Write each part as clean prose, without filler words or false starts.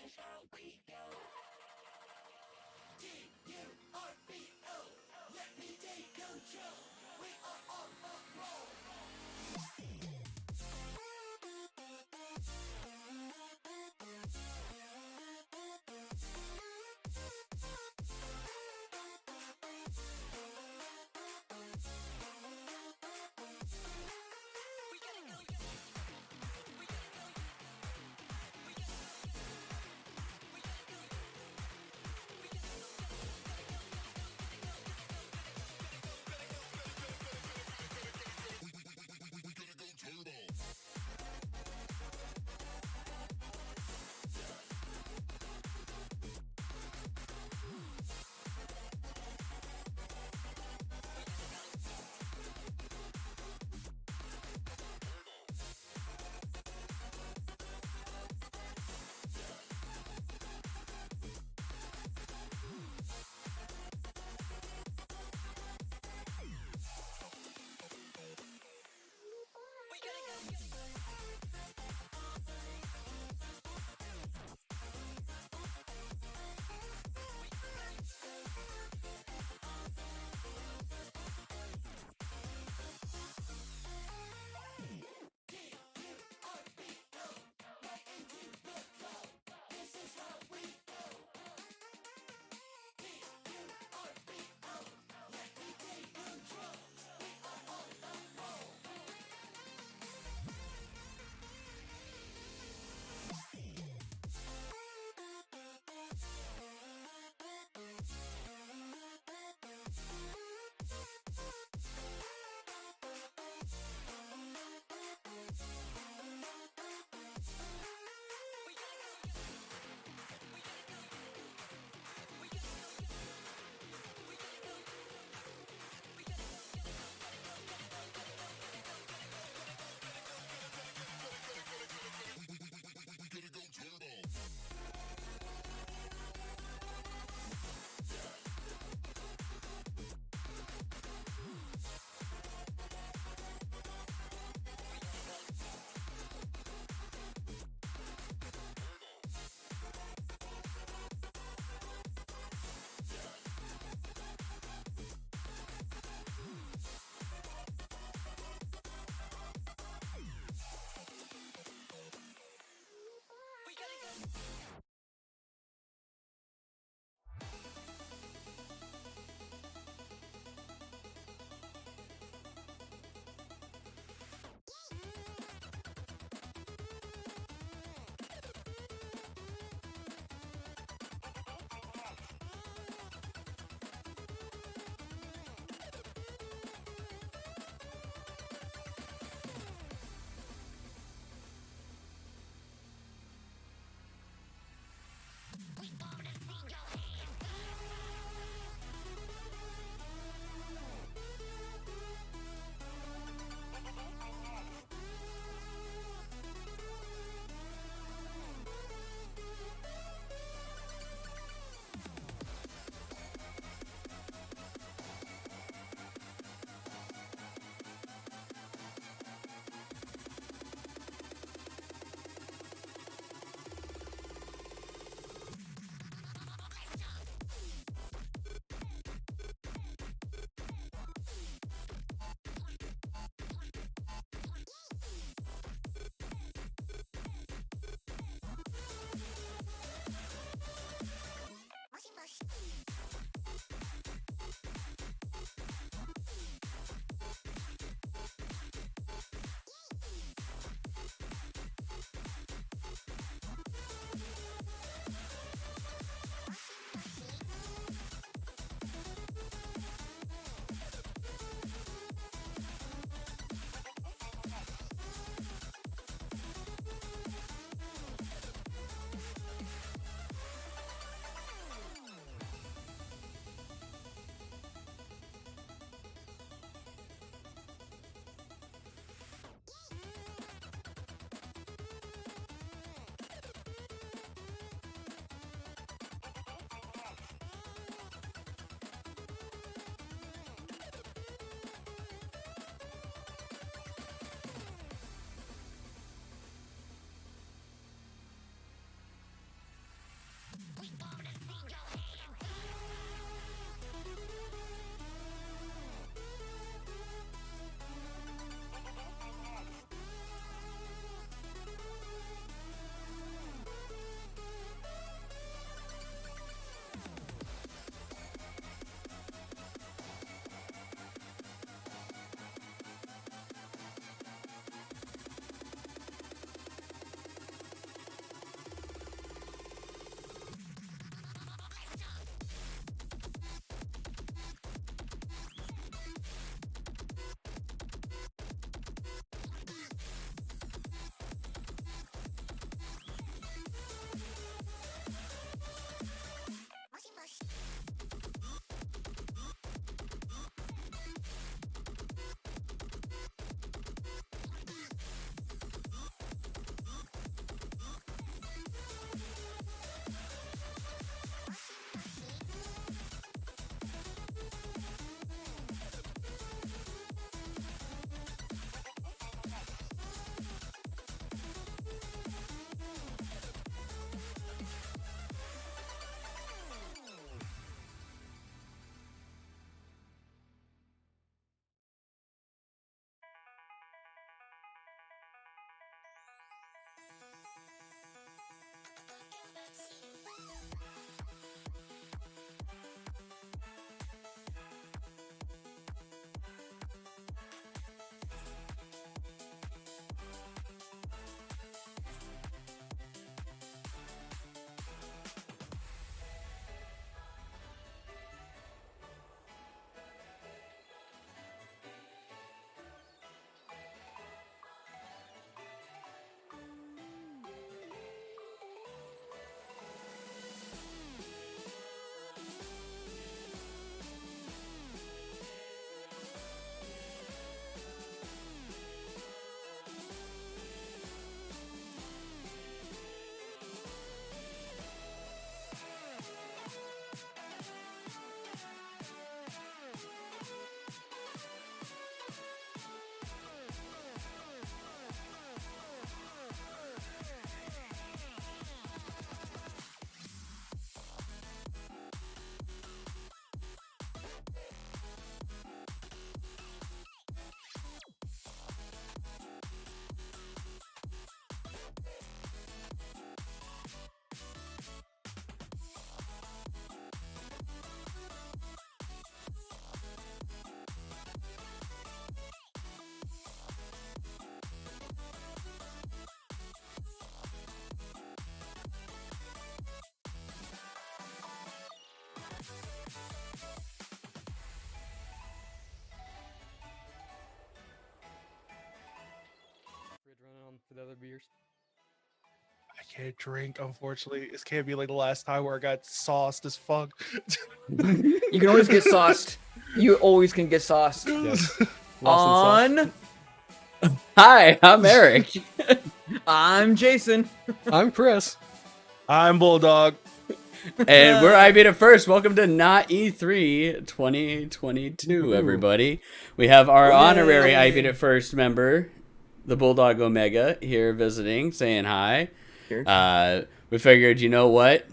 is how we go. D-U-R-B-O, let me take control. We are on a roll. with other beers. I can't drink, unfortunately. This can't be like the last time where I got sauced as fuck. You can always get sauced. You always can get sauced. Yes. On. Hi, I'm Eric. I'm Jason. I'm Chris. I'm Bulldog. And we're I Beat It First. Welcome to Not-E3 2022, everybody. We have our honorary I Beat It First member, TheBulldogOmega, here visiting, saying hi. Sure. We figured, you know what?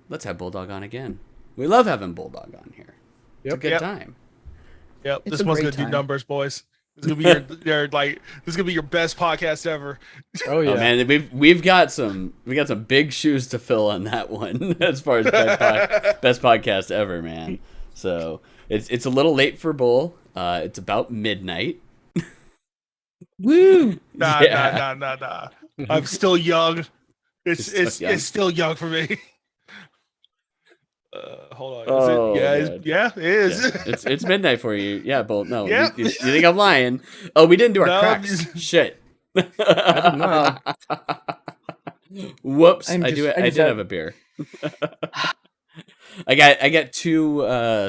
Let's have Bulldog on again. We love having Bulldog on here. It's a good time. Yep, It's this a one's great gonna do time. numbers, boys. This is gonna be your this is gonna be your best podcast ever. Oh yeah. Oh man, we've got some big shoes to fill on that one as far as best podcast ever, man. So it's a little late for Bull. It's about midnight. Woo! Nah. I'm still young. It's young. still young for me. Hold on. Oh, It is? It is. Yeah, it's midnight for you. Yeah, Bull. No, Yeah. you think I'm lying? Oh, we didn't do our No, cracks. Shit. I did not. Whoops! I'm I just- I did just have a beer. I got too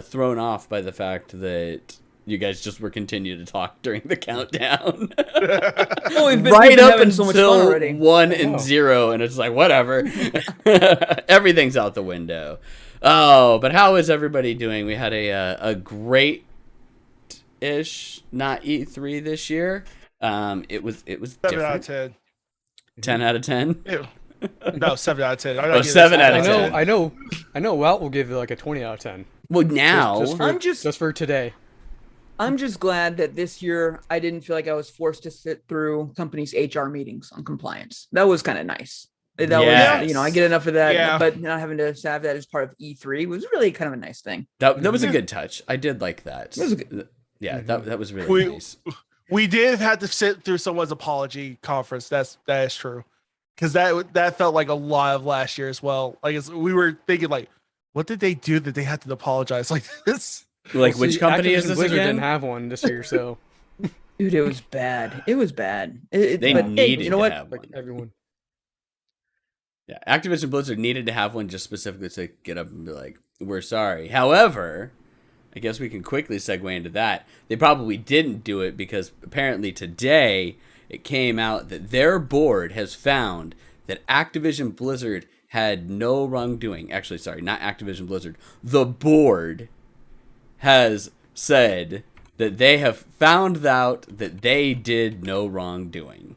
thrown off by the fact that you guys just were continuing to talk during the countdown. Oh, we've been Right up having until so much fun already. 1 and 0, and it's like whatever. Everything's out the window. Oh, but how is everybody doing? We had a great-ish not E3 this year. It was 7 out of different. 10. 10 out of 10. Ew. No, 7 out of 10. I'm not Oh, giving 7 this out I of know. 10. I know. Walt will give it like a 20 out of 10. Well, now Just for today. I'm just glad that this year I didn't feel like I was forced to sit through companies' HR meetings on compliance. That was kind of nice. That Yes. was, I get enough of that, Yeah. but not having to have that as part of E3 was really kind of a nice thing. that was a good touch. I did like that. It was good. Yeah, that was really nice. We did have to sit through someone's apology conference. That is true, because that felt like a lot of last year as well. Like we were thinking, like, what did they do that they had to apologize like this? Like, Well, which see, company is Activision this Blizzard again? didn't have one this year, so Dude, it was bad. It was bad. They but, hey, needed you know to what? have like one. everyone. Yeah, Activision Blizzard needed to have one just specifically to get up and be like, we're sorry. However, I guess we can quickly segue into that. They probably didn't do it because apparently today it came out that their board has found that Activision Blizzard had no wrongdoing. Actually, sorry, not Activision Blizzard. The board has said that they have found out that they did no wrongdoing.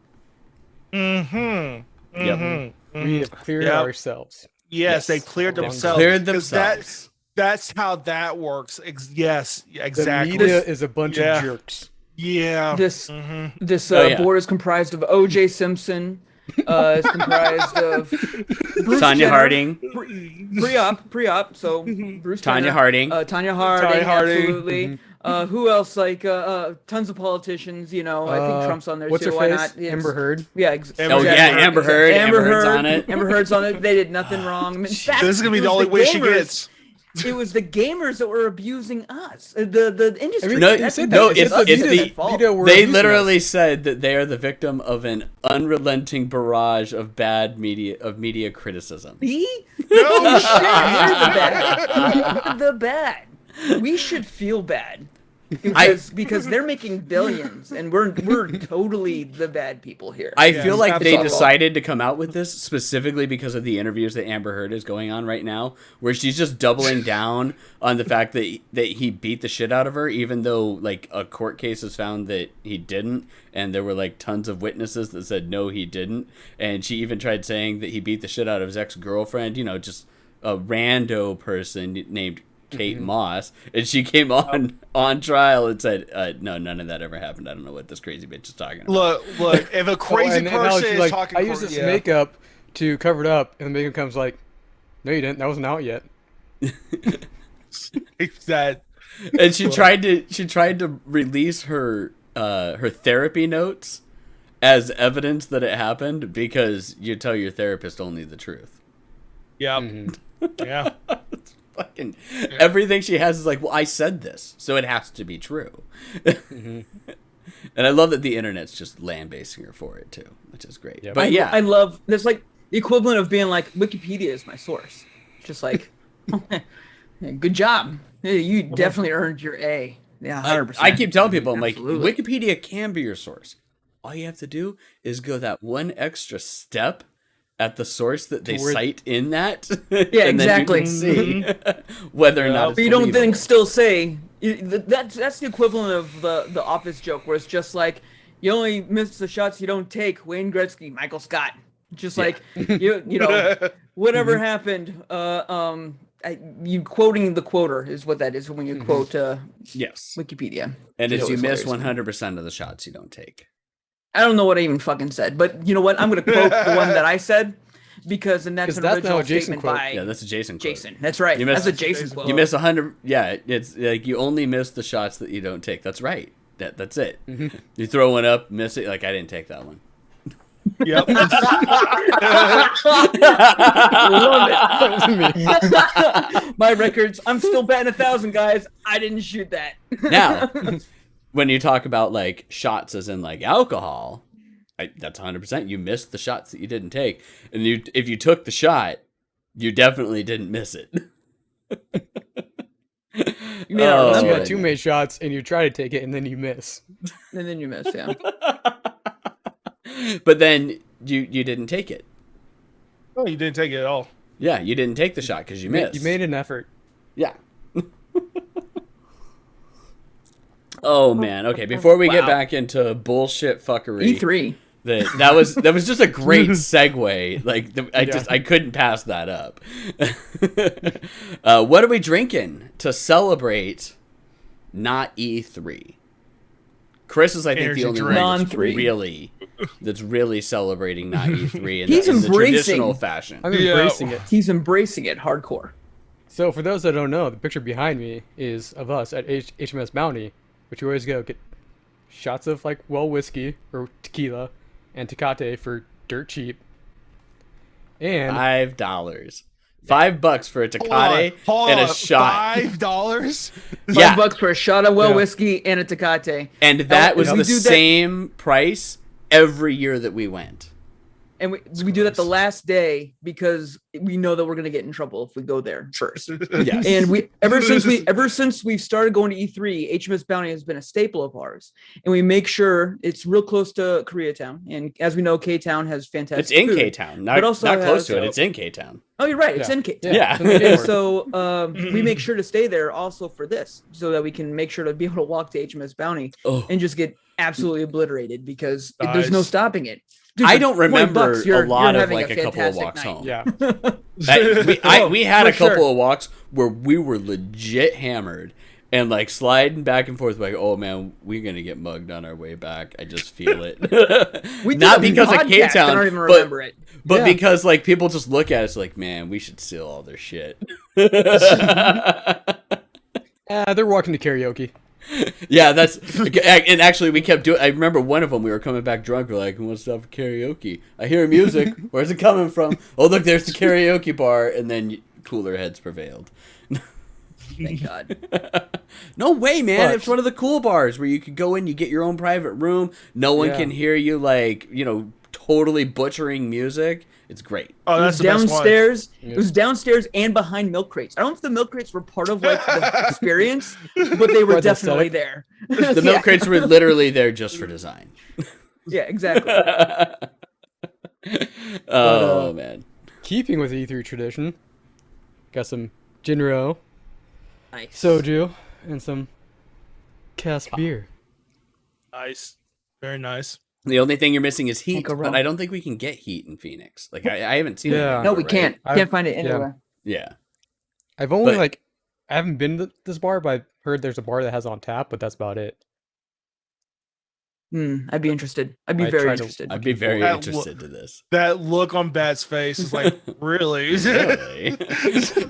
Mm-hmm. Yep. We have cleared Yep. ourselves. Yes, they cleared Wrong. themselves. Cleared 'cause themselves. That's how that works. Yes, exactly. The media is a bunch Yeah. of jerks. Yeah. This Mhm. this Oh, yeah. board is comprised of O.J. Simpson. It's comprised of Bruce Tanya Jenner, Harding. pre-op. So Bruce Tanya Jenner, Harding. Tanya Harding, Harding. absolutely. Who else? Like tons of politicians. I think Trump's on there What's too. her Why face? not? Yes. Amber Heard. Yeah. Oh, yeah, Amber Heard. Amber Heard's on it. Amber Heard's on it. They did nothing wrong. In fact, This is gonna be it the was only win she gamers- gets. It was the gamers that were abusing us. The industry. mean, No, That's- said no, that's it's us. the It's fault. media were They abusing literally us. said that they are the victim of an unrelenting barrage of bad media criticism. See? No shit. We're the bad. We're the bad. We should feel bad because they're making billions and we're totally the bad people here. I feel like they absolutely. decided to come out with this specifically because of the interviews that Amber Heard is going on right now, where she's just doubling down on the fact that he beat the shit out of her, even though like a court case has found that he didn't, and there were like tons of witnesses that said no, he didn't, and she even tried saying that he beat the shit out of his ex-girlfriend, just a rando person named Kate Moss, and she came on trial and said, "No, none of that ever happened. I don't know what this crazy bitch is talking about." Look. If a crazy and how person she's is like, talking, I used this makeup to cover it up, and the makeup comes like, no, you didn't. That wasn't out yet. that. And she tried to release her therapy notes as evidence that it happened because you tell your therapist only the truth. Yeah. Mm-hmm. Yeah. Everything she has is like, well, I said this, so it has to be true. And I love that the internet's just land-basing her for it too, which is great. Yep. But yeah, I love that's like the equivalent of being like Wikipedia is my source. Just like, good job. Hey, you definitely earned your A. Yeah, 100%. I keep telling people, I'm Absolutely. like, Wikipedia can be your source. All you have to do is go that one extra step at the source that they Toward- cite in that. Yeah, and exactly. Then you can see whether or not it's But you don't then believable. still say that's the equivalent of the Office joke where it's just like you only miss the shots you don't take. Wayne Gretzky, Michael Scott, just like you know whatever happened. You quoting the quoter is what that is when you quote Yes. Wikipedia. And Which it's is you always miss hilarious. 100% of the shots you don't take. I don't know what I even fucking said, but you know what? I'm gonna quote the one that I said because then that's 'Cause an that's original not a Jason statement quote. by Yeah, that's a Jason quote. Jason. That's right. You missed- That's a Jason quote. You miss 100. Yeah, it's like you only miss the shots that you don't take. That's right. That's it. You throw one up, miss it. Like I didn't take that one. Yep. Love it. My records. I'm still batting 1,000, guys. I didn't shoot that. Now, when you talk about like shots as in like alcohol, that's 100%. You missed the shots that you didn't take, and if you took the shot, you definitely didn't miss it. You may not Oh, You remember got it, too many shots and you try to take it and then you miss. and then you miss. Yeah. But then you didn't take it. Oh, you didn't take it at all. Yeah, you didn't take the shot because you missed. You made an effort. Yeah. Oh man. Okay. Before we get Wow. back into bullshit fuckery, E3. that was just a great segue. Like I couldn't pass that up. What are we drinking to celebrate not E3? Chris is, I think, Energy the only drink. one that's Non-3. really celebrating not E3 in, He's in the embracing- traditional fashion. I'm Yeah. embracing it. He's embracing it hardcore. So for those that don't know, the picture behind me is of us at HMS Bounty, which we always go get shots of like whiskey or tequila and Tecate for dirt cheap. And $5. $5 for a Tecate Hold and a on, shot. $5? Yeah. $5 for a shot of well Yeah. whiskey and a Tecate. And that was we the do that- same price every year that we went. And we do that the last day because we know that we're gonna get in trouble if we go there first. Yes. And ever since we've started going to E3, HMS Bounty has been a staple of ours, and we make sure it's real close to Koreatown. And as we know, K-Town has fantastic. It's in food. K-Town. But Not also close has- to it. It's in K-Town. Oh, you're right. It's Yeah. in K-Town. Yeah. And so we make sure to stay there also for this, so that we can make sure to be able to walk to HMS Bounty Oh. and just get absolutely obliterated because there's no Nice. stopping it. Dude, I for don't 20 remember bucks, you're a lot of having like a couple of fantastic walks night. home. yeah, We had Oh, a for couple sure. of walks where we were legit hammered and like sliding back and forth like, oh man, we're gonna get mugged on our way back. I just feel it. We did Not a because of podcast, K-Town, I don't even but- remember it. But Yeah. because like people just look at us like, man, we should steal all their shit. they're walking to karaoke. Yeah, that's and actually we kept doing. I remember one of them. We were coming back drunk. We're like, "Who wants to have karaoke?" I hear music. Where's it coming from? Oh, look, there's the karaoke bar, and then cooler heads prevailed. Thank God. No way, man! But- It's one of the cool bars where you could go in, you get your own private room. No one Yeah. can hear you, like totally butchering music. It's great. Oh, It was that's the best one. downstairs. It was downstairs and behind milk crates. I don't know if the milk crates were part of like the experience, but they were What, the definitely there. The milk crates were literally there just for design. Yeah, exactly. Oh man. Keeping with E3 tradition, got some Jinro, Nice. soju, and some cask beer. Nice. Very nice. The only thing you're missing is heat, Can't go but wrong. I don't think we can get heat in Phoenix. Like I haven't seen it. Yeah. no, we right? can't. I've- Can't find it yeah. anywhere. Yeah. I've only But- I haven't been to this bar, but I've heard there's a bar that has on tap, but that's about it. I'd be interested. I'd be I very tried to- interested. I'd be very That interested to this. That look on Bat's face is like, really? Really?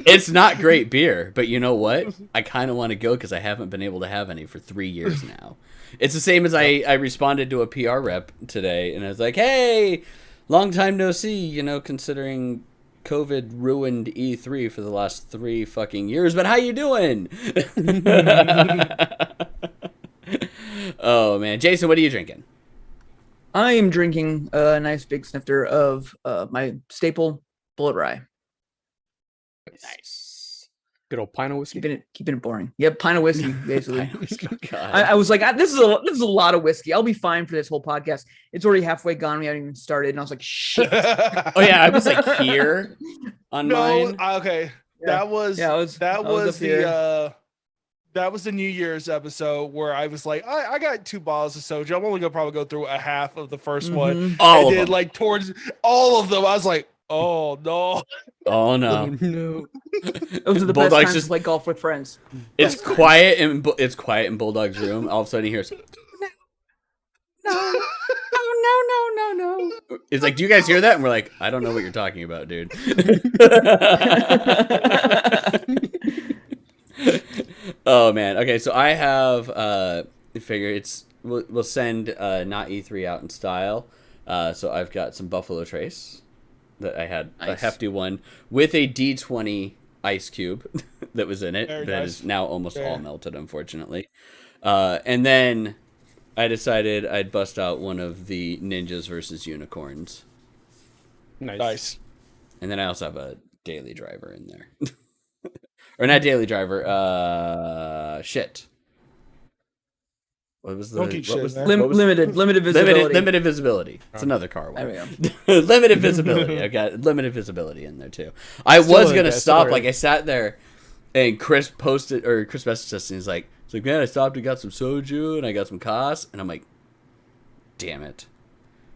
It's not great beer, but you know what? I kind of want to go because I haven't been able to have any for 3 years now. It's the same as I responded to a PR rep today, and I was like, hey, long time no see, considering COVID ruined E3 for the last 3 fucking years, but how you doing? Oh man, Jason, what are you drinking? I am drinking a nice big snifter of my staple bullet rye. Nice. Good old pint of whiskey. Keeping it boring. Yep, pint of whiskey basically. God. I was like, this is a lot of whiskey. I'll be fine for this whole podcast. It's already halfway gone. We haven't even started, and I was like, shit. Oh yeah, I was like here on mine. Okay. Yeah. That was Yeah, I was up here. that was the New Year's episode where I was like, I got 2 bottles of soju. I'm only gonna probably go through a half of the first one. Mhm. All And of then them. like towards all of them, I was like, oh no. Oh no. No. Those are the best Bulldog's times just- to play golf with friends. It's quiet in Bulldog's room. All of a sudden he hears, no, no. It's like, do you guys hear that? And we're like, I don't know what you're talking about, dude. Oh man. Okay, so I have figure we'll send Not-E3 out in style. So I've got some Buffalo Trace that I had a Nice. hefty one with a D20 ice cube that was in it. Very That nice. is now almost Very. all melted, unfortunately. And then I decided I'd bust out one of the Ninjas versus Unicorns. Nice. And then I also have a Daily Driver in there. Or not Daily Driver, shit. What was the Don't keep what shitting, was, man. what was Limited visibility. limited visibility. It's another car one. There we go. Limited visibility. I got limited visibility in there too. I Still was like gonna that, stop. still Like I sat there, and Chris messaged us, and he's like, man, I stopped and got some soju, and I got some Kos, and I'm like, damn it.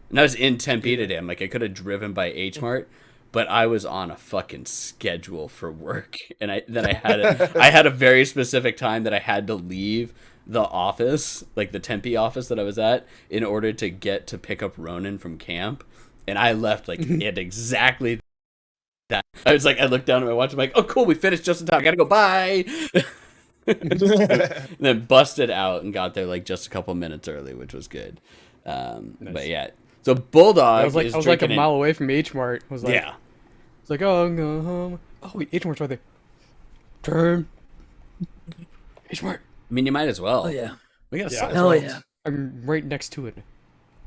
And I was in Tempe today. I'm like, I could have driven by H Mart, but I was on a fucking schedule for work, and I had a very specific time that I had to leave the office, like the Tempe office that I was at, in order to get to pick up Ronan from camp, and I left like at exactly that. I was like, I looked down at my watch. I'm like, oh cool, we finished just in time. I gotta go. Bye. And then busted out and got there like just a couple minutes early, which was good. But yeah, so Bulldog I was like is a drinking mile away from H Mart. I was like, yeah. It's like, oh, I'm going home. Oh wait, H Mart's right there. Turn. H Mart. I mean, you might as well. Oh yeah. We got to Yeah. sign. Hell yeah. I'm right next to it.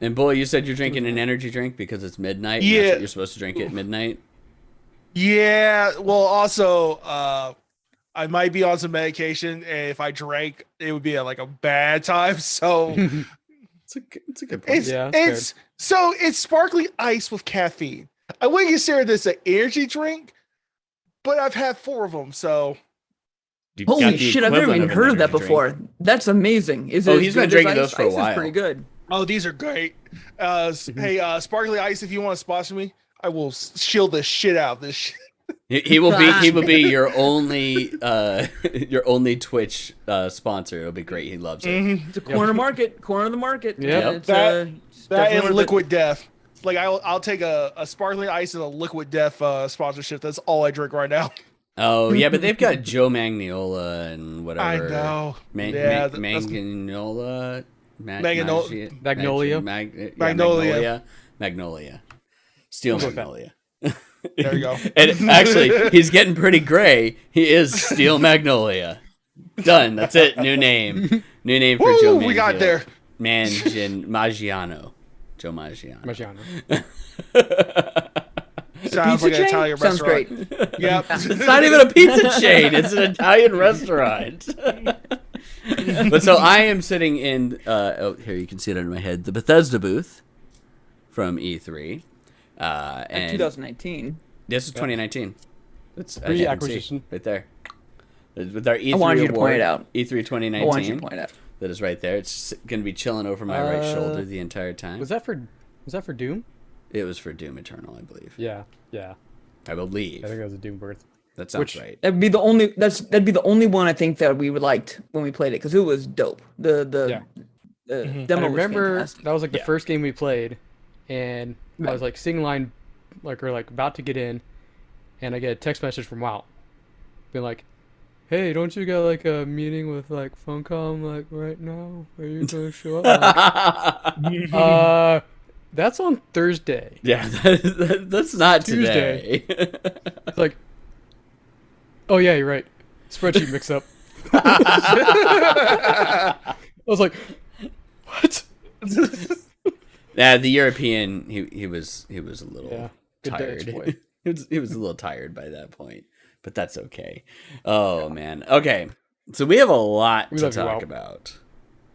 And Bull, you said you're drinking an energy drink because it's midnight. And Yeah. that's what you're supposed to drink at midnight. Yeah. Well, also, I might be on some medication, and if I drank, it would be like a bad time. So It's a good point. it's Yeah, that's it's sparkling ice with caffeine. I wouldn't consider this an energy drink, but I've had 4 of them. So You've got Holy the shit! I've never equivalent even of heard an of that energy before. drink. That's amazing. Is it? Oh, as he's been good as drinking ice? those for a Ice while. Is pretty good. these are great. Hey, sparkling ice, if you want to sponsor me, I will shield the shit out of this shit. He will be your only Twitch sponsor. It'll be great. He loves it. It's a corner market. Corner of the market. Yeah. It's, That it's That definitely and worth it. liquid death. Like I'll take a sparkling ice and a liquid death sponsorship. That's all I drink right now. Oh yeah, but they've got Joe Magnola and whatever. I know. Man, Yeah, Magnola. Magnolia. Magnolia. Steel I'll go with that. Magnolia. There you go. And actually, he's getting pretty gray. He is Steel Magnolia. Done. That's it. New name. New name for Woo, Joe. we got there. Maggiano. Joe Maggiano. Maggiano. Sounds like an chain? Italian Sounds restaurant. great. Yep. It's not even a pizza chain. It's an Italian restaurant. But so I am sitting in. Here you can see it under my head. The Bethesda booth from E3. And 2019. this is 2019. That's Pre-acquisition. right there. With our E3 I wanted you to award, point it out. E3 I want you 2019. to point out. That is right there. It's going to be chilling over my right shoulder the entire time. Was that for Doom? It was for Doom Eternal, I believe. Yeah. I believe. I think it was a Doom birth. That sounds which- right. That'd be the only one I think that we liked when we played it because it was dope. The demo I was remember fantastic. that was like the Yeah. first game we played, and I Right. was like sitting in line, like or like about to get in, and I get a text message from WoW, being like, "Hey, don't you got like a meeting with like Funcom like right now? Are you gonna show up?" I'm like, that's on Thursday. Yeah, that's not Tuesday. today. It's like, oh yeah, you're right. Spreadsheet mix up. I was like, What? The European, he was a little Yeah, good tired. Dutch boy. he was a little tired by that point, but that's okay. Oh man. Okay. So we have a lot We to love you, talk Wout. about.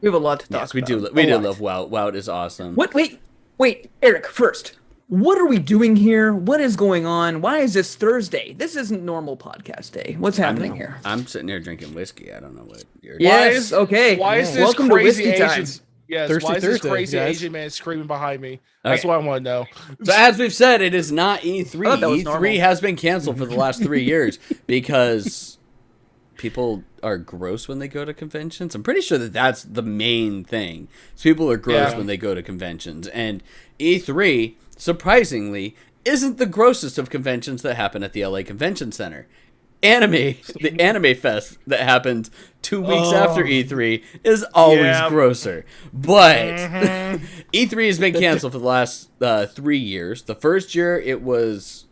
We have a lot to talk Yes, we about. do. We A do lot. love Wout. Wout is awesome. What? Wait, Eric. First, what are we doing here? What is going on? Why is this Thursday? This isn't normal podcast day. What's happening here? I'm sitting here drinking whiskey. I don't know what you're. Yes. Okay. Why is this Welcome to crazy whiskey Asian? time. Yes, Thirsty why is this Thursday, crazy guys. Asian man screaming behind me? That's Okay. what I want to know. So as we've said, it is not E3. I thought that was E3 normal. has been canceled for the last 3 years because people are gross when they go to conventions. I'm pretty sure that that's the main thing. So people are gross Yeah. when they go to conventions. And E3, surprisingly, isn't the grossest of conventions that happen at the LA Convention Center. The Anime Fest that happened 2 weeks after E3 is always Yeah. grosser. But E3 has been canceled for the last 3 years. The first year, it was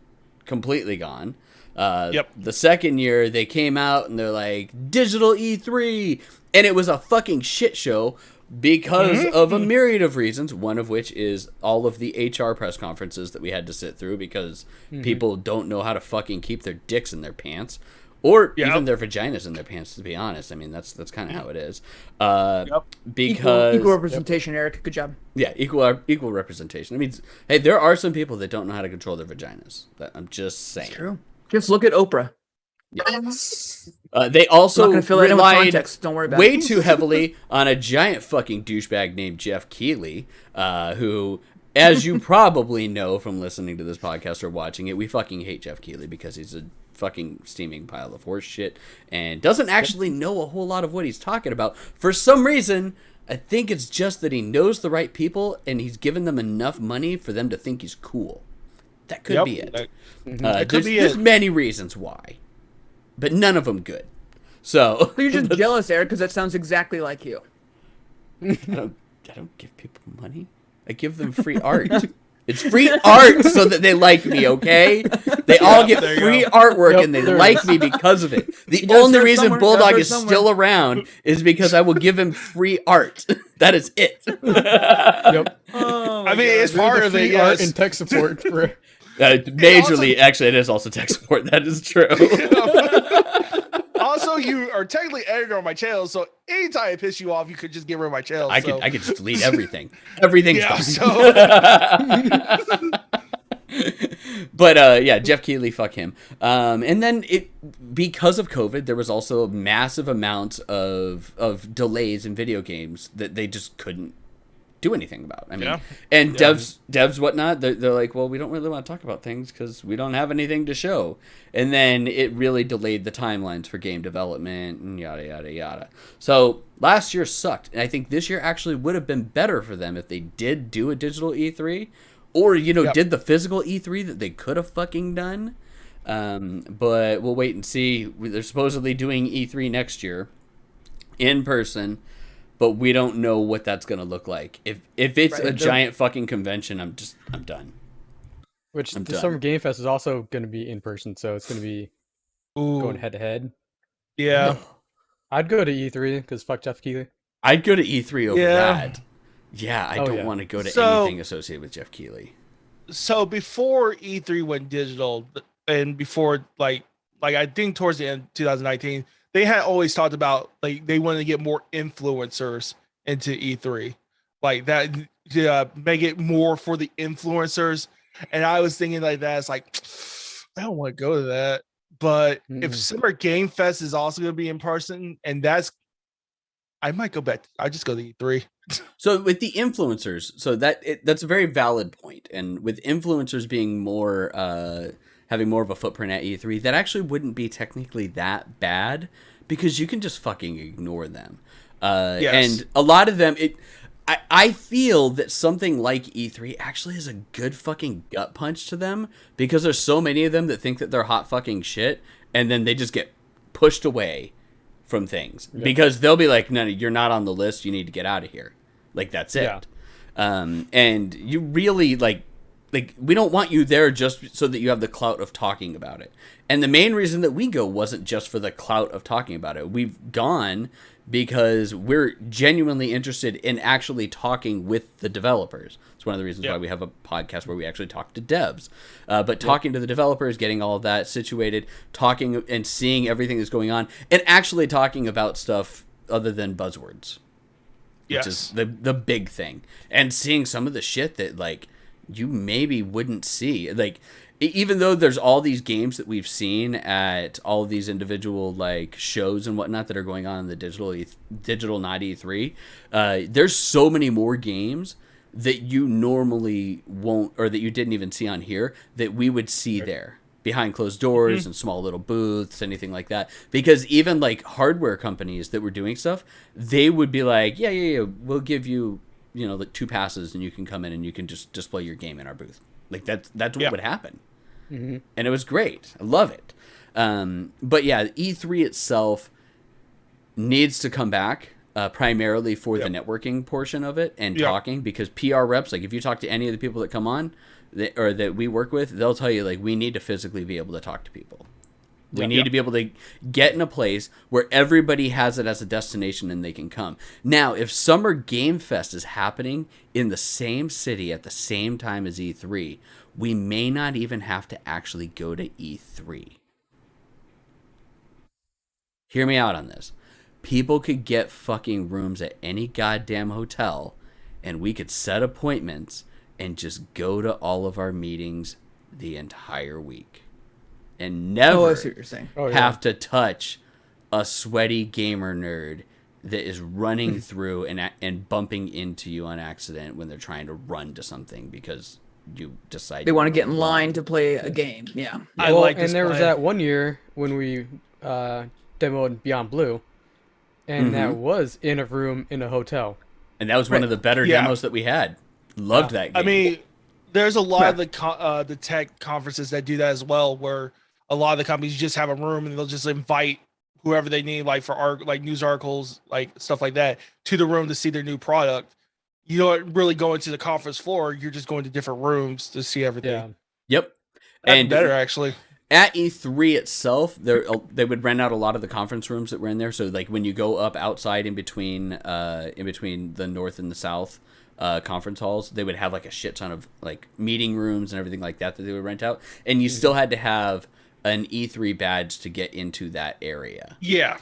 completely gone. Yep. The second year, they came out and they're like, digital E3. And it was a fucking shit show because of a myriad of reasons, one of which is all of the HR press conferences that we had to sit through because people don't know how to fucking keep their dicks in their pants. Or Yep. even their vaginas in their pants, to be honest. I mean, that's kind of how it is. Yep. Because Equal representation, Eric. Good job. yeah, equal representation. I mean, hey, there are some people that don't know how to control their vaginas. I'm just saying. True. Just look at Oprah. They also I'm not gonna fill that in with relied context. Don't worry about way it. too heavily on a giant fucking douchebag named Jeff Keighley, who, as you probably know from listening to this podcast or watching it, we fucking hate Jeff Keighley because he's a fucking steaming pile of horse shit and doesn't actually know a whole lot of what he's talking about. For some reason, I think it's just that he knows the right people and he's given them enough money for them to think he's cool. That could Yep. be it. That could be There's it. many reasons why, but none of them good. So You're just jealous, Eric, because that sounds exactly like you. I don't give people money. I give them free art. It's free art so that they like me, okay? They all get there you free go. artwork Yep, and they there it like is. me because of it. The does only hurt reason somewhere. Bulldog Does is hurt still around is because I will give him free art. That is it. Yep. Oh, I mean, it's They're part the of it. free art Yes. and tech support for. Majorly, actually, it is also tech support. That is true. Also, you are technically editor on my channel, so anytime I piss you off, you could just get rid of my channel. I so. could just delete everything. Everything's Yeah, gone. so But yeah, Jeff Keighley, fuck him. And then because of COVID, there was also a massive amount of delays in video games that they just couldn't do anything about. I mean, Yeah. and devs whatnot, they're like, well, we don't really want to talk about things because we don't have anything to show. And then it really delayed the timelines for game development and yada yada yada. So last year sucked, and I think this year actually would have been better for them if they did do a digital E3, or Yep. did the physical E3 that they could have fucking done. But we'll wait and see. They're supposedly doing E3 next year in person. But we don't know what that's gonna look like. If it's Right, a the- giant fucking convention, I'm done. Which I'm the done. Summer Game Fest is also going to be in person, so it's going to be going Ooh, head to head. yeah. I'd go to E3 because fuck Jeff Keighley. I'd go to E3 over Yeah. that. Yeah, I Oh, don't yeah. want to go to So- anything associated with Jeff Keighley. So before E3 went digital, and before like I think towards the end of 2019, they had always talked about like they wanted to get more influencers into E3, like that to make it more for the influencers. And I was thinking like that. It's like I don't want to go to that. But if Mm-mm. Summer Game Fest is also going to be in person, and I might go back. I just go to E3. So with the influencers, that's a very valid point. And with influencers being more having more of a footprint at E3, that actually wouldn't be technically that bad because you can just fucking ignore them. Yes. And a lot of them, I feel that something like E3 actually is a good fucking gut punch to them because there's so many of them that think that they're hot fucking shit and then they just get pushed away from things because they'll be like, no, you're not on the list. You need to get out of here. Like, that's it. Yeah. And you really like we don't want you there just so that you have the clout of talking about it. And the main reason that we go wasn't just for the clout of talking about it. We've gone because we're genuinely interested in actually talking with the developers. It's one of the reasons why we have a podcast where we actually talk to devs. But talking to the developers, getting all of that situated, talking and seeing everything that's going on, and actually talking about stuff other than buzzwords, which is the big thing. And seeing some of the shit that, like, you maybe wouldn't see. Like, even though there's all these games that we've seen at all of these individual like shows and whatnot that are going on in the digital Not-E3, there's so many more games that you normally won't, or that you didn't even see on here, that we would see there behind closed doors and small little booths, anything like that. Because even like hardware companies that were doing stuff, they would be like, yeah, we'll give you, like 2 passes and you can come in and you can just display your game in our booth. Like that's what would happen. And it was great. I love it. But yeah, E3 itself needs to come back primarily for the networking portion of it and talking, because PR reps, like if you talk to any of the people that come on that we work with, they'll tell you, like, we need to physically be able to talk to people. We need to be able to get in a place where everybody has it as a destination and they can come. Now, if Summer Game Fest is happening in the same city at the same time as E3, we may not even have to actually go to E3. Hear me out on this. People could get fucking rooms at any goddamn hotel, and we could set appointments and just go to all of our meetings the entire week. And never I see what you're saying. have to touch a sweaty gamer nerd that is running through and bumping into you on accident when they're trying to run to something because you decide They want to get in line to play a game. Yeah. And there was that one year when we demoed Beyond Blue, and that was in a room in a hotel. And that was one of the better demos that we had. Loved that game. I mean, there's a lot of the tech conferences that do that as well, where a lot of the companies just have a room and they'll just invite whoever they need, like for like news articles, like stuff like that, to the room to see their new product. You don't really go into the conference floor. You're just going to different rooms to see everything. Yeah. Yep. That's better, actually. At E3 itself, they would rent out a lot of the conference rooms that were in there. So like when you go up outside in between the north and the south conference halls, they would have like a shit ton of like meeting rooms and everything like that they would rent out. And you still had to have an E3 badge to get into that area. Yeah.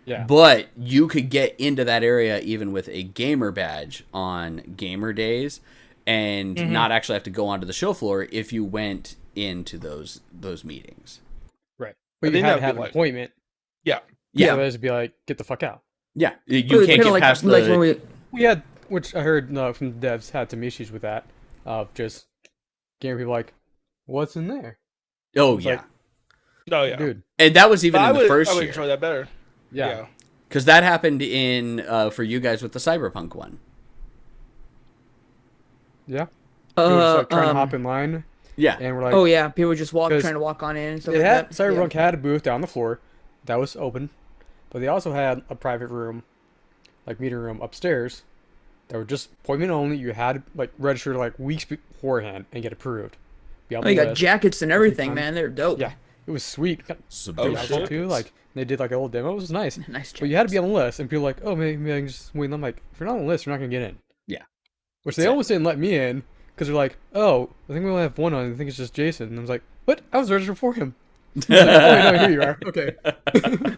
Yeah. But you could get into that area even with a gamer badge on gamer days and not actually have to go onto the show floor if you went into those meetings. Right. But you had to have an appointment. Yeah. Yeah. Otherwise, it'd be like, get the fuck out. Yeah. You can't get past like when we had, which I heard from the devs, had some issues with that, of just gamer people like, what's in there? Oh, it's yeah. Like, Oh, yeah. Dude. And that was even in the first I would year. control that better. Yeah. Because that happened for you guys with the Cyberpunk one. Yeah. We were just, like, trying to hop in line. Yeah. And we're like, oh yeah, people were just trying to walk on in and stuff like that. Cyberpunk had a booth down the floor that was open, but they also had a private room, like meeting room upstairs, that were just appointment only. You had to like register like weeks beforehand and get approved. You got jackets and everything, man. They're dope. Yeah, it was sweet. Shit. Too. Like they did like a little demo. It was nice. Nice. But you had to be on the list, and people were like, oh, maybe I can just wait. And I'm like, if you're not on the list, you're not gonna get in. Yeah. Which they almost didn't let me in because they're like, oh, I think we only have one on. I think it's just Jason. And I was like, what? I was registered for him. Like, oh, no, here you are. Okay.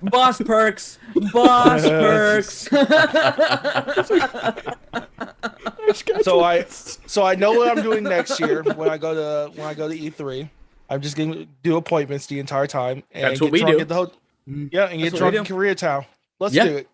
Boss perks. Boss perks. So I know what I'm doing next year when I go to E3. I'm just going to do appointments the entire time. And That's what we do. and get drunk in Koreatown. Let's do it.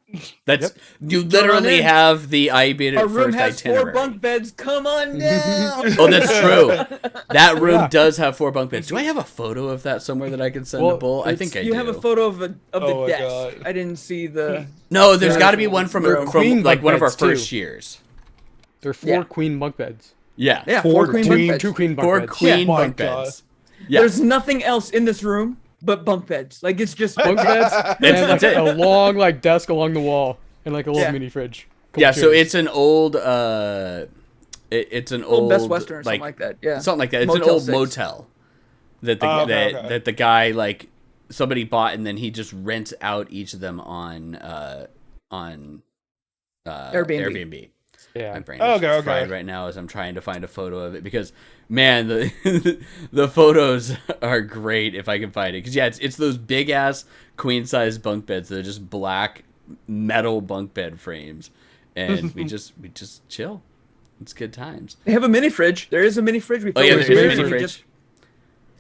That's you literally have the IB Our room first has itinerary. 4 bunk beds. Come on down. Oh, that's true. That room does have 4 bunk beds. Do I have a photo of that somewhere that I can send to Bull? I think I do. You have a photo of the Oh my desk. God. I didn't see the. No, there's got to be one from queen like one of our bunk beds, first too. years. There are 4 queen bunk beds. Yeah. Yeah, 4 queen bunk beds. 2 queen bunk 4 beds. queen Yeah. bunk Oh my God. beds. Yeah. There's nothing else in this room but bunk beds. Like it's just Bunk beds and like that's it. a long like desk along the wall and like a little mini fridge. Couple Yeah, so chairs. it's an old it's an old Best Western or something like that. Yeah. Something like that. It's an Motel old 6. motel that the okay. that the guy like somebody bought and then he just rents out each of them on Airbnb. Yeah. My brain Okay, is fried right now as I'm trying to find a photo of it because, man, the photos are great if I can find it. Because yeah, it's those big ass queen size bunk beds. They're just black metal bunk bed frames, and we just chill. It's good times. They have a mini fridge. There is a mini fridge. We Oh yeah, there's a mini we fridge just-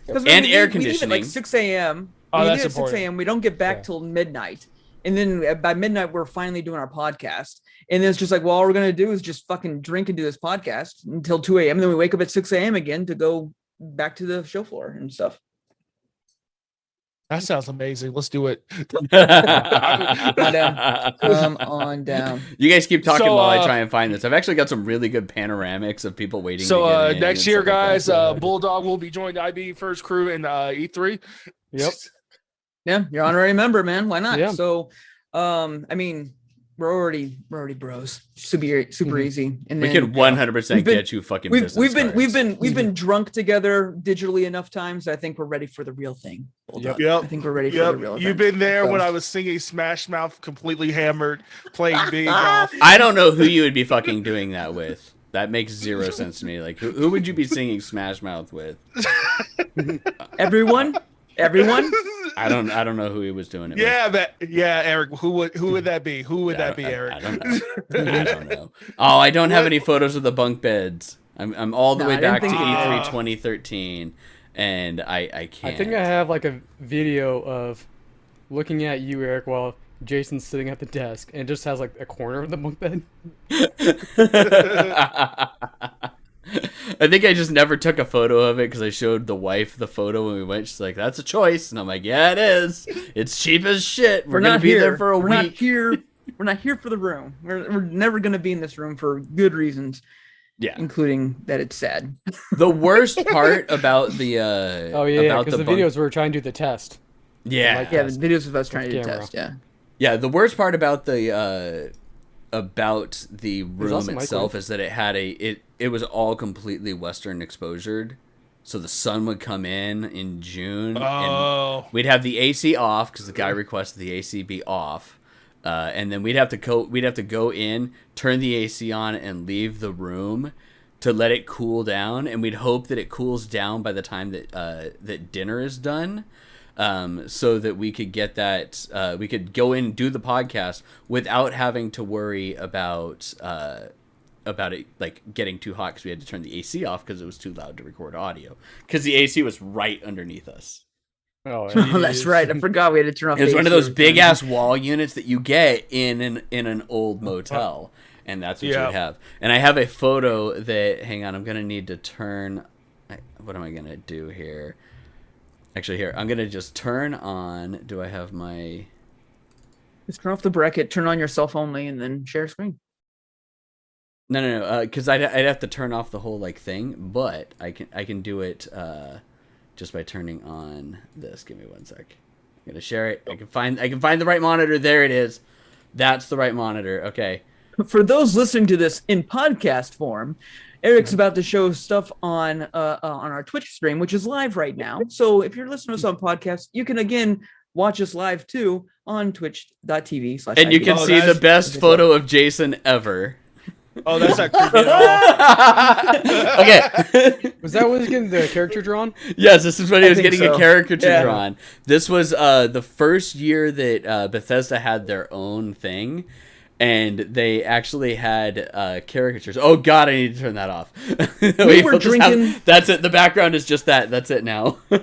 'cause and we air leave- we leave at conditioning. like 6 a.m. Oh, we that's leave at 6 important. a.m. We don't get back Yeah. till midnight. And then by midnight, we're finally doing our podcast. And it's just like, well, all we're going to do is just fucking drink and do this podcast until 2 a.m. And then we wake up at 6 a.m. again to go back to the show floor and stuff. That sounds amazing. Let's do it. Come on down. You guys keep talking So, while I try and find this. I've actually got some really good panoramics of people waiting. So to get in next and year, stuff like guys, that. Bulldog will be joining the IB first crew in E3. Yep. Yeah, you're honorary member, man. Why not? Yeah. So, I mean, we're already bros. Super Mm-hmm. easy. And we then can 100% we've been- get you fucking. we've business cards. been drunk together digitally enough times. I think we're ready for the real thing. Bulldog. Yep. I think we're ready for the Yep, real you've thing. been there when So- I was singing Smash Mouth, completely hammered, playing big golf. I don't know who you would be fucking doing that with. That makes zero sense to me. Like, who would you be singing Smash Mouth with? Everyone. I don't know who he was doing it Yeah, Eric. Who would that be? Who would with. that be, I Eric? don't know. I don't know. Oh, I don't have any photos of the bunk beds. I'm all the No, way I didn't back to think you E3 did. 2013, and I can't. I think I have like a video of looking at you, Eric, while Jason's sitting at the desk, and it just has like a corner of the bunk bed. I think I just never took a photo of it because I showed the wife the photo when we went. She's like, "That's a choice," and I'm like, "Yeah, it is. It's cheap as shit. We're gonna not be here. there for a we're week." Not here. We're not here for the room. We're never gonna be in this room for good reasons, Yeah. including that it's sad. The worst part about the Oh yeah, about because the bunk- videos we were trying to do the test. yeah like Yeah, Test. the videos of us trying to do Camera. test. Yeah. yeah the worst part about the room also itself microwave. is that it had it was all completely western exposured, so the sun would come in June and Oh, we'd have the AC off because the guy requested the AC be off. And then we'd have to go in, turn the AC on, and leave the room to let it cool down. And we'd hope that it cools down by the time that that dinner is done, so that we could get that we could go in and do the podcast without having to worry about it like getting too hot because we had to turn the AC off because it was too loud to record audio because the AC was right underneath us. Oh, Oh, that's right. I forgot we had to turn off. It was the one of AC those every big time. ass wall units that you get in an old motel, and that's what you Yeah. would have. And I have a photo that. Hang on, I'm gonna need to turn. What am I gonna do here? Actually, here I'm gonna just turn on. Do I have my? Just turn off the bracket, turn on your cell phone only, and then share screen. No, because I'd have to turn off the whole like thing, but I can do it just by turning on this. Give me one sec. I'm gonna share it. I can find the right monitor. There it is. That's the right monitor. Okay. For those listening to this in podcast form, Eric's about to show stuff on our Twitch stream, which is live right now. So if you're listening to us on podcast, you can again watch us live too on twitch.tv/. And you can Oh, see the that's- best photo of Jason ever. oh, that's not creepy at all. Okay. was that when he was getting the character drawn? Yes, this is when he I was think getting a so. caricature Yeah. drawn. This was the first year that Bethesda had their own thing, and they actually had caricatures. Oh God, I need to turn that off. We were will just have- drinking- that's it. The background is just that. That's it now. We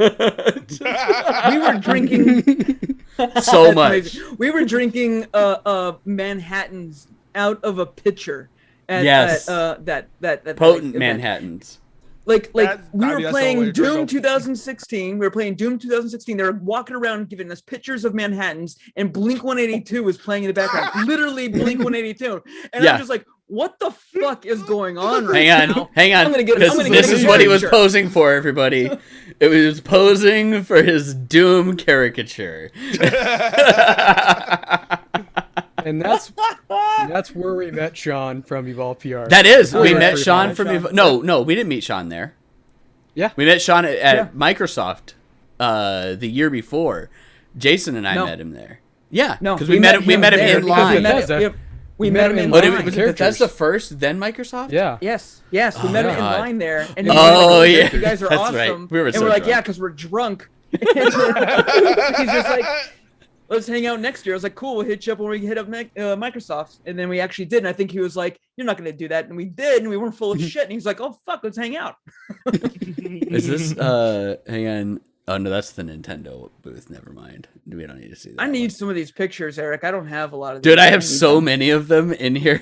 were drinking So That's much. amazing. We were drinking Manhattans out of a pitcher. At, Yes. that Potent event. Manhattans. Like That- we I mean, were that's the only way playing to drink Doom them. 2016. We were playing Doom 2016. They were walking around giving us pictures of Manhattans, and Blink 182 was playing in the background. Literally Blink 182. And Yeah. I'm just like, what the fuck is going on right Hang on, now? hang on. I'm gonna get- I'm This, gonna this get a is what he was picture. posing for, everybody. It was posing for his Doom caricature. And that's where we met Sean from Evolve PR. That is, we yeah. met Pretty Sean much. from. No, we didn't meet Sean there. Yeah. We met Sean at Yeah. Microsoft the year before. Jason and I No. met him there. Yeah, No, because we met him there in because line. We met him in Oh, line. was it Characters. Bethesda first, then Microsoft? Yeah. Yes, we met him in God. line there, and Oh, he was like, yeah, you guys are that's right. awesome. We were and so we're like, drunk. yeah, because we're drunk. He's just like, let's hang out next year. I was like, cool, we'll hit you up when we hit up Microsoft. And then we actually did. And I think he was like, you're not going to do that. And we did. And we weren't full of shit. And he's like, oh, fuck, let's hang out. Is this, hang on. Oh, no, that's the Nintendo booth. Never mind. We don't need to see that. I need one. some of these pictures, Eric. I don't have a lot of these. Dude, I have need so them. many of them in here.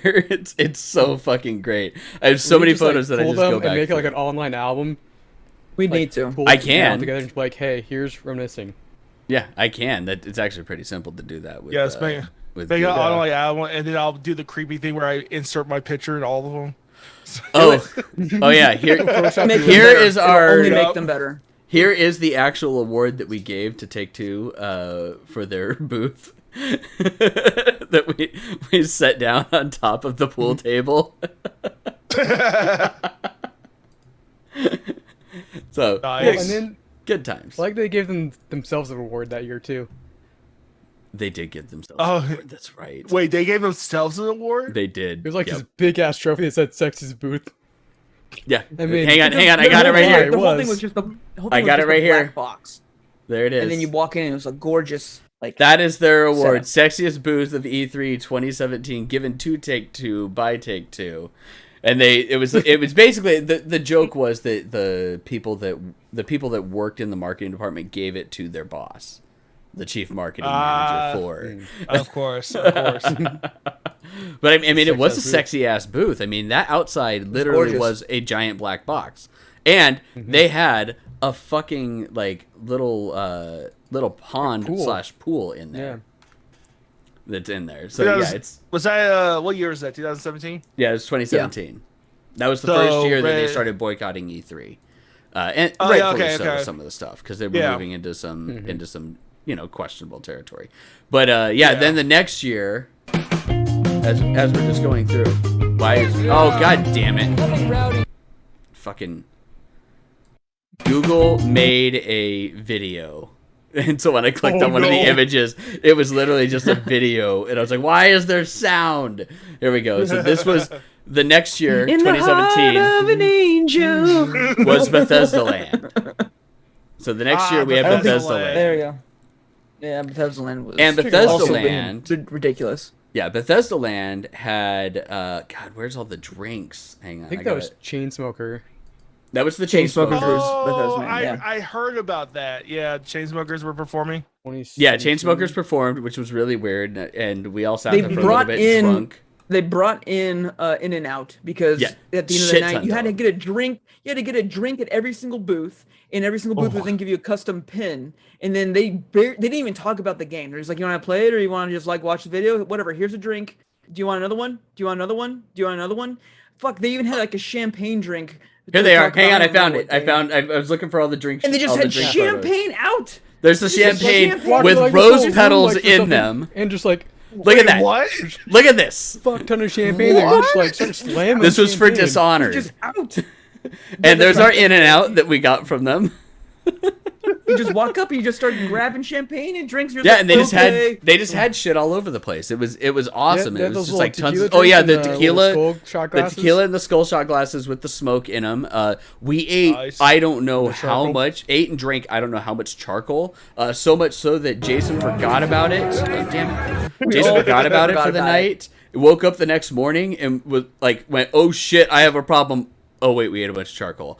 It's so fucking great. I have so We many just, like, photos that I pull just go them back and make it like through. an online album. We Like, need to. pull I it all can. together and just be like, hey, here's reminiscing. Yeah, I can. That it's actually pretty simple to do that with. Yes, make with an Google. online album, and then I'll do the creepy thing where I insert my picture in all of them. Oh yeah. Here, Make them here better. is It'll our. only make them better. Here is the actual award that we gave to Take-Two for their booth that we set down on top of the pool table. So Nice. And then, good times. like, they gave themselves an award that year, too. They did give themselves Oh. an award. That's right. Wait, they gave themselves an award? They did. It was like Yep. this big-ass trophy that said Sexy's booth. Yeah. I mean, hang on. I The got it whole right thing- here. The whole was. thing was just the whole I thing got was it right just a black here. box. There it is. And then you walk in and it was a gorgeous, like, That is their award. Setup. Sexiest booth of E3 2017, given to Take-Two by Take-Two. And it was basically the joke was that the people that worked in the marketing department gave it to their boss, the chief marketing manager for. Of course, of course. But I mean, it was a Sexy-ass booth. sexy ass booth. I mean, that outside literally gorgeous. was a giant black box, and they had a fucking like little pond Pool. / pool in there. Yeah. That's in there. So Because- yeah, it's Was that what year was that? 2017? yeah, it's 2017. That was the So, first year that they but- started boicotting E3, and Oh, yeah, rightfully okay, so. okay. Some of the stuff because they were Yeah. moving into some questionable territory. But then the next year, as we're just going through, why is god damn it, fucking Google made a video. And so when I clicked on one of the images, it was literally just a video. And I was like, why is there sound? Here we go. So this was the next year, in the heart 2017, of an angel. was Bethesda Land. So the next year we had Bethesda Bethesda Land. Land. There you go. Yeah, Bethesda Land was And Bethesda also Land- ridiculous. Yeah, Bethesda Land had, God, where's all the drinks? Hang on. I think that was Chainsmoker. That was the Chainsmoker Chainsmokers. Cruise. Oh, Bethesda Man, yeah. I heard about that. Yeah, Chainsmokers were performing. Yeah, Chainsmokers performed, which was really weird, and we all sat They there for a brought little bit in- drunk. They brought in In and Out because Yeah, at the end of the shit night tons you had of to them. get a drink. You had to get a drink at every single booth, and every single booth would then give you a custom pin. And then they didn't even talk about the game. They're just like, you want to play it or you want to just like watch the video? Whatever. Here's a drink. Do you want another one? Do you want another one? Do you want another one? Fuck. They even had like a champagne drink. Here to they are. talk Hang about. on, I found don't it. know what I was looking for all the drinks. And they just all the had drink photos. champagne out. There's the Just like champagne champagne. with Like, rose this whole petals room, like, for in something, them. and just like Look at that. What? Look at this. fuck ton of champagne there. and Just like start slamming. This was for champagne. Dishonored. Just out. And there's our In and Out that we got from them. You just walk up and you just start grabbing champagne and drinks. You're Yeah, like, and okay. they just had shit all over the place. It was awesome. they It had was those just little like tons tequila of the drinks and tequila, little skull shot the glasses. tequila and the skull shot glasses with the smoke in them. We ate Nice. I don't know how charcoal. much, ate and drank I don't know how much charcoal. So much so that Jason forgot about it. Oh, damn it. Jason all forgot about it for the about it. night. Woke up the next morning and went, oh shit, I have a problem. Oh wait, we ate a bunch of charcoal.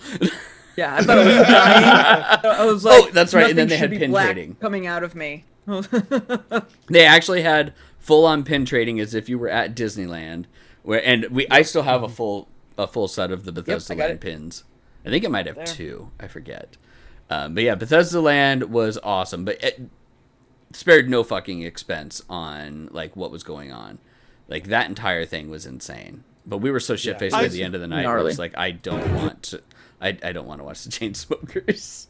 Yeah, I thought I was dying. I was like, Oh, that's right, and then nothing they had should be pin black trading. coming out of me. They actually had full on pin trading as if you were at Disneyland. I still have a full set of the Bethesda I got Land it. pins. I think it might have There. 2. I forget. But yeah, Bethesda Land was awesome, but it spared no fucking expense on like what was going on. Like that entire thing was insane. But we were so shit faced by the end of the night. I Gnarly. was like, I don't want to watch the Chainsmokers.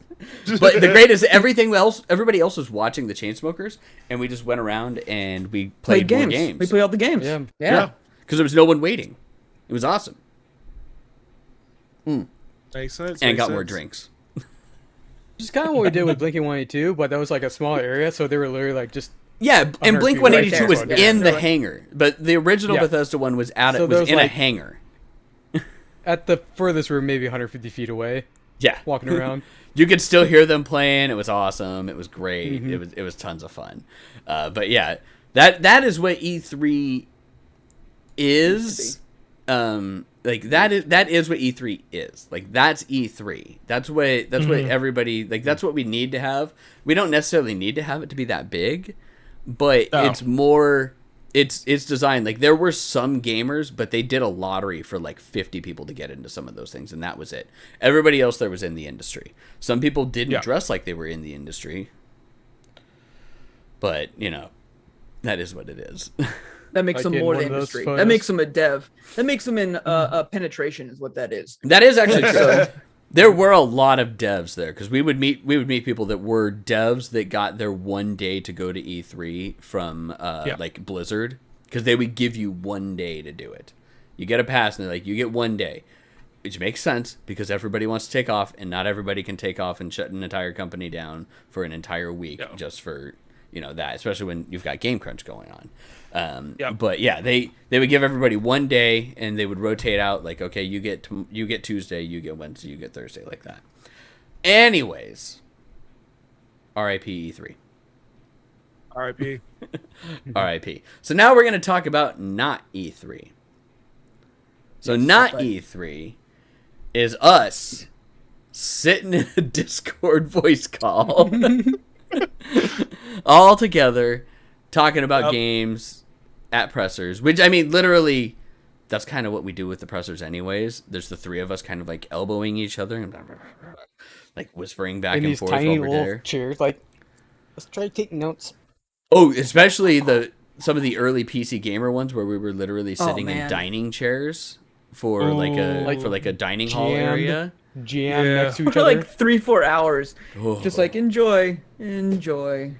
But the great is everybody else was watching the Chainsmokers, and we just went around and we played more games. We played all the games. Yeah. Yeah. Because there was no one waiting. It was awesome. Makes sense. And makes got more sense. drinks. Which is kind of what we did with Blinking 182, but that was like a small area, so they were literally like just Yeah, and 100 Blink feet 182 right was there. in Yeah, the they're hangar, but the original Yeah. Bethesda one was So was there's, in a like- hangar. At the furthest room, maybe 150 feet away, Yeah, walking around. you could still hear them playing. It was awesome. It was great. Mhm. It was tons of fun. But yeah, that is what E3 is. Like that is what E3 is. Like that's E3. That's what everybody like. That's what we need to have. We don't necessarily need to have it to be that big, but No. it's more. It's designed like there were some gamers, but they did a lottery for like 50 people to get into some of those things, and that was it. Everybody else there was in the industry. Some people didn't Yeah. dress like they were in the industry, but that is what it is. That makes Like them in more one the of those industry. photos. That makes them a dev. That makes them in penetration is what that is. That is actually true. There were a lot of devs there because we would meet people that were devs that got their one day to go to E3 from like Blizzard, because they would give you one day to do it. You get a pass and they're like, you get one day, which makes sense because everybody wants to take off and not everybody can take off and shut an entire company down for an entire week just for that, especially when you've got Game Crunch going on. But yeah, they would give everybody one day and they would rotate out like, okay, you get Tuesday, you get Wednesday, you get Thursday, like that. Anyways, RIP E3. R.I.P. RIP. So now we're going to talk about Not-E3. So Not-E3 is us sitting in a Discord voice call all together talking about games at pressers, which I mean literally that's kind of what we do with the pressers anyways. There's the three of us kind of like elbowing each other and like whispering back In and these forth tiny over little there. chairs, like, let's try taking notes. Oh, especially some of the early PC Gamer ones where we were literally sitting in man. dining chairs for like a dining hall Jammed. area. Jam Yeah. next to each For other. like 3-4 hours. Oh. Just like enjoy. Nah,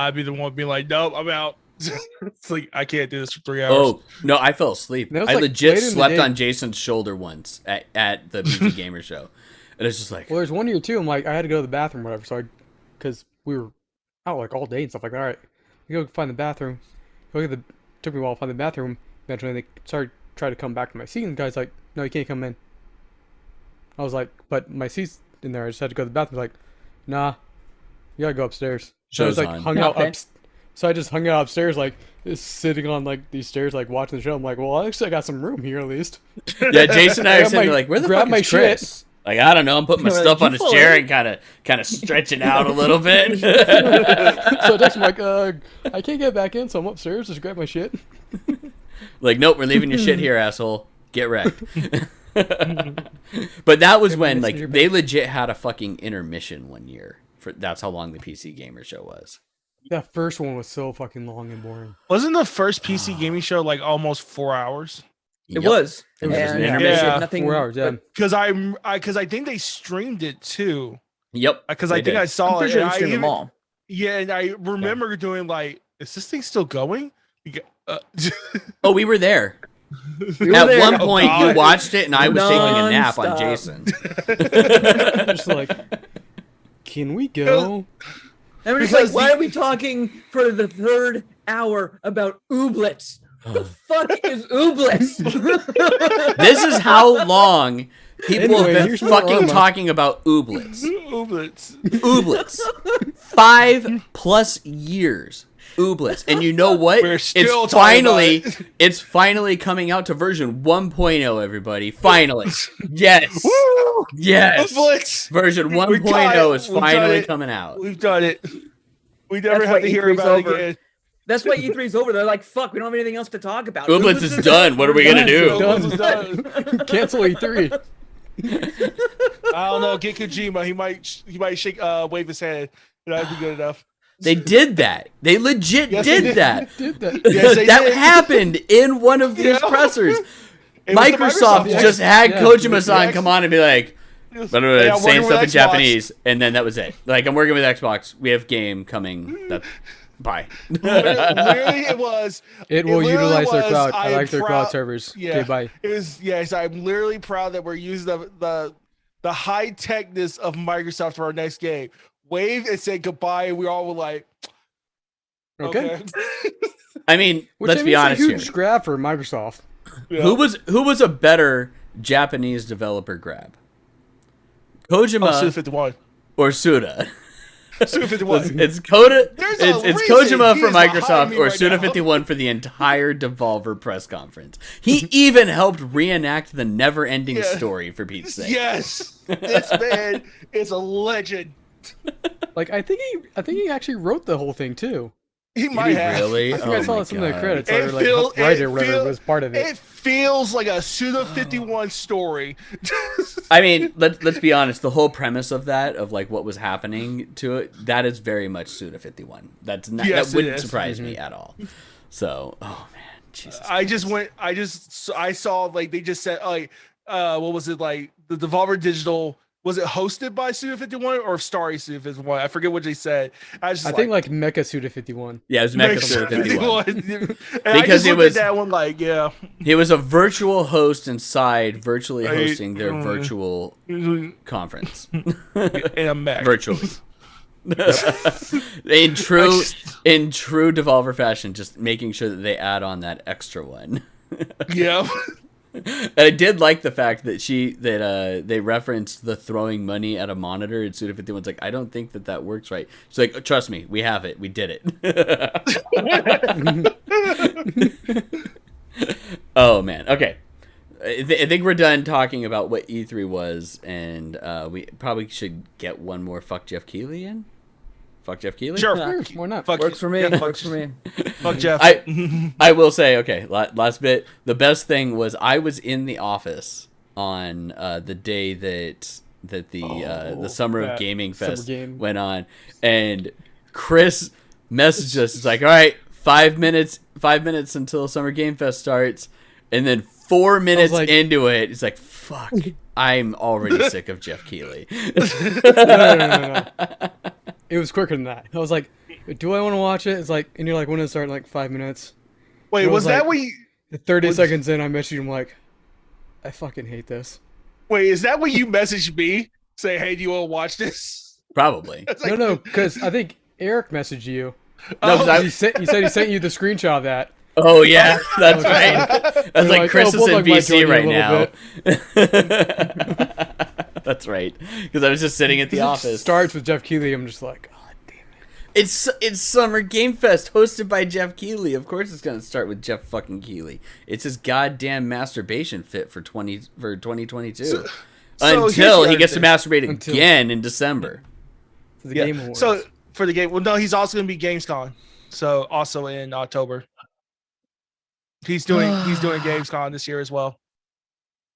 I'd be the one being like, nope, I'm out. It's like I can't do this for 3 hours. Oh no, I fell asleep. That was, I like, legit later in the slept day. on Jason's shoulder once at the PC Gamer show, and it's just like, Well, there's one year too. I'm like, I had to go to the bathroom, or whatever. So because we were out like all day and stuff like that. All right, we go find the bathroom. Took me a while to find the bathroom. Eventually, they tried to come back to my seat, and the guy's like, "No, you can't come in." I was like, "But my seat's in there. I just had to go to the bathroom." He's like, "Nah, you gotta go upstairs." So I Show's just like on. hung out Okay. up. So I just hung out upstairs, like just sitting on like these stairs, like watching the show. I'm like, "Well, actually, I got some room here at least." yeah, Jason and I are Grab sitting there my- like, where the grab fuck my is Chris? Like, I don't know. I'm putting my We're like, stuff on "You his fall chair in?" and kind of stretching out a little bit. So I text him like, I can't get back in, so I'm upstairs. Just grab my shit. Like, nope, we're leaving your shit here, asshole. Get wrecked. But that was when like Your they legit had a fucking intermission one year. That's how long the PC Gamer show was. That first one was so fucking long and boring. Wasn't the first PC gaming show like almost 4 hours? It Yep. was. It was an And intermission. Yeah. nothing 4 hours, yeah. Because I think they streamed it too. Yep. Because they I think did. I saw I'm pretty it. sure and they I streamed them even- all. Yeah, and I remember doing like, is this thing still going? Oh, we were there. We were At there. one point, you God. watched it, and I was taking a nap on Non-stop. Jason. Just like, can we go? And we're just Because like, why are we talking for the third hour about ooblets? The fuck is ooblets? This is how long people Anyway, have been here's more fucking armor. talking about ooblets. Ooblets. Ooblets. 5+ years. Ooblets. And you know what? We're still talking about It's finally coming out to version 1.0, everybody. Finally. Yes. Woo! Yes. Ooblets. Version We got 1.0 it. is We've done finally it. coming out. We've done it. We never That's have why to hear E3's about it over. again. That's why E3's over. They're like, fuck, we don't have anything else to talk about. Ooblets is done. What are we gonna do? Ooblets is done. Cancel E3. I don't know. Get Kojima. He might shake, wave his hand. That'd be good enough. They did that. They legit Yes, they did did. that. Did that. Yes, they That did. happened in one of these Yeah. pressers. It was the Microsoft one. just had Yeah. Kojima-san Yeah. come on and be like, Hey, I'm saying working stuff with in Xbox. Japanese, and then that was it. Like, I'm working with Xbox. We have game coming. Bye. Literally, it was. It will literally utilize their was, cloud. I am like their cloud proud- servers. Yeah. Okay, bye. It was. Yes, I'm literally proud that we're using the high techness of Microsoft for our next game. Wave and said goodbye, and we all were like, Okay. I mean, Which let's I mean, be it's honest a here. huge grab for Microsoft. Yeah. Who was a better Japanese developer grab? Oh, Kojima Suda 51. or Suda? Suda 51. It's Koda. There's a It's reason Kojima he for is behind Microsoft me or right Suda now. 51 for the entire Devolver press conference. He even helped reenact the never-ending Yeah. story for Pete's sake. Yes, this man is a legend. Like I think he actually wrote the whole thing too. He might have. Really? I think I saw some of the credits. It Or like feels- right it or whatever feel- was part of it. It feels like a Suda 51 story. I mean, let's be honest. The whole premise of that, of like what was happening to it, that is very much Suda 51. That's not, Yes, that it wouldn't is. surprise me at all. So, oh man, Jesus. I saw like they just said like what was it, like the Devolver Digital, was it hosted by Suda 51 or Starry Suda 51? I forget what they said. I think like Mecha Suda 51. Yeah, it was Mecha Suda 51. And Because I just it looked was- at that one like, yeah. He was a virtual host inside, virtually Right. hosting their virtual In conference, a mech. virtually. in true Devolver fashion, just making sure that they add on that extra one. Yeah. And I did like the fact that they referenced the throwing money at a monitor, and Suda 51's like, I don't think that works right. She's like, trust me, we have it, we did it. Oh man, okay. I think we're done talking about what E3 was, and we probably should get one more Fuck Jeff Keighley in. Fuck Jeff Keighley? Sure. Sure, why not? Fuck Works for me. yeah, Works for me. Fuck Jeff. I will say, okay, last bit. The best thing was I was in the office on the day that the Summer of that Gaming Summer Fest Game. went on, and Chris messaged us. It's like, all right, 5 minutes until Summer Game Fest starts, and then 4 minutes like- into it, it's like, fuck, I'm already sick of Jeff Keighley. No. It was quicker than that. I was like, do I want to watch it? It's like, and you're like, when does it start in like 5 minutes? Wait, it was was that like- what you 30 seconds in, I messaged him like, I fucking hate this. wait, is that what you messaged me? Say, hey, do you want to watch this? Probably. It's like, No, because I think Eric messaged you. No, 'cause I- He said he sent you the screenshot of that. Oh yeah, that's right. That's You're like Chris is Bulldog in might BC join you a right little now. That's right, because I was just sitting at the office. Starts with Jeff Keighley. I'm just like, oh, damn it. It's Summer Game Fest hosted by Jeff Keighley. Of course, it's gonna start with Jeff fucking Keighley. It's his goddamn masturbation fit for 2022. So here's Until the he other gets to thing. masturbate Until- again in December. The Game yeah. Awards. So for the game, well, no, he's also going to be Gamescom. So also in October, he's doing Gamescom this year as well.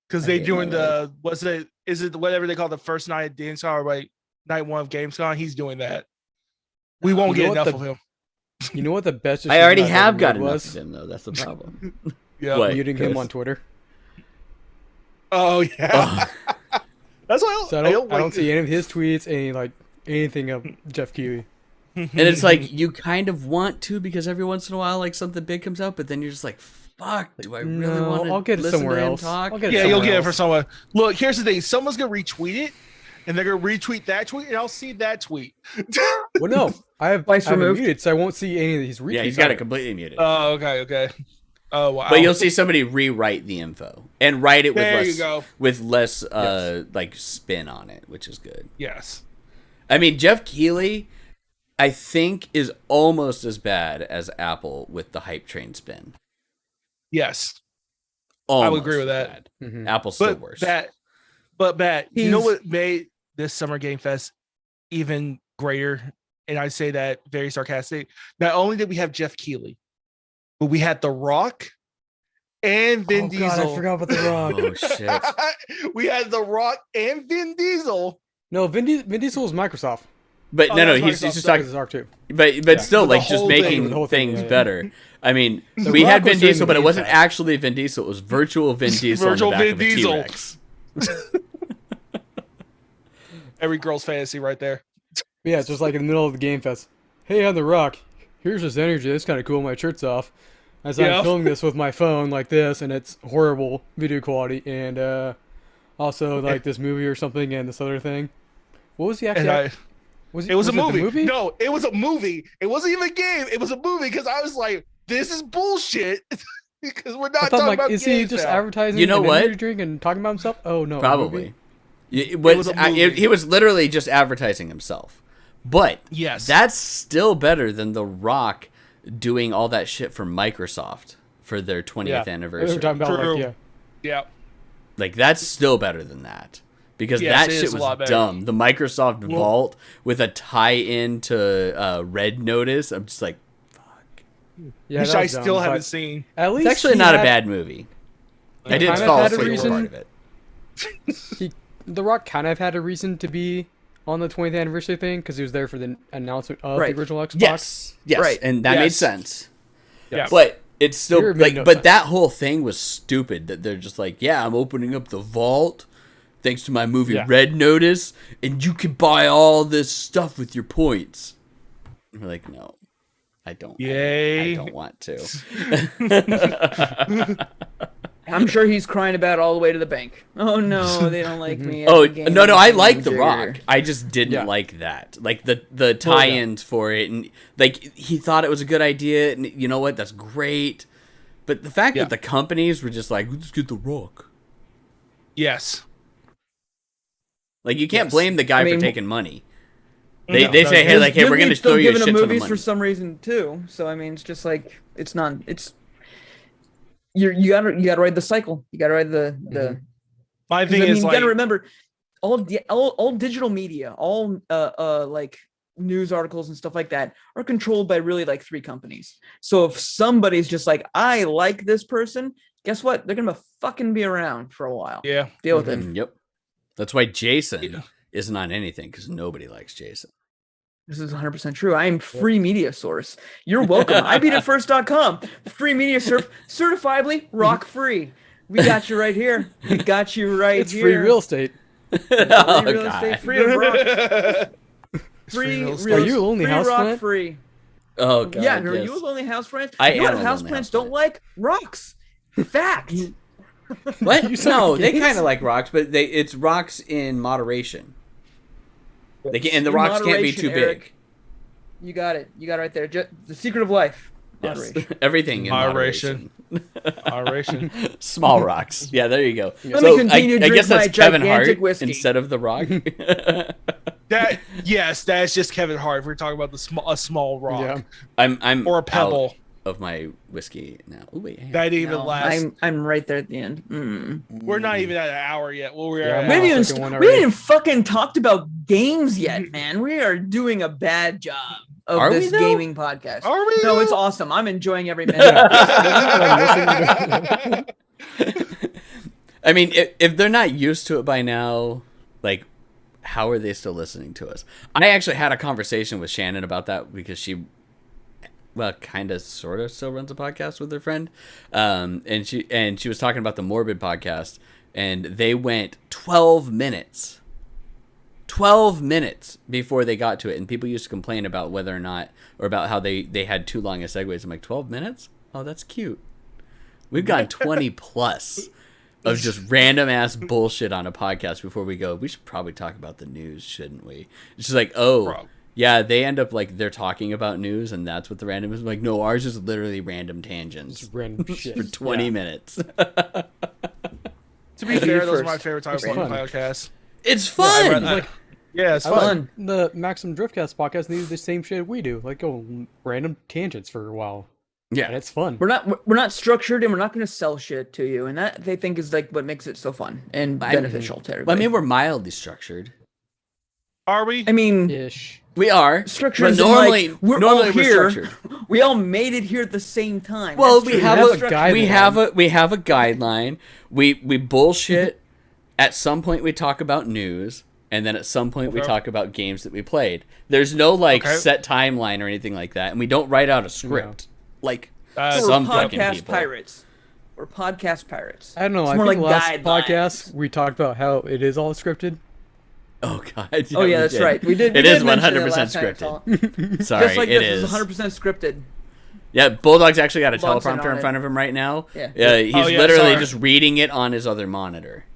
Because I they hate doing my the is it whatever they call the first night of Gamescom or like night one of Gamescom? He's doing that. We won't You get know what enough of him. You know what the best? I already decision I've have ever got made enough was? of him though. That's the problem. Yeah. What? Muting him Chris? on Twitter. Oh yeah. That's why So I don't see any of his tweets, anything of Jeff Keighley. And it's like you kind of want to, because every once in a while, like something big comes out, but then you're just like, "Fuck, do I really No, want to I'll get it listen somewhere to him else. talk?" I'll get it Yeah, you'll somewhere get it for else. someone. Look, here's the thing: someone's gonna retweet it, and they're gonna retweet that tweet, and I'll see that tweet. Well, no, I have Twice I have it removed. muted, so I won't see any of these retweets. Yeah, he's got it either. completely muted. Oh, okay. Oh wow. But you'll see somebody rewrite the info and write it There with you less go. like spin on it, which is good. Yes. I mean, Jeff Keighley, I think, is almost as bad as Apple with the hype train spin. Yes. Almost would agree with as that. bad. Mhm. Apple's still But worse. Matt, you know He's- what made this Summer Game Fest even greater? And I say that very sarcastic. Not only did we have Jeff Keighley, but we had The Rock and Vin Oh Diesel. God, I forgot about the Rock. Oh shit! We had The Rock and Vin Diesel. No, Vin Diesel is Microsoft. But Oh, no, that's he's Microsoft. just That talking. is Arc too. But still, The like just whole thing. making The whole thing, things yeah. better. I mean, The we Rock had was Vin doing Diesel, the but it wasn't Game actually Vin Diesel. It was virtual Vin Diesel Virtual on the back Vin of a Diesel. T-Rex. Every girl's fantasy right there. Yeah, it's just like in the middle of the Game Fest. Hey, I'm the Rock. Here's this energy. It's kind of cool. My shirt's off. As Yeah. I'm filming this with my phone like this, and it's horrible video quality, and also like this movie or something, and this other thing. What was the And actual? It was a the movie. No, it was a movie. It wasn't even a game. It was a movie because I was like, this is bullshit. Because we're I not thought, talking like, about is he games just now. advertising You know an what? energy drink and talking about himself? Oh no, a Probably. movie? was a movie. He was literally just advertising himself. But Yes. that's still better than The Rock doing all that shit for Microsoft for their 20th Yeah. anniversary. We're talking about True. like, Yeah. Like, that's still better than that. Because Yes, that it shit is a lot was better. dumb. The Microsoft Vault with a tie-in to Red Notice. I'm just like, yeah, Which that I was dumb, still but haven't seen. At least it's actually he not a had- bad movie. I didn't kind of fall had a asleep for reason- part of it. The Rock kind of had a reason to be on the 20th anniversary thing because he was there for the announcement of Right. the original Xbox. Yes. Yes. Right. And that made Yes. sense. Yeah. But it's still Here it like, made no but sense. that whole thing was stupid. That they're just like, yeah, I'm opening up the vault, thanks to my movie Yeah. Red Notice, and you can buy all this stuff with your points. And we're like, no, I don't. Yay. I don't want to. I'm sure he's crying about it all the way to the bank. Oh no, they don't like me. Oh as a game no, I like The manager. Rock. I just didn't Yeah. like that. Like the tie-ins for it, and like he thought it was a good idea, and you know what? That's great. But the fact Yeah. that the companies were just like, let's get The Rock. Yes. Like, you can't Yes. blame the guy I mean, for taking money. No, They say, hey, like, hey, we're Disney's gonna still throw you a giving shit him ton of movies money. for some reason too. So I mean, it's just like it's not. It's you gotta ride the cycle. You gotta ride the. My 'cause, thing I mean, is you like, gotta remember, all digital media, all like news articles and stuff like that are controlled by really like 3 companies. So if somebody's just like, I like this person, guess what? They're gonna fucking be around for a while. yeah. Deal with it. Yep. That's why Jason isn't on anything, because nobody likes Jason. This is 100% true. I am free media source. You're welcome. IBeatItFirst.com. Free media certifiably rock free. We got you right here. We got you right It's here. free real estate. Free Oh, real God. estate. Free of rock. Free real real estate. Are you a lonely free house rock plant? free. Oh, God. Yeah, are yes. you a lonely house plant? I You know am what a house lonely plants houseplant. don't like? Rocks. Fact. What? You suck No, at they games? kind of like rocks, but it's rocks in moderation. They can, and the In rocks can't be moderation, too Eric. big. You got it. You got it right there. The secret of life. Yes. Moderation. Everything in Moderation. moderation. Moderation. Small rocks. Yeah, there you go. Let me continue to I drink guess that's my Kevin gigantic Hart whiskey. instead of The Rock. That's just Kevin Hart. If we're talking about a small rock Yeah. I'm or a pebble. out of my whiskey now. Ooh, wait, hang on. That didn't even No, last. I'm right there at the end. Mm. We're not even at an hour yet. Well, we're Yeah, at I'm We an haven't hour. even second one we already. haven't even fucking talked about games yet, man. We are doing a bad job of Are we, this though? gaming podcast. Are we, No, though? it's awesome. I'm enjoying every minute. I mean, if they're not used to it by now, like, how are they still listening to us? I actually had a conversation with Shannon about that because she, well, kind of, sort of, still runs a podcast with her friend, and she was talking about the Morbid podcast, and they went 12 minutes. 12 minutes before they got to it, and people used to complain about whether or not, or about how they had too long of segues. I'm like, 12 minutes? Oh, that's cute. We've gotten 20 plus of just random ass bullshit on a podcast before we go, we should probably talk about the news, shouldn't we? It's just like, oh, Bro. yeah, they end up like, they're talking about news, and that's what the random is. I'm like, no, ours is literally random tangents Just random shit. for 20 minutes. To be fair, those are my first. favorite types It's of fun. podcasts. It's fun! Like, yeah, it's I fun. like the Maxim Driftcast podcast. They do the same shit we do, like go random tangents for a while, and yeah. it's fun. We're not structured, and we're not going to sell shit to you, and that they think is like what makes it so fun and beneficial to I everybody. mean, we're mildly structured. Are we? I mean, Ish. We are. structured. But as in, normally, like, we're normally all we're here. structured. We all made it here at the same time. Well, That's we true. have That's a structured. we have a guideline. We bullshit. At some point, we talk about news, and then at some point, we Okay. talk about games that we played. There's no like Okay. set timeline or anything like that, and we don't write out a script like Uh, So some we're fucking podcast people. pirates. We're podcast pirates. I don't know. It's I more think like last guidelines. podcast we talked about how it is all scripted. Oh god. Oh we yeah, that's did. right. We did. It we is did mention 100% last time, scripted. Sorry, Just like it this is. is 100% scripted. Yeah, Bulldog's actually got a Bulldog's in teleprompter on in it. front of him right now. Yeah. He's Oh, yeah, literally sorry. just reading it on his other monitor.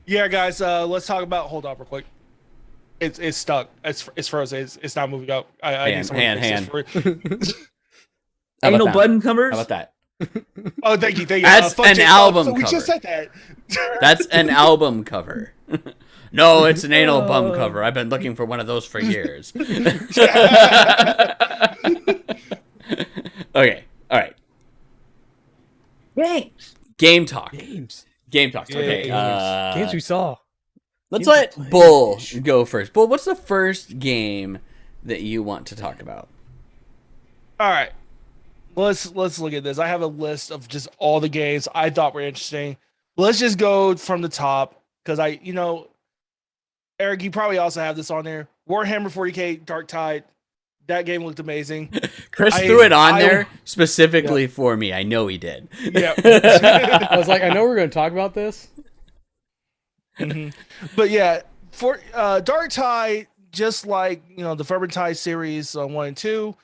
Yeah, guys, let's talk about. Hold on, real quick. It's stuck. It's frozen. It's not moving up. I need someone to fix this for it. How about Anal that? button covers. How about that? Oh, thank you. That's Fuck an Jake. album So we cover. just said that. That's an album cover. No, it's an anal bum cover. I've been looking for one of those for years. Okay, all right. Games. Game talk. Games. Game talk. Okay. Games we saw. Let's games let we played. Bull go first. Bull, what's the first game that you want to talk about? All right. Let's look at this. I have a list of just all the games I thought were interesting. Let's just go from the top because Eric, you probably also have this on there. Warhammer 40K Dark Tide. That game looked amazing. Chris threw it on there specifically for me. I know he did. Yeah. I was like, I know we're going to talk about this. Mhm. But yeah, for Dark Tide, just like the Vermintide series 1 and 2,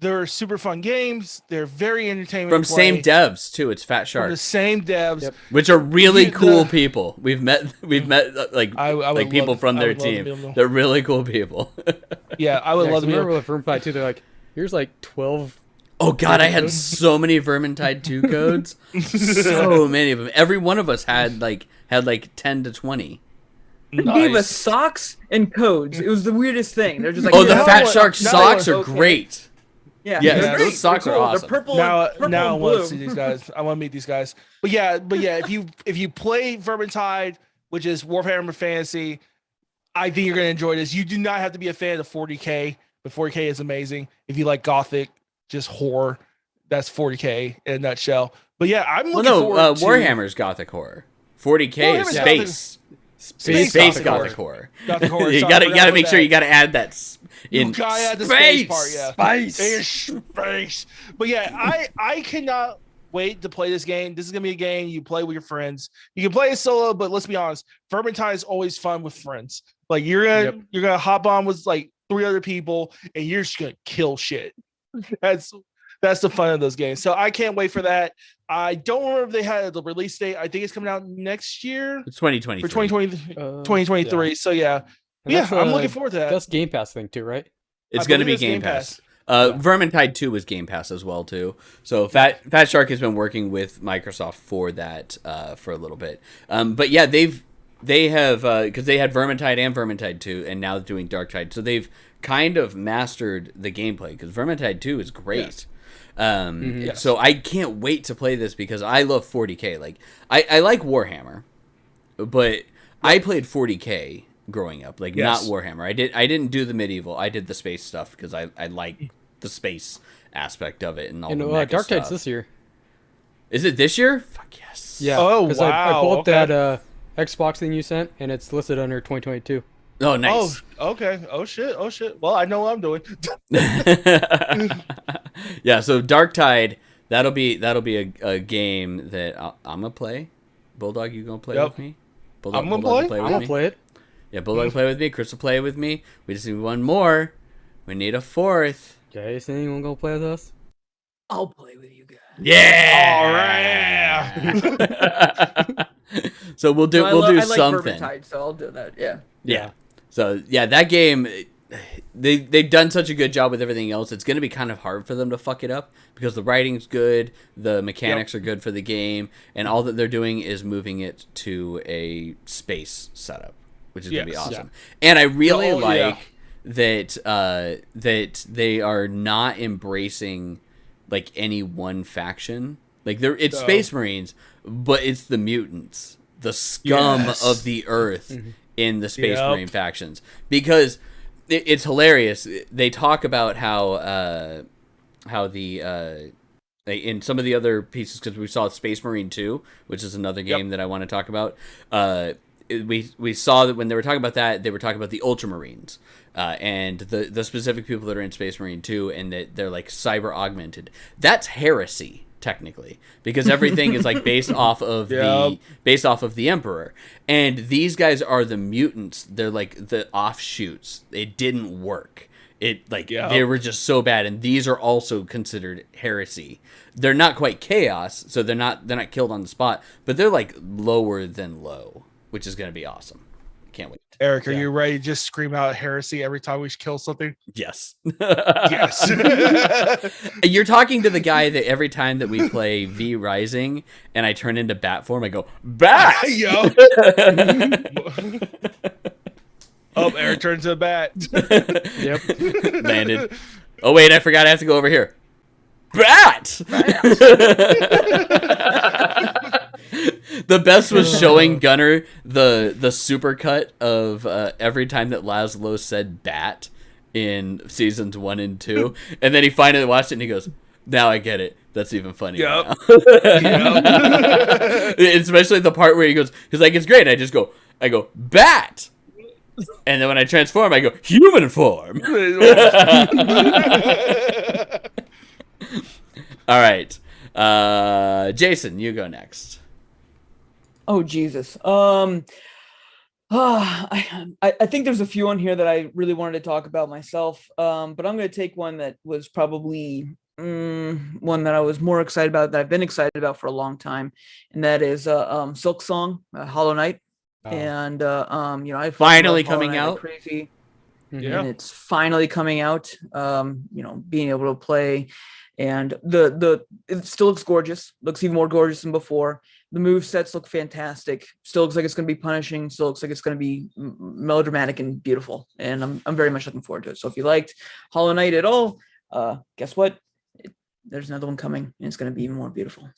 they're super fun games. They're very entertaining. From to play. same devs too. It's Fat From Shark, the same devs. Yep. which are really Yeah, cool people. We've met like I would like people love- from I their would love to team. be able to- They're really cool people. Yeah, I would Yeah, love 'cause to be remember able. with Vermintide 2, they're like, here's like 12. Oh god, I had so many Vermintide 2 codes. So many of them. Every one of us had like 10 to 20. They gave us Nice. socks and codes. It was the weirdest thing. They're just like, Oh, the now Fat what- Shark now socks what- are okay. great. Yeah, Yes, they're those great. socks They're are cool. awesome. They're purple, Now and, purple I and want blue. to see these guys. I want to meet these guys. But yeah, if you play Vermintide, which is Warhammer Fantasy, I think you're gonna enjoy this. You do not have to be a fan of 40K, but 40K is amazing. If you like Gothic, just horror, that's 40K in a nutshell. But yeah, I'm Well, looking no, forward to Warhammer's Gothic horror. 40K is Warhammer's space. Space Space Gothic Gothic horror. horror. Gothic horror. You Sorry, gotta I you forgot gotta about make sure that. you gotta add that You in gotta add the space. space part, yeah. Spice. Space. But yeah, I cannot wait to play this game. This is gonna be a game you play with your friends. You can play it solo, but let's be honest, Vermintide is always fun with friends. Like you're gonna hop on with like 3 other people, and you're just gonna kill shit. That's the fun of those games. So I can't wait for that. I don't remember if they had the release date. I think it's coming out next year It's 2020. for 2023. Yeah. So yeah, And yeah, that's, I'm looking forward to that. That's Game Pass thing too, right? It's I going to believe be it's Game Pass. Vermintide 2 was Game Pass as well too. So Fat Shark has been working with Microsoft for that for a little bit. But yeah, they have because they had Vermintide and Vermintide 2, and now doing Dark Tide. So they've kind of mastered the gameplay because Vermintide 2 is great. Yes. So I can't wait to play this because I love 40K. Like I like Warhammer, but I played 40K growing up, like Yes. not Warhammer. I didn't do the medieval. I did the space stuff because I like the space aspect of it and all And the mecha Dark Tide's stuff. this year. Is it this year? Fuck yes. Yeah. Oh, 'cause wow, I pulled up okay. that Xbox thing you sent, and it's listed under 2022. Oh, nice. Oh, okay. Oh shit. Well, I know what I'm doing. Yeah. So Dark Tide, that'll be a game that I'm gonna play. Bulldog, you gonna play Yep. with me? Bulldog, I'm gonna Bulldog play. will I'm with gonna me? play it. Yeah, Bulldog will play with me. Chris will play with me. We just need one more. We need a fourth. Jason, you wanna go play with us? I'll play with you guys. Yeah. So we'll do No, we'll do I like something. Vermintide, so I'll do that. Yeah. Yeah. So yeah, that game, they've done such a good job with everything else. It's gonna be kind of hard for them to fuck it up because the writing's good, the mechanics are good for the game, and all that they're doing is moving it to a space setup, which is gonna be Yes. awesome. And I really Oh, yeah. like that they are not embracing like any one faction. Like it's No. Space Marines, but it's the mutants, the scum Yes. of the earth in the Space Yep. Marine factions. Because it's hilarious. They talk about how the in some of the other pieces, because we saw Space Marine 2, which is another game that I want to talk about. We saw that when they were talking about that, they were talking about the Ultramarines. And the specific people that are in Space Marine 2, and that they're like cyber augmented. That's heresy, technically, because everything is like based off of the Emperor. And these guys are the mutants. They're like the offshoots. It didn't work. They were just so bad, and these are also considered heresy. They're not quite chaos, so they're not killed on the spot, but they're like lower than low, which is going to be awesome. can't wait. Eric, are Yeah. you ready to just scream out heresy every time we kill something? Yes. Yes. You're talking to the guy that every time that we play V Rising and I turn into bat form, I go, bat! Yo. Oh, Eric turns to a bat. Yep. Landed. Oh, wait, I forgot I have to go over here. Bat! The best was showing Gunner the supercut of every time that Laszlo said bat in seasons 1 and 2. And then he finally watched it and he goes, now I get it. That's even funnier. Yep. Now. Especially the part where he's like, it's great. I go, bat! And then when I transform, I go, human form. All right. Jason, you go next. Oh Jesus. I think there's a few on here that I really wanted to talk about myself. But I'm going to take one that was probably one that I was more excited about, that I've been excited about for a long time, and that is Silk Song, Hollow Knight. Oh. And I Finally love Hollow coming Knight like out? crazy. Yeah. And it's finally coming out. Being able to play, and it still looks gorgeous. Looks even more gorgeous than before. The move sets look fantastic. Still looks like it's going to be punishing. Still looks like it's going to be melodramatic and beautiful. And I'm very much looking forward to it. So if you liked Hollow Knight at all, guess what? There's another one coming, and it's going to be even more beautiful.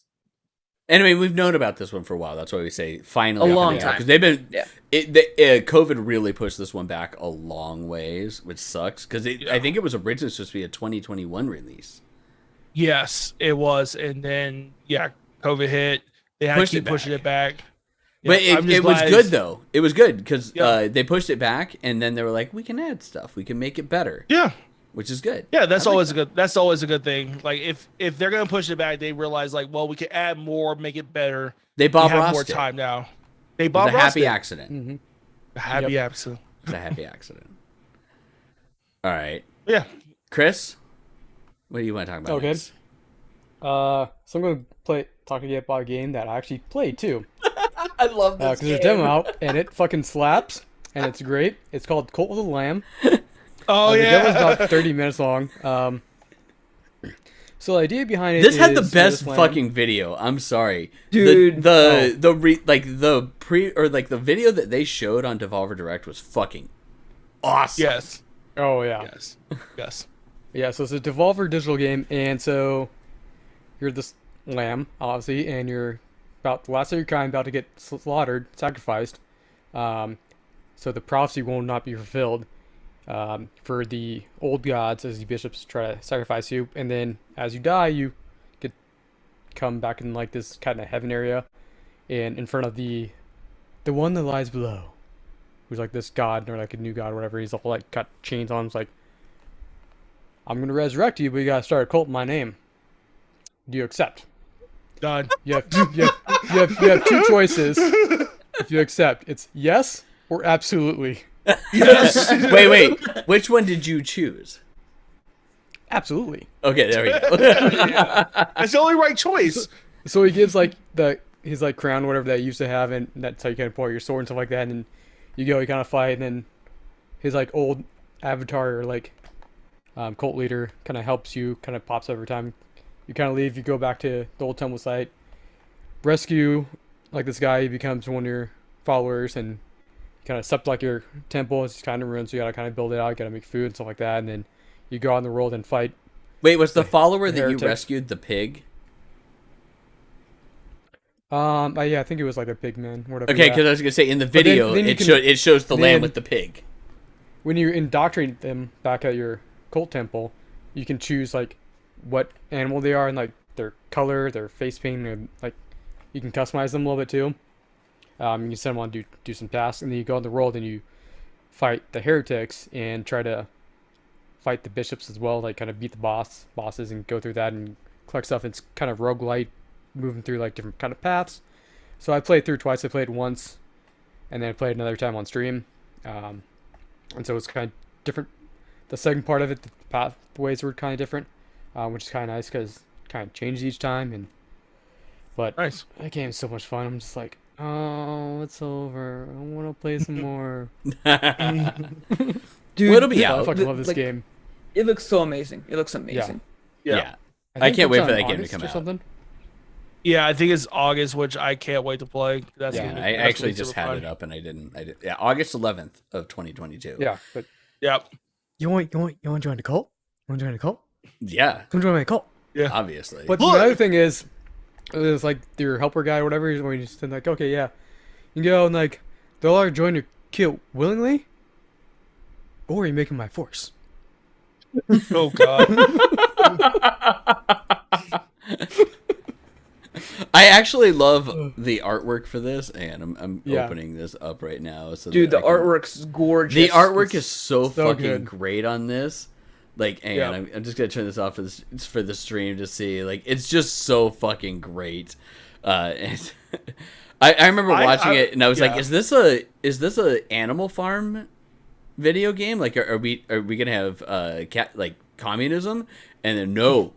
Anyway, we've known about this one for a while. That's why we say finally. A long time. Because they've been, Yeah. COVID really pushed this one back a long ways, which sucks. Because I think it was originally supposed to be a 2021 release. Yes, it was. And then, COVID hit. They had to keep pushing it back. But Yeah, it was good, though. It was good because Yeah. they pushed it back, and then they were like, we can add stuff. We can make it better. Yeah. Which is good. Yeah, that's I like always a good. That's always a good thing. Like if they're gonna push it back, they realize like, well, we can add more, make it better. They Bob we have Rossed more it. time now. They It was Bob a happy Rossed it. accident. Mm-hmm. A happy accident. It's a happy accident. All right. Yeah. Chris, what do you want to talk about Okay. next? So I'm going to talk to you about a game that I actually played too. I love Because there's a demo out and it fucking slaps and it's great. It's called Cult of the Lamb. Oh The demo's yeah. about 30 minutes long. So the idea behind it This had the is best this lamb- fucking video. I'm sorry, Dude. The video that they showed on Devolver Direct was fucking awesome. Yes. Oh yeah. Yes. Yes. Yeah, so it's a Devolver digital game, and so you're this lamb, obviously, and you're about the last of your kind, about to get slaughtered, sacrificed. So the prophecy will not be fulfilled for the old gods as the bishops try to sacrifice you, and then as you die, you get come back in like this kind of heaven area, and in front of the one that lies below, who's like this god or like a new god or whatever. He's all like got chains on him. It's like, I'm gonna resurrect you, but you gotta start a cult in my name. Do you accept? Done. You have two choices. If you accept, it's yes or absolutely. Yes. Wait. Which one did you choose? Absolutely. Okay, there we go. That's the only right choice. So he gives like his like crown, whatever that he used to have, and that's how you kind of pull out your sword and stuff like that. And then you kind of fight, and then his like old avatar or like cult leader kind of helps you, kind of pops up every time. You kind of leave, you go back to the old temple site, rescue like this guy. He becomes one of your followers, and kind of stepped like your temple. It's kind of ruined, so you gotta kind of build it out. You gotta make food and stuff like that, and then you go out in the world and fight. Wait, was the follower that you Heretic. rescued the pig? Yeah, I think it was like a pig man, whatever. Okay, yeah. because I was gonna say in the then- video then you can- it shows the lamb then- with the pig. When you indoctrinate them back at your cult temple, you can choose like what animal they are and like their color, their face paint, and like you can customize them a little bit too. You can send them on to do some tasks, and then you go in the world and you fight the heretics and try to fight the bishops as well, like kind of beat the bosses and go through that and collect stuff. It's kind of roguelite, moving through like different kind of paths. So I played through twice. I played once, and then I played another time on stream. And so it's kind of different. The second part of it, the pathways were kind of different, which is kind of nice because it kind of changed each time. But Nice. that game is so much fun. I'm just like, Oh, it's over. I want to play some more. Dude, Well, it'll be I out. fucking love this like, game. It looks so amazing. It looks amazing. Yeah. I think can't wait it's for on that game to August come or out. something. Yeah, I think it's August, which I can't wait to play. That's Yeah, gonna be, I that's actually gonna be just super had fun. it up and I didn't. Yeah, August 11th of 2022. Yeah, but Yep. you want to join the cult? You want to join the cult? Yeah, Come join my cult. Yeah. obviously. But Look! the other thing is, it's like your helper guy or whatever. He's when you just like, okay, yeah, you can go and like they'll either join your kill willingly, or you're making my force. Oh god. I actually love the artwork for this, and I'm Yeah. opening this up right now. So Dude, that the I can- artwork's gorgeous. The artwork It's is so so fucking good. great on this. Like, and Yeah. I'm just gonna turn this off for the stream to see. Like, it's just so fucking great. And I remember watching it, and I was like, yeah. is this a Animal Farm video game? Like, are we gonna have cat like communism? And then no,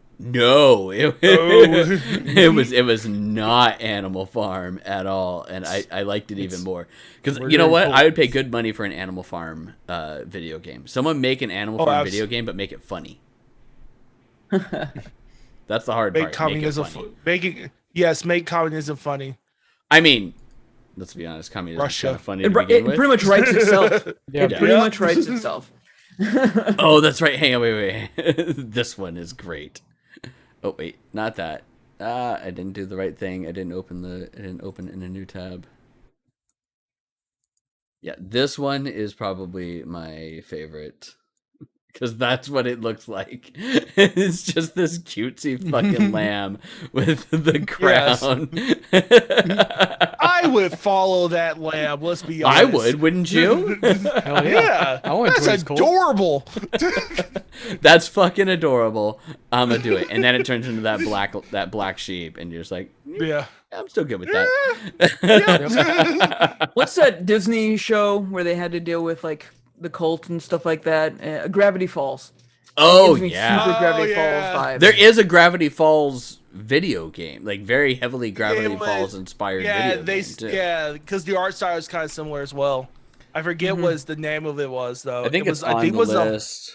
it, it was not Animal Farm at all, and I liked it even more because you know what? I would pay good money for an Animal Farm video game. Someone make an Animal Farm video game, but make it funny. That's the hard Make part. communism Make it funny. make communism funny. I mean, let's be honest, communism is Russia. kind of funny It, to begin it with. pretty much writes itself. Yeah, It pretty Yeah. much writes itself. Oh, that's right. Hang on, wait. This one is great. Oh wait, not that. I didn't do the right thing. I didn't open in a new tab. Yeah, this one is probably my favorite because that's what it looks like. It's just this cutesy fucking lamb with the Yes. crown. I would follow that lamb, let's be I honest. would, wouldn't you? Hell yeah. Yeah. I want to That's join this cult. adorable. That's fucking adorable. I'm gonna do it, and then it turns into that black sheep, and you're just like, Yeah. I'm still good with that. What's that Disney show where they had to deal with like the cult and stuff like that? Gravity Falls. Oh Gives me yeah, super Gravity yeah. Falls vibes. there is a Gravity Falls video game, like very heavily Gravity It was- Falls inspired Yeah, video they game too. yeah, because the art style is kind of similar as well. I forget what the name of it was though. I think it it's was, on I think the it was list.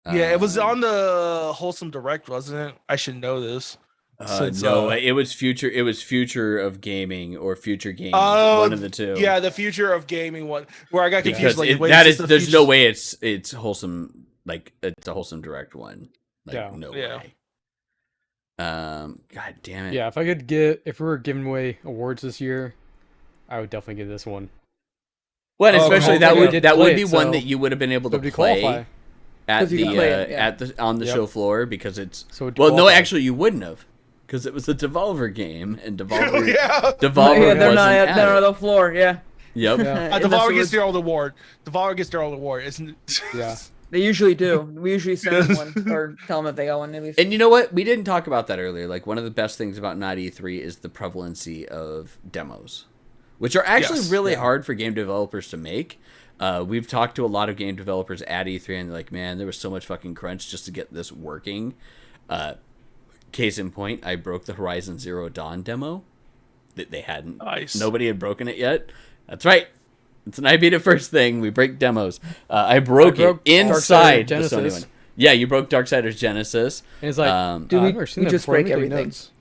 yeah, it was on the Wholesome Direct, wasn't it? I should know this. since, No, it was future. It was future of gaming or future games. Oh, one of the two. Yeah, the future of gaming one where I got confused. because Like, it, wait, that is is. this the There's future- no way it's wholesome. Like it's a wholesome direct one. Like Yeah. no Yeah. way. God damn it. Yeah, if we were giving away awards this year, I would definitely give this one. Well, and Oh, especially okay. that We would did that play would be it, one so that you would have been able to Would we play qualify? at 'Cause you can play it, yeah. at the on the Yep. show floor because it's So it'd well no qualify. actually you wouldn't have because it was a Devolver game and Devolver yeah. Devolver yeah, they're wasn't not at they're it. on the floor. Yeah. Yep. Yeah. Unless Devolver it gets was- their own award. Devolver gets their own award, isn't it? Yeah. They usually do. We usually send them one or tell them that they got one at least. And you know what? We didn't talk about that earlier. Like one of the best things about Not-E3 is the prevalency of demos, which are actually Yes, really yeah. hard for game developers to make. We've talked to a lot of game developers at E3, and they're like, man, there was so much fucking crunch just to get this working. Case in point, I broke the Horizon Zero Dawn demo that they hadn't. Nice. Nobody had broken it yet. That's right. It's an I beat it first thing. We break demos. I broke it inside the Darksiders Sony Genesis. one. Yeah, you broke Darksiders Genesis. And it's like, Dude, I've never seen we that just before. Let break me take everything. notes.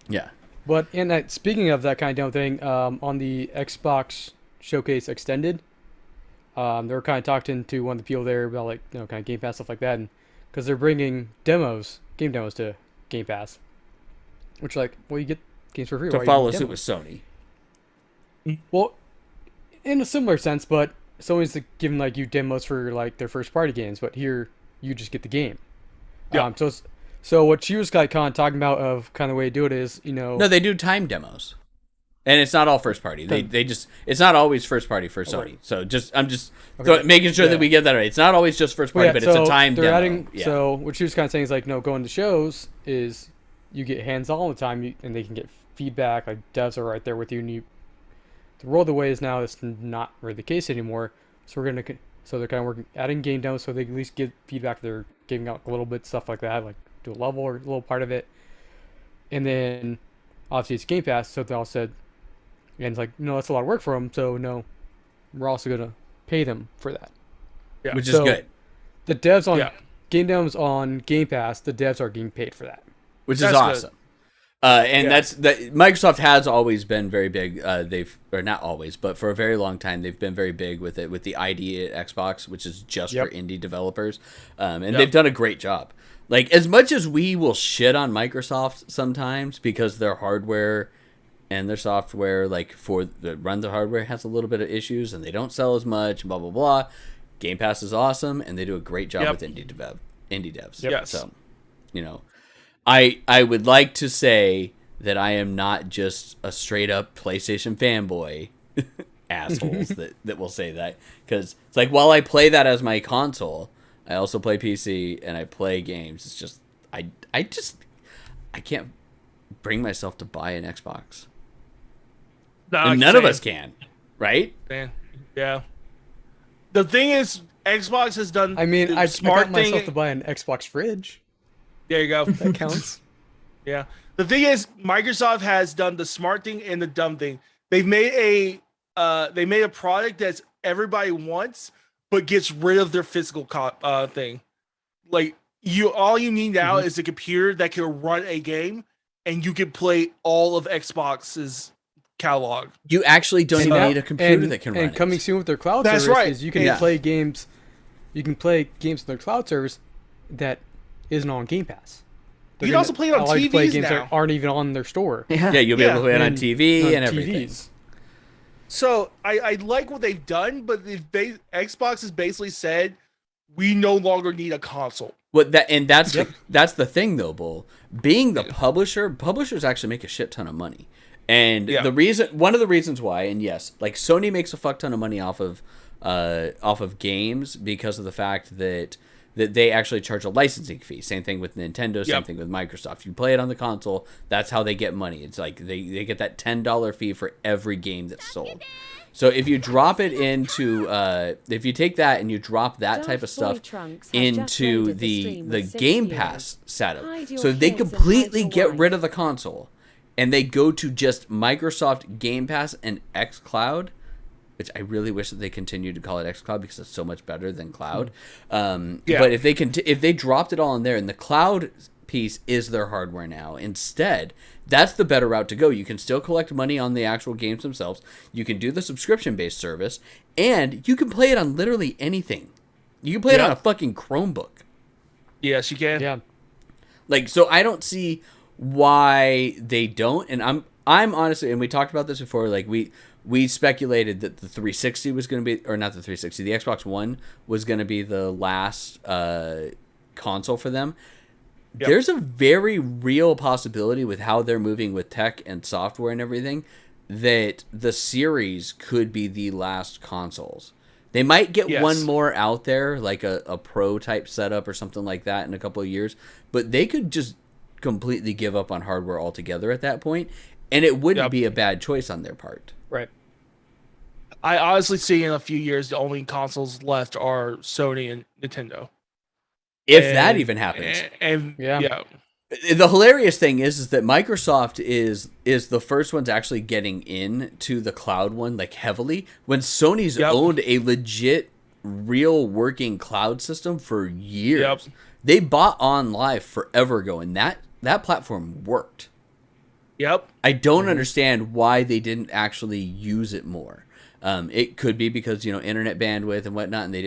Yeah. But in that, speaking of that kind of demo thing, on the Xbox Showcase Extended, they were kind of talking to one of the people there about like kind of Game Pass stuff like that, and because they're bringing game demos to Game Pass, which like, well, you get games for free. why To are you follow getting suit demos? with Sony. Well, in a similar sense, but Sony's giving like you demos for like their first party games, but here you just get the game. Yeah. So what she was kind of talking about of kind of the way to do it is, No, they do time demos, and it's not all first party. They just it's not always first party for Sony. So I'm just making sure Yeah. that we get that right. It's not always just first Well, party, yeah, but it's a time they're demo. adding, Yeah. So what she was kind of saying is like, no, going to shows is you get hands on all the time, and they can get feedback. Like devs are right there with you, and the world the way is now is not really the case anymore. So they're kind of working, adding game demos so they can at least give feedback. They're giving out a little bit stuff like that, like do a level or a little part of it, and then obviously it's Game Pass. So they all said, And it's like, no, that's a lot of work for them. So no, we're also gonna pay them for that. Yeah. which is So- good. The devs on Yeah. game devs on Game Pass, the devs are getting paid for that. Which is That's good. awesome. And Yeah. that's that. Microsoft has always been very big. Or not always, but for a very long time, they've been very big with it, with the ID at Xbox, which is just Yep. for indie developers. And Yep. they've done a great job. Like, as much as we will shit on Microsoft sometimes because their hardware and their software, like for the run the hardware, has a little bit of issues and they don't sell as much, blah blah blah. Game Pass is awesome, and they do a great job Yep. with indie devs. Yes. So, you know, I would like to say that I am not just a straight up PlayStation fanboy, assholes that will say that, because it's like, while I play that as my console, I also play PC and I play games. It's just I can't bring myself to buy an Xbox, and none of us can, right? Man. Yeah. The thing is, Xbox has done. I mean, the I smart got myself thing. to buy an Xbox fridge. There you go. That counts. Yeah. The thing is, Microsoft has done the smart thing and the dumb thing. They've made a product that everybody wants, but gets rid of their physical thing. Like, all you need now is a computer that can run a game, and you can play all of Xbox's catalog. You actually don't even that- need a computer and, that can and run coming it. soon with their cloud That's service right. is you can Yeah. play games. You can play games in their cloud service that isn't on Game Pass. You can also play it on allow you to play TVs games now. that aren't even on their store. Yeah, you'll be able to play it on TV and everything. TVs. So I like what they've done, but Xbox has basically said we no longer need a console. That's Yep. that's the thing though, Bull. Being the publishers actually make a shit ton of money. And Yeah. one of the reasons why, and yes, like Sony makes a fuck ton of money off of games because of the fact that they actually charge a licensing fee. Same thing with Nintendo, same Yep. thing with Microsoft. You play it on the console, that's how they get money. It's like they get that $10 fee for every game that's sold. So if you drop it into if you take that and you drop that type of stuff into the Game Pass setup, so they completely get rid of the console and they go to just Microsoft Game Pass and xCloud, which I really wish that they continued to call it xCloud because it's so much better than cloud. Yeah. But if they dropped it all in there, and the cloud piece is their hardware now instead, that's the better route to go. You can still collect money on the actual games themselves. You can do the subscription-based service, and you can play it on literally anything. You can play it on a fucking Chromebook. Yes, you can. Yeah. Like, so I don't see why they don't. And I'm honestly, and we talked about this before, like we speculated that the 360 was going to be, or not the 360, the Xbox One was going to be the last console for them. Yep. There's a very real possibility with how they're moving with tech and software and everything that the series could be the last consoles. They might get Yes. one more out there, like a pro type setup or something like that in a couple of years, but they could just completely give up on hardware altogether at that point, and it wouldn't Yep. be a bad choice on their part. Right. I honestly see in a few years the only consoles left are Sony and Nintendo. If And- that even happens. And Yeah. yeah. The hilarious thing is that Microsoft is the first ones actually getting into the cloud one, like, heavily, when Sony's Yep. owned a legit real working cloud system for years. Yep. They bought On Live forever ago, and that platform worked. Yep. I don't understand why they didn't actually use it more. It could be because, internet bandwidth and whatnot, and they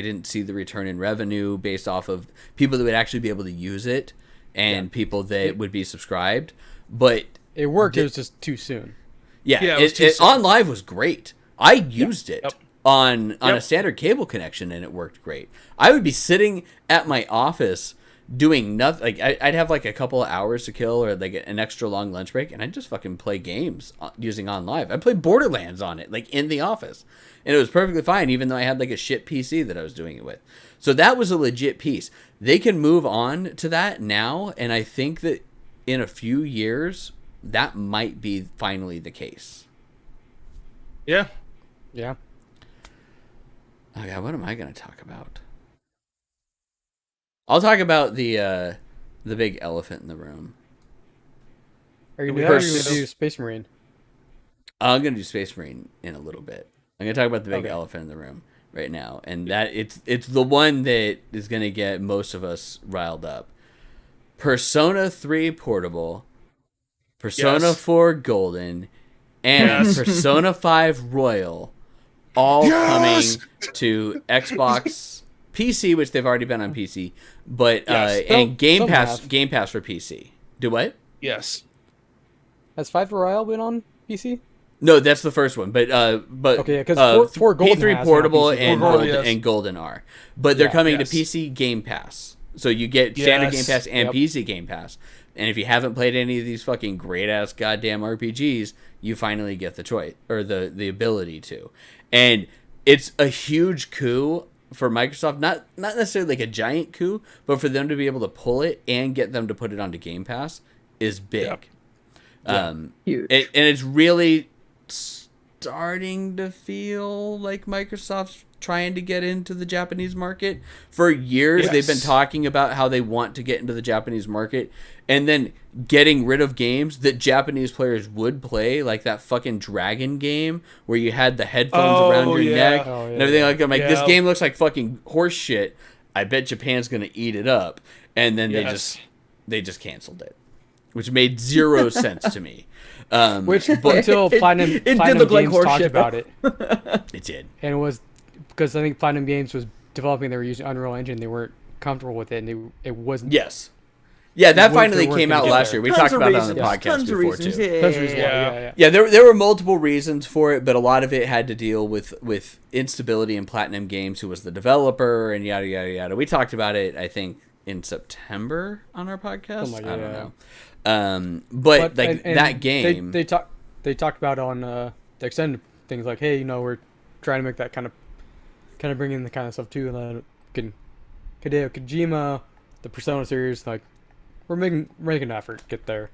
didn't see the return in revenue based off of people that would actually be able to use it and people that would be subscribed. But It worked. It was just too soon. Yeah, it was too soon. On Live was great. I used it Yep. on a Yep. standard cable connection, and it worked great. I would be sitting at my office doing nothing. Like, I'd have like a couple of hours to kill, or like an extra long lunch break, and I'd just fucking play games using On Live. I played Borderlands on it, like, in the office, and it was perfectly fine, even though I had like a shit PC that I was doing it with. So that was a legit piece. They can move on to that now, and I think that in a few years that might be finally the case. Yeah. Yeah. Oh God, what am I going to talk about? I'll talk about the big elephant in the room. Are you We going heard to so- do Space Marine? I'm gonna do Space Marine in a little bit. I'm gonna talk about the big Okay. elephant in the room right now, and that it's the one that is gonna get most of us riled up. Persona 3 Portable, Persona Yes. 4 Golden, and Yes. Persona 5 Royal, all Yes! coming to Xbox, PC, which they've already been on PC, but Yes. and Game Some Pass, have. Game Pass for PC. Do what? Yes. Has 5 Royale been on PC? No, that's the first one, but Okay, yeah, 'cause four Golden P3 has been on Portable PC. and Four Golden, Golden, yes. and Golden are, but they're Yeah. coming Yes. to PC Game Pass, so you get standard Yes. Game Pass and Yep. PC Game Pass. And if you haven't played any of these fucking great ass goddamn RPGs, you finally get the choice or the ability to, and it's a huge coup for Microsoft. Not necessarily like a giant coup, but for them to be able to pull it and get them to put it onto Game Pass is big. Yep. Huge. And it's really starting to feel like Microsoft's trying to get into the Japanese market. For years, they've been Yes. talking about how they want to get into the Japanese market and then getting rid of games that Japanese players would play, like that fucking Dragon game where you had the headphones Oh, around your yeah. neck Oh, yeah, and everything yeah. like that. I'm like, this Yeah. game looks like fucking horse shit. I bet Japan's going to eat it up. And then Yes. they just canceled it, which made zero sense to me. Which but until It Platinum, did Platinum look like Games horse talked shit, about though. it, it did. and it was because I think Platinum Games was developing. They were using Unreal Engine. They weren't comfortable with it, and it wasn't. Yes. Yeah, that They finally weren't came gonna out get last there. year. We Tons talked of about it on the reasons, podcast tons of before reasons, too. That's the reason why, Yeah. yeah. Yeah, there were multiple reasons for it, but a lot of it had to deal with instability in Platinum Games, who was the developer, and yada yada yada. We talked about it, I think, in September on our podcast. Something like I that, don't yeah. know. But like and that game, they talked about on the extended things like, hey, we're trying to make that kind of bring in the kind of stuff too, and then Hideo Kojima, the Persona series, like we're making an effort to get there.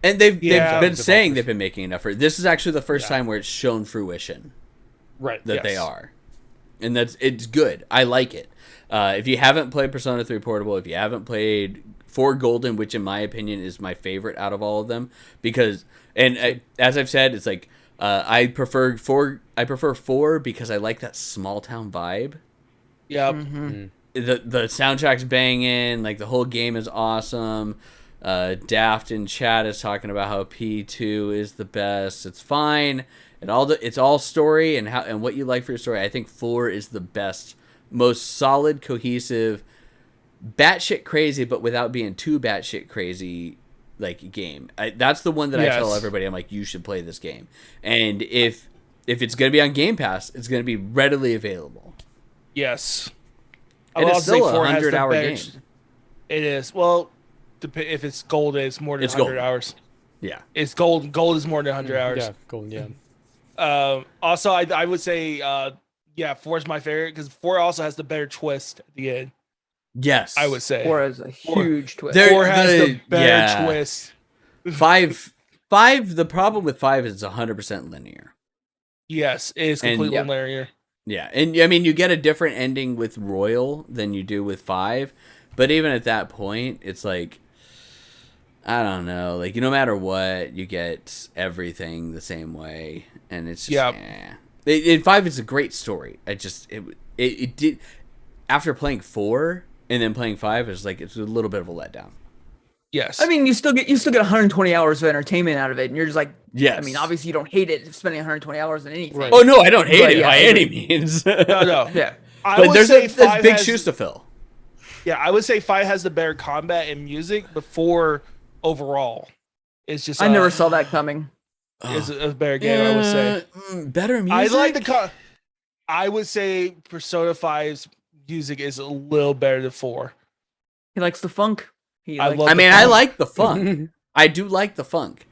and they've Yeah. been saying Developers. they've been making an effort. This is actually the first Yeah. time where it's shown fruition Right. that they Yes. are, and it's good. I like it. If you haven't played Persona 3 Portable, if you haven't played 4 Golden, which in my opinion is my favorite out of all of them, because as I've said, it's like I prefer 4. I prefer 4 because I like that small town vibe. Yep. The soundtrack's banging, like the whole game is awesome. Daft in chat is talking about how P2 is the best. It's fine. It's all story and what you like for your story. I think 4 is the best, most solid, cohesive, batshit crazy, but without being too batshit crazy, like game. That's the one that I tell Yes. everybody. I'm like, you should play this game. And if it's gonna be on Game Pass, it's gonna be readily available. Yes. And I'll it's still say a 4 has the 100-hour better- game. It is. Well, if it's gold, it's more than It's 100 gold. hours. Yeah. It's gold. Gold is more than 100 hours. Yeah, Golden. Yeah. Also, I would say, 4 is my favorite because 4 also has the better twist at the end. Yes. I would say. 4 has a huge twist. There- 4 has the the- better yeah. twist. 5. The problem with 5 is it's 100% linear. Yes, it is And- completely Yeah. linear. Yeah, and I mean you get a different ending with Royal than you do with 5, but even at that point, it's like I don't know, like no matter what, you get everything the same way, and it's just, Yep. In 5, it's a great story. It did after playing 4 and then playing 5, it's like it's a little bit of a letdown. Yes. I mean, you still get 120 hours of entertainment out of it, and you're just like, Yes. I mean, obviously you don't hate it spending 120 hours on anything. Right. Oh no, I don't hate But it yeah, by I any agree. means. no. Yeah. I But would there's say 5 big has, shoes to fill. Yeah, I would say 5 has the better combat and music before overall. It's just I never saw that coming. is a better game. I would say. Better music. I like the. I would say Persona 5's music is a little better than 4. He likes the funk. He I likes love I the mean, I funk. like the funk. I do like the funk.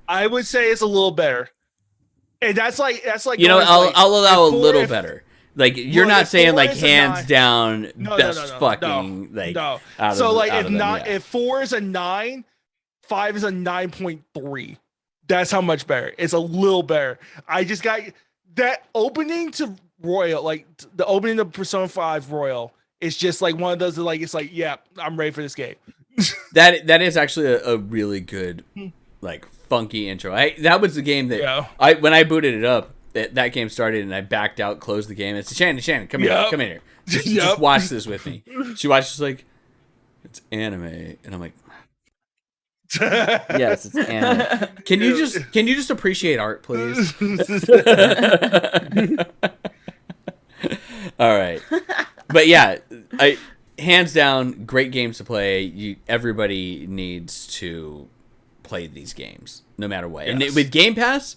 I would say it's a little better. And that's like You know, going I'll like, allow a if 4 little if- better. Like you're Well, not if saying 4 like is a hands 9 down No, best no, fucking like. no. out of So the- like out if of them, not yeah. if 4 is a 9, 5 is a 9.3. That's how much better. It's a little better. I just got that opening to Royal, like the opening of Persona 5 Royal is just like one of those that, like it's like, yeah, I'm ready for this game. that is actually a really good like funky intro. That was the game that Yeah. when I booted it up, that game started and I backed out, closed the game. It's Shannon, come here, Yep. come in here. Just Yep. watch this with me. She watches like, it's anime, and I'm like, yes, it's anime. Can you just appreciate art, please? All right, but yeah, hands down, great games to play. Everybody needs to play these games, no matter what. Yes. And with Game Pass,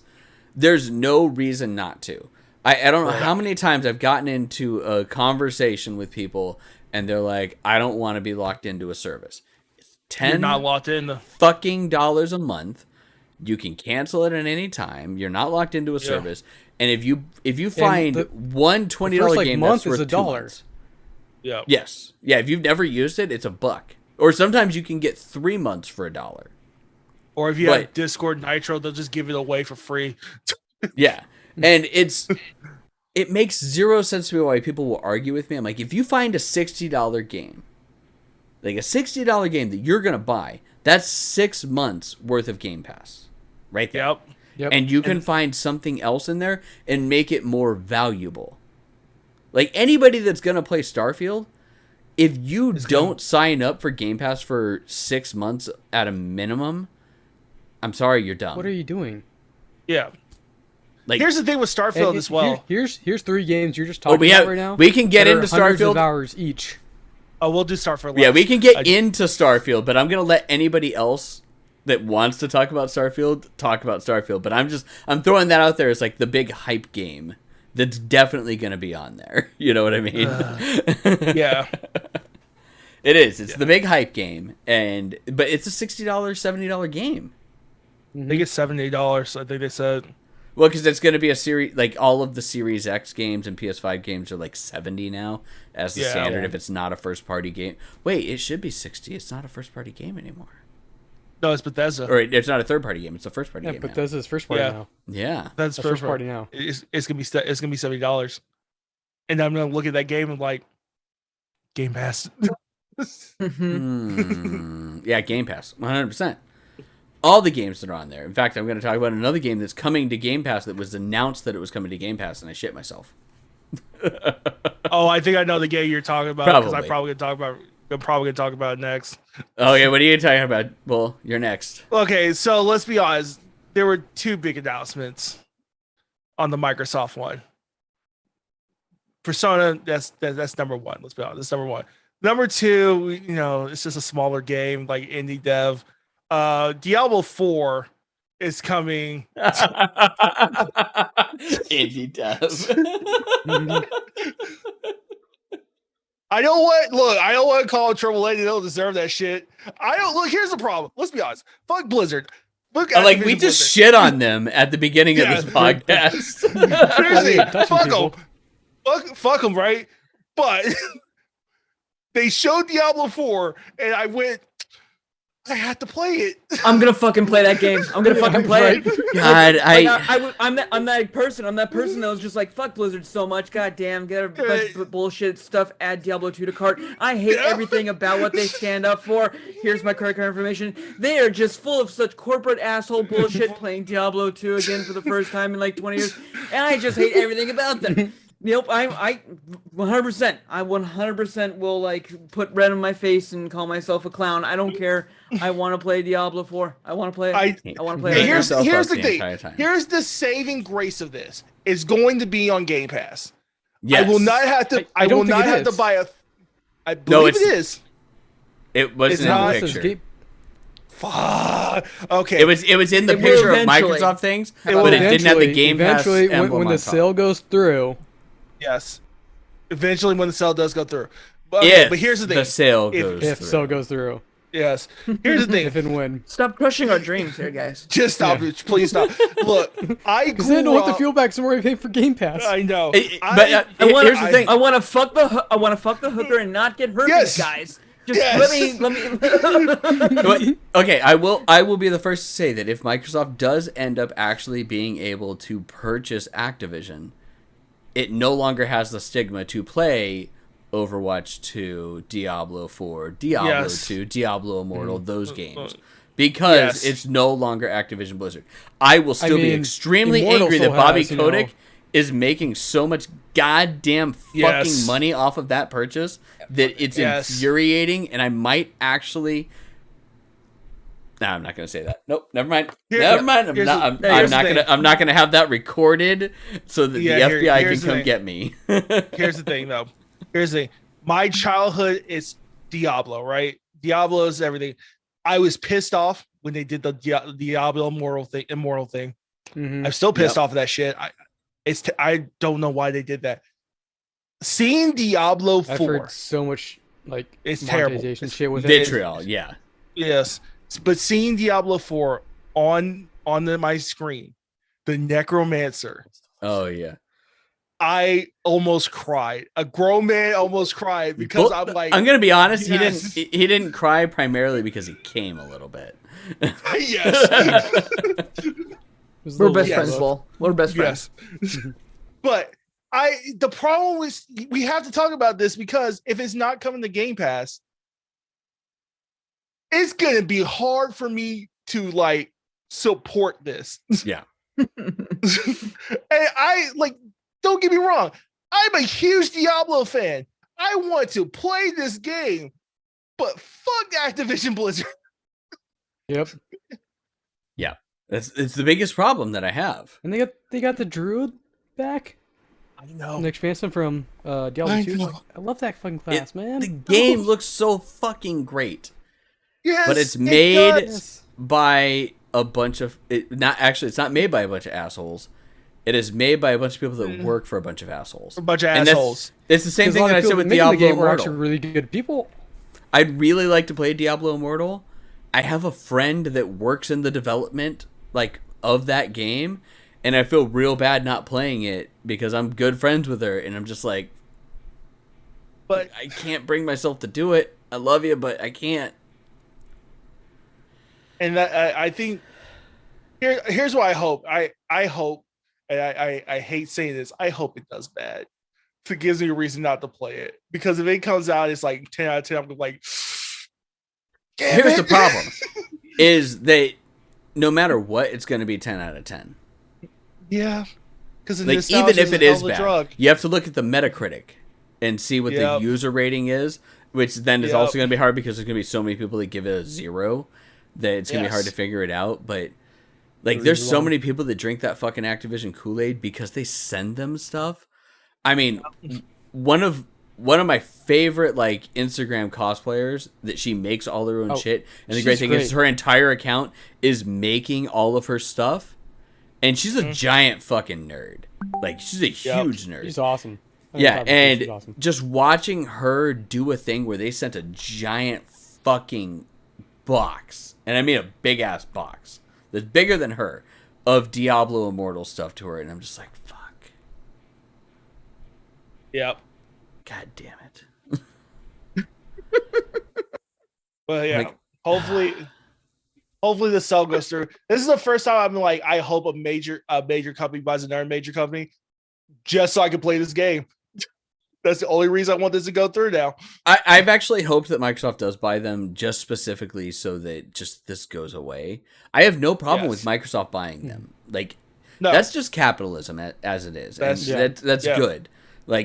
there's no reason not to. I don't know how many times I've gotten into a conversation with people, and they're like, "I don't want to be locked into a service." It's You're $10 not locked in. fucking dollars a month. You can cancel it at any time. You're not locked into a service. And if you find one $20 first, like, game month that's is worth $1. $2 months. Yeah. Yes. Yeah, if you've never used it, it's $1. Or sometimes you can get 3 months for $1. Or if you But- have Discord Nitro, they'll just give it away for free. Yeah. And it makes zero sense to me why people will argue with me. I'm like, if you find a $60 game, like a $60 game that you're going to buy, that's 6 months worth of Game Pass. Right there. Yep. And you can find something else in there and make it more valuable. Like anybody that's going to play Starfield, if you don't sign up for Game Pass for 6 months at a minimum, I'm sorry, you're dumb. What are you doing? Yeah. Like, Here's the thing with Starfield And as well. Here's 3 games you're just talking we about right now. we can get that are into hundreds of Starfield. hours each. Oh, we'll do Starfield. Yeah, last. we can get into Starfield, but I'm going to let anybody else that wants to talk about Starfield talk about Starfield. But I'm throwing that out there as like the big hype game that's definitely going to be on there. You know what I mean? Yeah. It is. It's the big hype game, but it's a $60, $70 game. I think it's $70. I think they said. Well, because it's going to be a series, like all of the Series X games and PS5 games are like 70 now as the standard if it's not a first party game. Wait, it should be 60. It's not a first party game anymore. No, it's Bethesda. Or it's not a third party game. It's a first party Yeah, game. but now. this is first party Yeah. now. Yeah. That's That's first party now. It's gonna be $70, and I'm gonna look at that game and like, Game Pass. Yeah, Game Pass. 100%. All the games that are on there. In fact, I'm going to talk about another game that's coming to Game Pass that was announced that it was coming to Game Pass, and I shit myself. Oh, I think I know the game you're talking about because I'm Probably. probably gonna talk about it next. Okay, what are you talking about? Well, you're next. Okay, so let's be honest. There were 2 big announcements on the Microsoft one. Persona, that's number 1. Let's be honest, that's number 1. Number 2, it's just a smaller game like indie dev. Diablo 4 is coming. Indie dev. I don't want to call it AAA. They don't deserve that shit. Here's the problem. Let's be honest. Fuck Blizzard. Fuck Like, we Activision just Blizzard. shit on them at the beginning of this podcast. Seriously, Touching fuck people. them. Fuck them, right? But they showed Diablo 4, and I went, I had to play it. I'm gonna fucking play that game. I'm gonna fucking play it. God, I'm that person. I'm that person that was just like, fuck Blizzard so much. God damn, get a bunch of bullshit stuff. Add Diablo 2 to cart. I hate everything about what they stand up for. Here's my credit card information. They are just full of such corporate asshole bullshit. Playing Diablo 2 again for the first time in like 20 years, and I just hate everything about them. Nope, I 100%. I 100% will like put red on my face and call myself a clown. I don't care. I want to play Diablo 4. I want to play it. I want to play Hey, it. here's myself the up the thing. entire time. Here's the saving grace of this. It's going to be on Game Pass. yes. I will not have to. I I don't will think not it have to is. buy a. I No, believe it's- it is. It wasn't It's in not- the It says picture. Game- Fuck. Okay. It was in the It will picture of eventually. Microsoft things, It will but it didn't have the Game Pass eventually, when emblem the on top. sale goes through, Yes. Eventually, when the sale does go through. But, okay, If but here's the thing. the sale If- goes if through. sale goes through, Yes. Here's the if thing. and when. Stop crushing our dreams here, guys. Just stop it. Please stop. Look, I Because then I don't grew have to up. feel back somewhere I pay for Game Pass. I know. But here's the thing. I want to fuck the hooker and not get herpes, Yes. guys. Just Yes. let me. But- okay, I will be the first to say that if Microsoft does end up actually being able to purchase Activision, it no longer has the stigma to play Overwatch 2, Diablo 4, Diablo Yes. 2, Diablo Immortal, those games. because Yes. it's no longer Activision Blizzard. I will still be mean, extremely Immortal angry that still Bobby has, you know- Kotick is making so much goddamn fucking Yes. money off of that purchase that it's Yes. infuriating, and I might actually. No, I'm not gonna say that. Nope, never mind. Here- Never mind. I'm here's not. the- I'm, here's I'm the not thing. gonna. I'm not gonna have that recorded so that Yeah, the FBI can here's the come thing. get me. Here's the thing, though. Here's the thing. My childhood is Diablo, right? Diablo is everything. I was pissed off when they did the Diablo Immortal thing. Mhm. I'm still pissed off of that shit. I don't know why they did that. Seeing Diablo I've 4, heard so much like It's terrible. monetization shit with it. Vitriol. Yeah. yes, but seeing Diablo 4 on my screen, the Necromancer, Oh yeah. I almost cried. A grown man almost cried because Well, I'm like, I'm gonna be honest. yes. He didn't cry primarily because he came a little bit. yes, It was a We're little best Yes. friends, Bull. We're best friends. yes. But the problem was we have to talk about this because if it's not coming to Game Pass, it's gonna be hard for me to like support this. Yeah. And I like, don't get me wrong, I'm a huge Diablo fan. I want to play this game, but fuck Activision Blizzard. Yep. It's the biggest problem that I have. And they got the Druid back. I An know. expansion from Diablo I 2. know. Like, I love that fucking class, man. The game looks so fucking great, Yes, but it's it made does. Yes. by a bunch of it's not made by a bunch of assholes. It is made by a bunch of people that work for a bunch of assholes. A bunch of And assholes. It's the same 'Cause a thing lot that of I said people with making the Diablo game were actually Immortal. really good people. I'd really like to play Diablo Immortal. I have a friend that works in the development of that game, and I feel real bad not playing it because I'm good friends with her, and I'm just like, But I can't bring myself to do it. I love you, but I can't. and that I think here's what I hope. I hope, and I hate saying this. I hope it does bad. It gives me a reason not to play it, because if it comes out, it's like 10 out of 10. I'm like, damn Here's it. the problem: is that no matter what, it's going to be 10 out of 10. Yeah, because Even if it is bad, you have to look at the Metacritic and see what Yep. the user rating is, which then is Yep. also going to be hard because there's going to be so many people that give it a 0 that it's going to be hard to Yes. figure it out. But there's Reason so why. many people that drink that fucking Activision Kool-Aid because they send them stuff. I mean, one of my favorite Instagram cosplayers that she makes all her own Oh, shit, and the great she's thing is great. her entire account is making all of her stuff, and she's a giant fucking nerd. She's a huge nerd. She's awesome. Yeah, and she's awesome. just watching her do a thing where they sent a giant fucking box, and I mean a big ass box that's bigger than her, of Diablo Immortal stuff to her, and I'm just like, fuck. Yep. God damn it. But yeah, Like- hopefully the sell goes through. This is the first time I'm like, I hope a major company buys another major company just so I can play this game. That's the only reason I want this to go through now. I've actually hoped that Microsoft does buy them just specifically so that just this goes away. I have no problem with Yes. Microsoft buying them. No, That's just capitalism as it is. That's- That's yeah. good.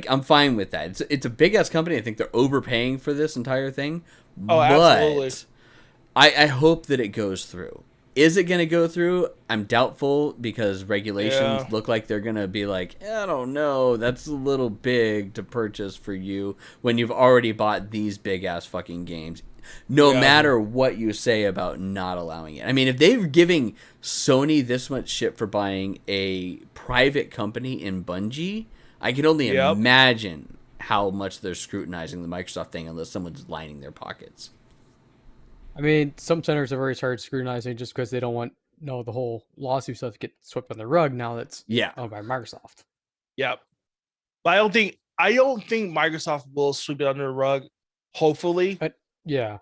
I'm fine with that. It's a big ass company. I think they're overpaying for this entire thing. Oh, absolutely. But I hope that it goes through. Is it going to go through? I'm doubtful because regulations Yeah. look like they're going to be like, I don't know, that's a little big to purchase for you when you've already bought these big ass fucking games. No Yeah. matter what you say about not allowing it. I mean, if they're giving Sony this much shit for buying a private company in Bungie, I can only Yep. imagine how much they're scrutinizing the Microsoft thing unless someone's lining their pockets. I mean, some centers have already started scrutinizing just because they don't want the whole lawsuit stuff to get swept on the rug now that's Yeah. owned by Microsoft. Yep. But I don't think Microsoft will sweep it under the rug. Hopefully, Yeah.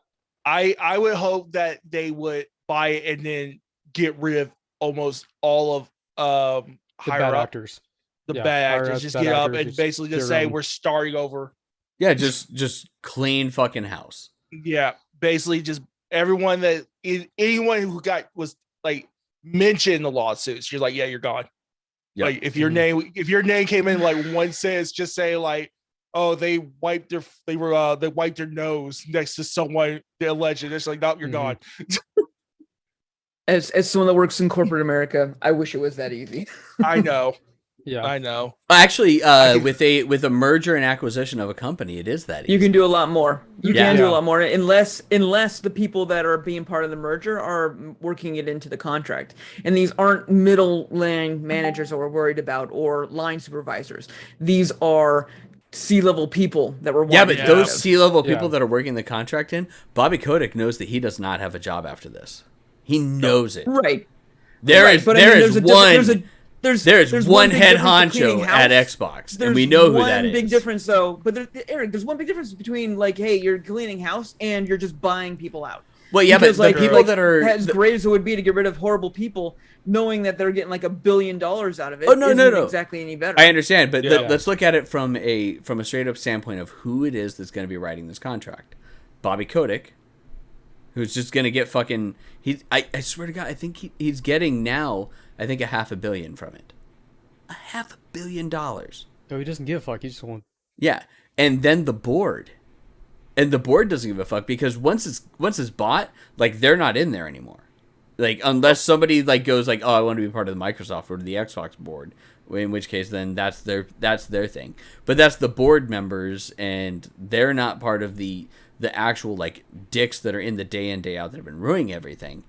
I would hope that they would buy it and then get rid of almost all of The higher bad up, actors. the Yeah, bad higher actors. ups, Just bad get up actors, and just basically just get say rid of 'em. we're starting over. Yeah, just clean fucking house. Yeah, basically just everyone anyone who was like mentioned in the lawsuits, you're like, yeah, you're gone. Yep. Like if your name came in like one sentence, just say like, oh, they wiped their nose next to someone they alleged. It's like, nope, you're gone. As someone that works in corporate America, I wish it was that easy. I know. Yeah. I know. Actually, with a merger and acquisition of a company, it is that easy. You can do a lot more. You can do Yeah. a lot more unless the people that are being part of the merger are working it into the contract. And these aren't middle line managers that we're worried about or line supervisors. These are C-level people that we're Yeah, wanting but to those have. C-level people Yeah. that are working the contract in, Bobby Kotick knows that he does not have a job after this. He knows it. Right. There Right, is but I mean, there there's is a difference- one there's one big head difference between honcho at house. Xbox, There's and we know who one that is. big difference though, but Eric, there's one big difference between like, hey, you're cleaning house and you're just buying people out. Well, yeah, Because, but the people that are as great as it would be to get rid of horrible people, knowing that they're getting like $1 billion out of it, Oh, no, isn't no. exactly any better. I understand, but Yeah. let's look at it from a straight up standpoint of who it is that's going to be writing this contract. Bobby Kotick, who's just going to get fucking. I swear to God, I think he's getting now. I think $500 million from it. $500 million. No, he doesn't give a fuck. He just won't. Yeah, and then the board, and the board doesn't give a fuck because once it's bought, like they're not in there anymore. Like unless somebody like goes like, oh, I want to be part of the Microsoft or the Xbox board, in which case then that's their thing. But that's the board members, and they're not part of the actual like dicks that are in the day in day out that have been ruining everything.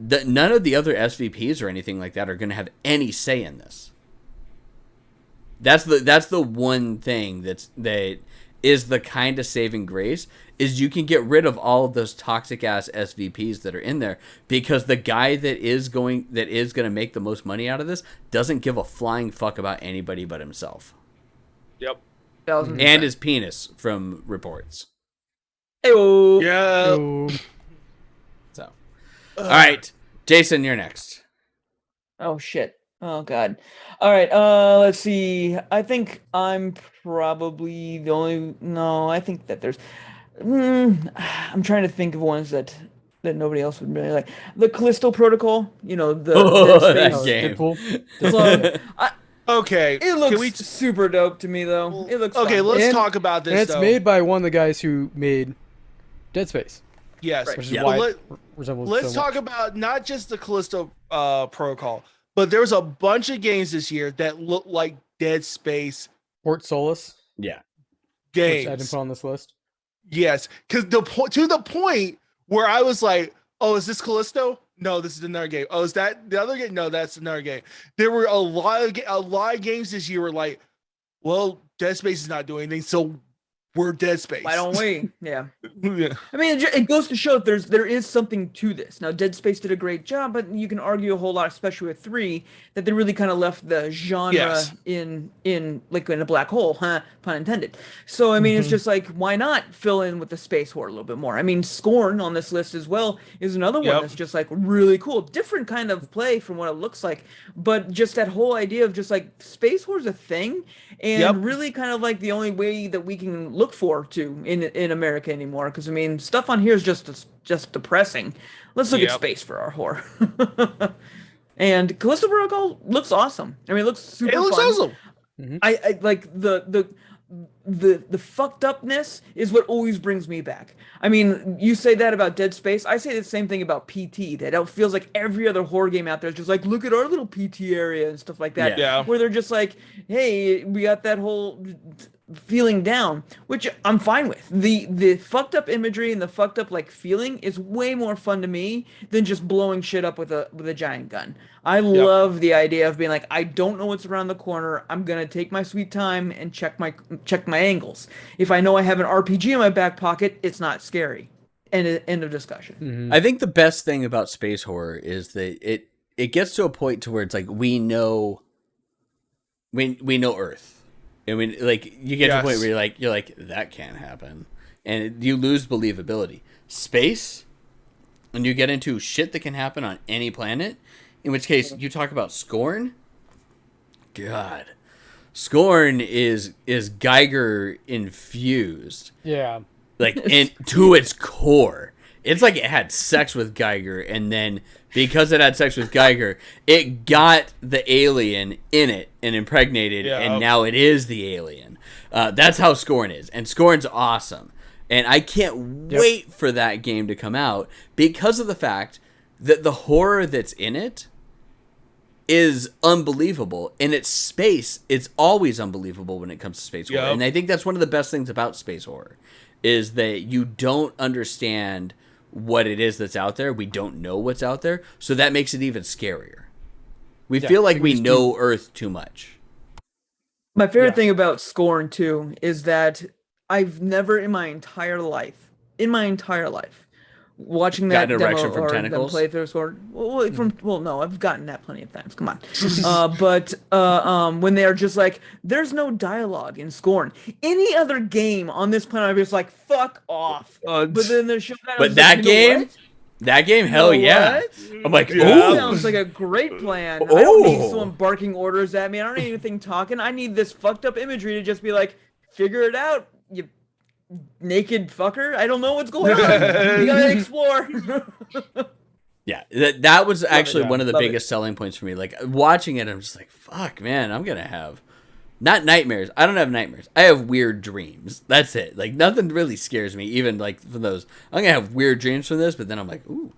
None of the other SVPs or anything like that are going to have any say in this. That's the one thing that is the kind of saving grace is you can get rid of all of those toxic ass SVPs that are in there because the guy that is going to make the most money out of this doesn't give a flying fuck about anybody but himself. Yep. 1000%. And his penis from reports. Ayo. Yeah. So, So, all right, Jason, you're next. Oh shit. Oh god. All right. Let's see. I think I'm probably the only. No, I think that there's. I'm trying to think of ones that nobody else would really like. The Callisto Protocol. You know the. That oh, game. Deadpool. Okay. It looks Can we super dope to me though. It looks okay, fun. let's And- talk about this. And it's though. made by one of the guys who made Dead Space, Yes. Right. which is Yeah. why Well, it resembles Let's so talk much. about not just the Callisto protocol, but there's a bunch of games this year that look like Dead Space Port Solus, Yeah. which I didn't games. put on this list. Yes, because to the point where I was like, "Oh, is this Callisto? No, this is another game. Oh, is that the other game? No, that's another game." There were a lot of games this year were like, "Well, Dead Space is not doing anything, so we're Dead Space." Why don't we? Yeah. Yeah. I mean, it goes to show that there is something to this. Now, Dead Space did a great job, but you can argue a whole lot, especially with 3, that they really kind of left the genre Yes. in like in a black hole, huh? Pun intended. So I mean, it's just like, why not fill in with the space horror a little bit more? I mean, Scorn on this list as well is another one Yep. that's just like really cool, different kind of play from what it looks like, but just that whole idea of just like space horror is a thing, and Yep. really kind of like the only way that we can look forward to in America anymore. Because I mean, stuff on here is just depressing. Let's look at Yep. space for our horror. And Callisto Protocol looks awesome. I mean, it looks super It looks fun. awesome. I like the fucked upness is what always brings me back. I mean, you say that about Dead Space. I say the same thing about PT. That it feels like every other horror game out there is just like, look at our little PT area and stuff like that. Yeah. Where they're just like, hey, we got that whole feeling down, which I'm fine with. The fucked up imagery and the fucked up like feeling is way more fun to me than just blowing shit up with a giant gun. I love the idea of being like, I don't know what's around the corner. I'm gonna take my sweet time and check my angles. If I know I have an RPG in my back pocket, it's not scary. End of discussion. I think the best thing about space horror is that it gets to a point to where it's like we know Earth. I mean, like you get to a point Yes. where you're like that can't happen, and you lose believability. Space, and you get into shit that can happen on any planet. In which case, you talk about Scorn. God, Scorn is Geiger infused, Yeah. like to its core. It's like it had sex with Geiger, and then because it had sex with Geiger, it got the alien in it and impregnated, and now it is the alien. That's how Scorn is, and Scorn's awesome. And I can't wait for that game to come out because of the fact that the horror that's in it is unbelievable. In its space, it's always unbelievable when it comes to space horror. And I think that's one of the best things about space horror, is that you don't understand what it is that's out there. We don't know what's out there, so that makes it even scarier. We feel like we know Earth too much. My favorite thing about Scorn, too, is that I've never in my entire life, watching that demo from or them tentacles? play through Scorn. Well, no, I've gotten that plenty of times. Come on. But when they are just like, there's no dialogue in Scorn. Any other game on this planet, I'm just like, fuck off. But then they're showing that. But that game, hell yeah. I'm like, That oh, sounds like a great plan. I don't need someone barking orders at me. I don't need anything talking. I need this fucked up imagery to just be like, figure it out, you naked fucker. I don't know what's going on. You gotta explore. yeah. That was actually one of the Love biggest selling points for me. Like watching it, I'm just like, fuck, man, I'm gonna have not nightmares. I don't have nightmares. I have weird dreams. That's it. Like nothing really scares me, even like from those. I'm gonna have weird dreams from this, but then I'm like, ooh,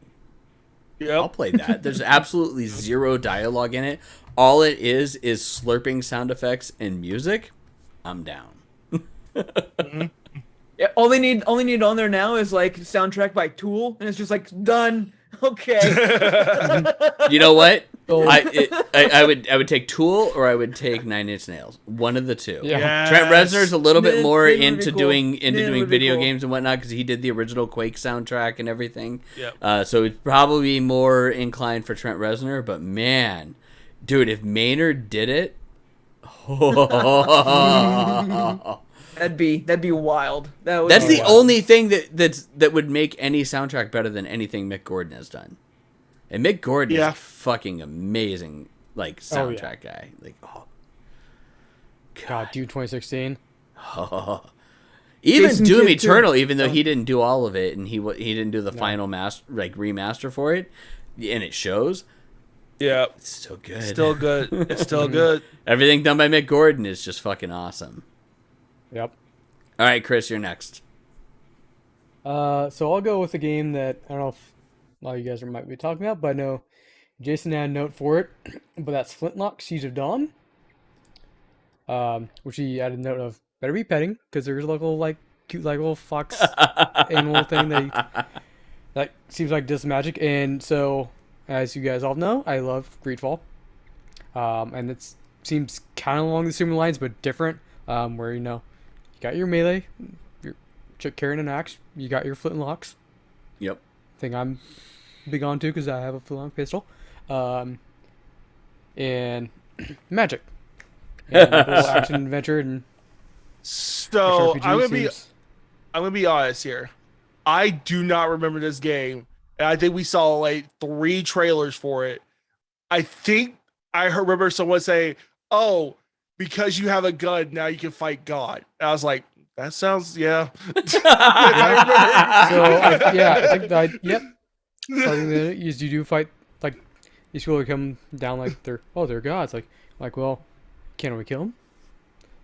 I'll play that. There's absolutely zero dialogue in it. All it is slurping sound effects and music. I'm down. Yeah, all they need on there now is like soundtrack by Tool, and it's just like done. Okay. You know what? I would take Tool or I would take Nine Inch Nails. One of the two. Yeah. Trent Reznor's a little bit more It would be into cool. doing It would be video cool. games and whatnot because he did the original Quake soundtrack and everything. Yep. So it'd probably be more inclined for Trent Reznor. But man, dude, if Maynard did it, That'd be wild. That's that's the only thing that would make any soundtrack better than anything Mick Gordon has done. And Mick Gordon is a fucking amazing like soundtrack guy. Like, God, Dune 2016. Even Jason Doom Kidd, too. Eternal, even though he didn't do all of it and he didn't do the final remaster for it, and it shows. Yeah. It's still good. Still good. It's still good. Everything done by Mick Gordon is just fucking awesome. Yep. All right, Chris, you're next. So I'll go with a game that I don't know if a lot of you guys might be talking about, but I know Jason had a note for it. But that's Flintlock: Siege of Dawn. Which he had a note of better be petting because there's a little like cute like little fox animal thing that seems like does magic. And so, as you guys all know, I love Greedfall. And it seems kind of along the similar lines but different. Where you got your melee, your carrying an axe, you got your flintlocks. Yep. Thing I'm big on too because I have a flintlock pistol, and magic, and a little action adventure and So RPG I'm gonna be honest here. I do not remember this game, and I think we saw like 3 trailers for it. I think I remember someone say, "Oh, because you have a gun, now you can fight God." And I was like, "That sounds yeah." I think that yep. Something that you do fight like these people who come down like they're gods. Like well, can't we kill them?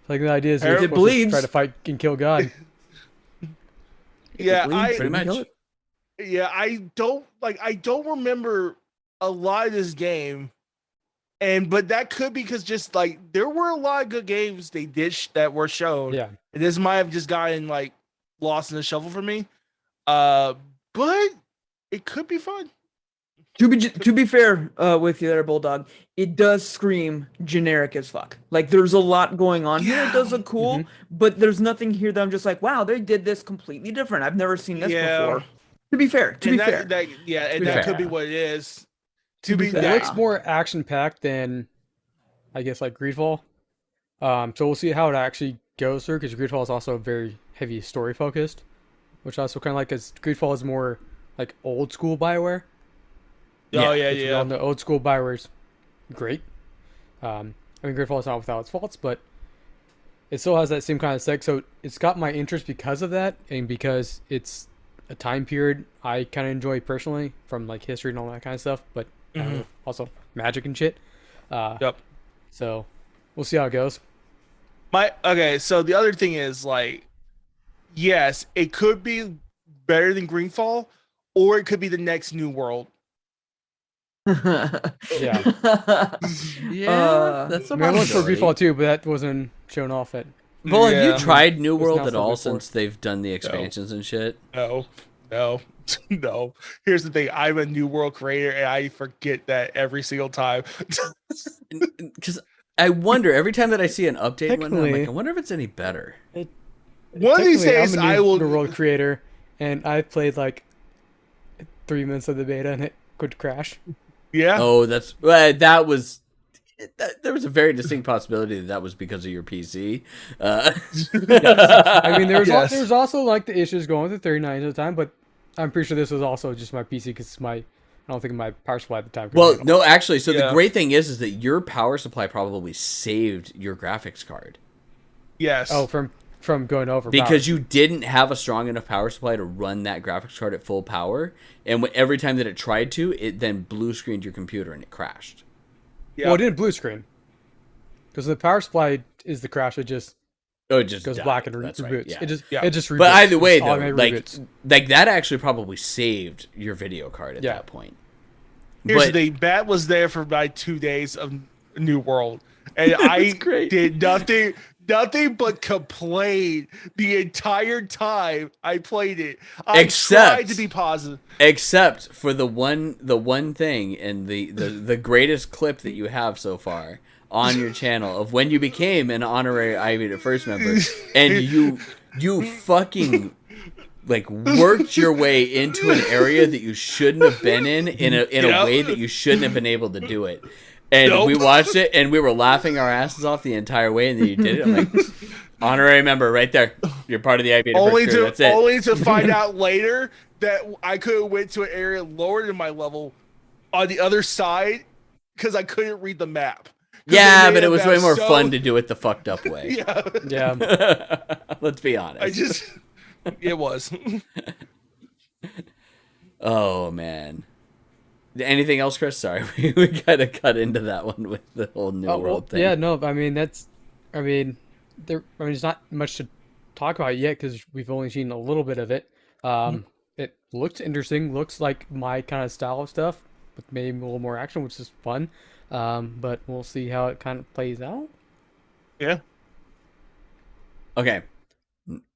Like the idea is you're It supposed to bleeds. try to fight and kill God. Yeah, Pretty much. I don't remember a lot of this game, but that could be because just like there were a lot of good games they did that were shown. Yeah. And this might have just gotten like lost in the shuffle for me. But it could be fun. To be fair with you there, Bulldog, it does scream generic as fuck. Like there's a lot going on here. It does look cool, but there's nothing here that I'm just like, wow, they did this completely different. I've never seen this before. To be fair, that could be what it is. It looks more action packed than I guess like Greedfall. So we'll see how it actually goes through because Greedfall is also very heavy story focused, which I also kind of like because Greedfall is more like old school BioWare. Oh Which we all know old school BioWare's great. I mean Greedfall is not without its faults, but it still has that same kind of aesthetic. So it's got my interest because of that, and because it's a time period I kind of enjoy personally from like history and all that kind of stuff, but also magic and shit. Yep. So we'll see how it goes. Okay, so the other thing is like, yes, it could be better than Greenfall, or it could be the next New World. Yeah. That's a I mean, I went for possibility. Greedfall too, but that wasn't shown off at. Well, have Yeah. you tried New It's World not at all something for- since they've done the expansions and shit? No, no, no. Here's the thing: I'm a New World creator, and I forget that every single time. Because I wonder every time that I see an update, and whatnot, I'm like, Technically- I wonder if it's any better. One of these Technically, days, I'm a I new will. world creator, and I played like 3 minutes of the beta, and it could crash. Yeah, Oh, there was a very distinct possibility that was because of your PC. I mean, there Yes. was also like the issues going with the 39 at the time, but I'm pretty sure this was also just my PC because I don't think my power supply at the time. could Well, handle it. no, actually, so the Yeah. great thing is that your power supply probably saved your graphics card yes. Oh, from going over because you didn't have a strong enough power supply to run that graphics card at full power, and every time that it tried to, it then blue screened your computer and it crashed. Yeah. Well, it didn't blue screen because the power supply is the crash. It just Oh, it just goes died. black and That's reboots. right. Yeah. It just reboots. But either way, It's though, automatic reboots. like that actually probably saved your video card at Yeah. that point. Here's But the thing: Matt was there for about 2 days of New World, and I great. did nothing but complain the entire time I played it. I Except- tried to be positive. except for the one thing and the greatest clip that you have so far on your channel of when you became an honorary Ivy the First member, and you fucking like worked your way into an area that you shouldn't have been in a Yep. way that you shouldn't have been able to do it. And Nope. we watched it and we were laughing our asses off the entire way, and then you did it. I'm like, honorary member right there. You're part of the Ivy the Only First crew. to That's it. only to find out later that I could have went to an area lower than my level on the other side because I couldn't read the map. 'Cause Yeah, they but made it was map way more so- fun to do it the fucked up way. Yeah, Yeah. Let's be honest. I just it was. Oh man. Anything else, Chris? Sorry, we kind of cut into that one with the whole New Oh, World well, thing. yeah, no, I mean there's not much to talk about yet because we've only seen a little bit of it. It looks interesting, looks like my kind of style of stuff, with maybe a little more action, which is fun. But we'll see how it kind of plays out. Yeah. Okay.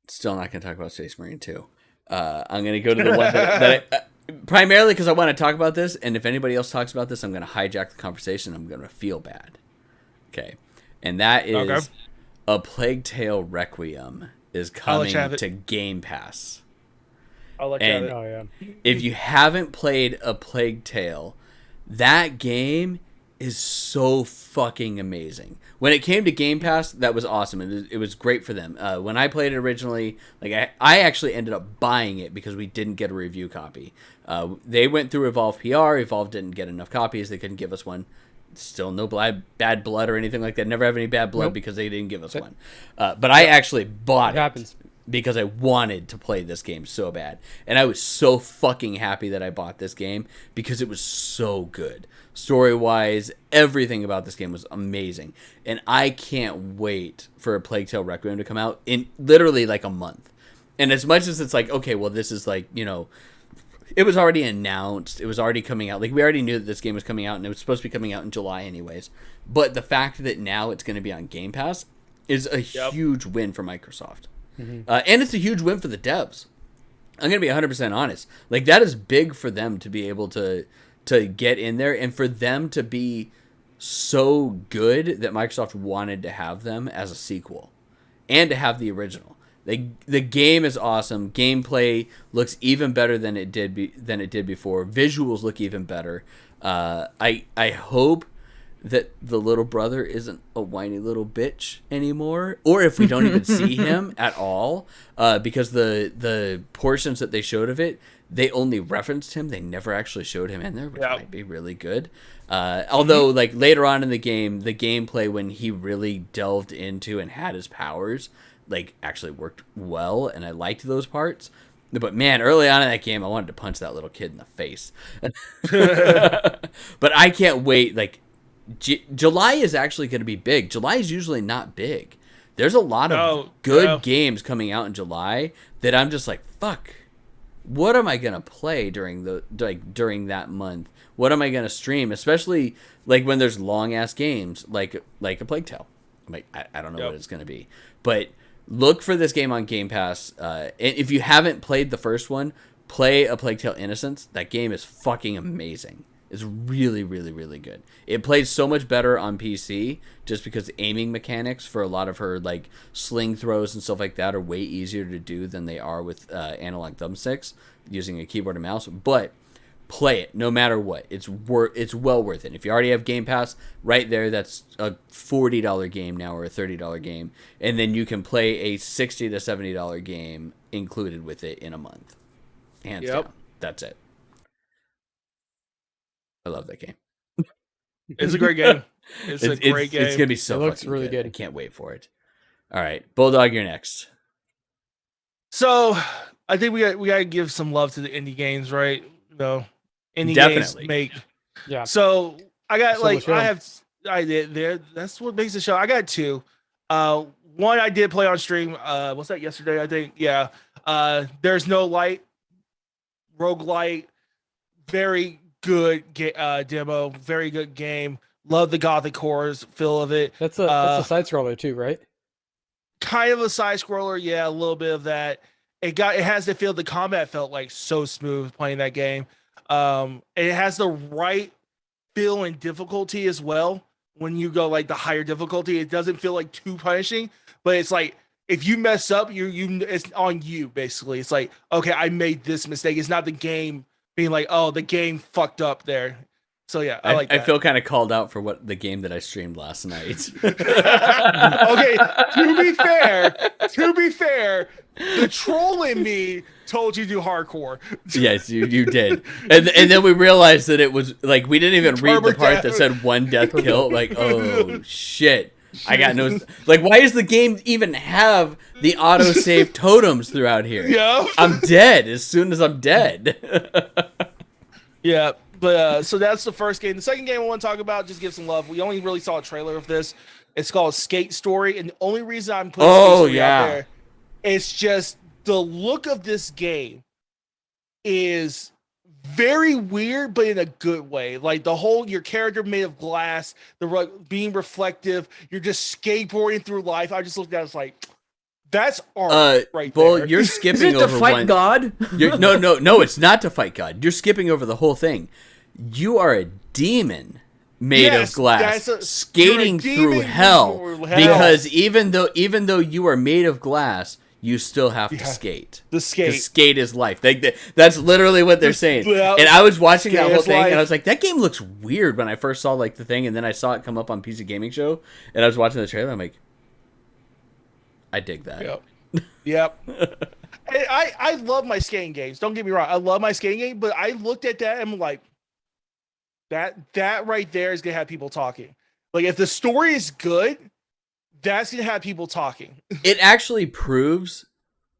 Still not going to talk about Space Marine 2. I'm going to go to the one that I, primarily because I want to talk about this, and if anybody else talks about this, I'm going to hijack the conversation. I'm going to feel bad. Okay. And that is Okay. A Plague Tale Requiem is I'll let coming you have it. to Game Pass. I'll let And- you have it. Oh yeah, If you haven't played A Plague Tale, that game is so fucking amazing. When it came to Game Pass, that was awesome. It was great for them. When I played it originally, like I actually ended up buying it because we didn't get a review copy. They went through Evolve PR. Evolve didn't get enough copies. They couldn't give us one. Still no bad blood or anything like that. Never have any bad blood Nope. because they didn't give us one. But I actually bought it happens. because I wanted to play this game so bad. And I was so fucking happy that I bought this game because it was so good. Story-wise, everything about this game was amazing. And I can't wait for A Plague Tale Requiem to come out in literally like a month. And as much as it's like, okay, well, this is like, you know, it was already announced. It was already coming out. Like, we already knew that this game was coming out, and it was supposed to be coming out in July anyways. But the fact that now it's going to be on Game Pass is a huge win for Microsoft. And it's a huge win for the devs. I'm going to be 100% honest. Like, that is big for them to be able to get in there and for them to be so good that Microsoft wanted to have them as a sequel and to have the original. The game is awesome. Gameplay looks even better than it did before. Visuals look even better. I hope that the little brother isn't a whiny little bitch anymore, or if we don't even see him at all, because the portions that they showed of it, they only referenced him. They never actually showed him in there, which might be really good. Although, like, later on in the game, the gameplay when he really delved into and had his powers, like, actually worked well, and I liked those parts. But man, early on in that game, I wanted to punch that little kid in the face. But I can't wait. Like, July is actually going to be big. July is usually not big. There's a lot of good games coming out in July that I'm just like, fuck. What am I gonna play during that month? What am I gonna stream? Especially like when there's long ass games like a Plague Tale. Like I don't know what it's gonna be, but look for this game on Game Pass. And if you haven't played the first one, play A Plague Tale: Innocence. That game is fucking amazing. It's really, really, really good. It plays so much better on PC just because the aiming mechanics for a lot of her like sling throws and stuff like that are way easier to do than they are with analog thumbsticks using a keyboard and mouse. But play it no matter what. It's well worth it. If you already have Game Pass, right there, that's a $40 game now or a $30 game, and then you can play a $60 to $70 game included with it in a month. Hands down. That's it. I love that game. It's a great game. It's a great game. It's gonna be so. It looks fucking really good. I can't wait for it. All right, Bulldog, you're next. So I think we got to give some love to the indie games, right? Indie Definitely. games make. Yeah. So I got So the show. I did there. That's what makes the show. I got two. One I did play on stream. What's that? Yesterday, I think. Yeah. There's No Light. Roguelite. Very good demo. Very good game. Love the gothic horror feel of it. That's a side scroller too, right? Kind of a side scroller, yeah, a little bit of that. It has the feel. The combat felt like so smooth playing that game. It has the right feel and difficulty as well. When you go like the higher difficulty, it doesn't feel like too punishing, but it's like if you mess up, you it's on you basically. It's like, okay, I made this mistake. It's not the game being like, oh, the game fucked up there. So yeah, I like that. I feel kind of called out for what the game that I streamed last night. Okay, to be fair, the troll in me told you to do hardcore. Yes, you did. And then we realized that it was like we didn't even read the part that said one death kill. Like, oh shit. I got no like why does the game even have the autosave totems throughout here? Yeah. I'm dead as soon as I'm dead. Yeah. But so that's the first game. The second game I want to talk about, just give some love. We only really saw a trailer of this. It's called Skate Story, and the only reason I'm putting Skate Story out there, it's just the look of this game is very weird, but in a good way. Like the whole your character made of glass, being reflective. You're just skateboarding through life. I just looked at it, it's like that's art right Bull, there. you're skipping Is it over to fight one. God? No, it's not to fight God. You're skipping over the whole thing. You are a demon made of glass, skating through hell. Because even though you are made of glass, you still have to skate. The skate. Skate is life. That's literally what they're saying. And I was watching that whole thing, and I was like, that game looks weird when I first saw like the thing, and then I saw it come up on PC Gaming Show, and I was watching the trailer. I'm like, I dig that. Yep. I love my skating games. Don't get me wrong. I love my skating game, but I looked at that and I'm like, that right there is gonna have people talking. Like if the story is good, that's gonna have people talking. It actually proves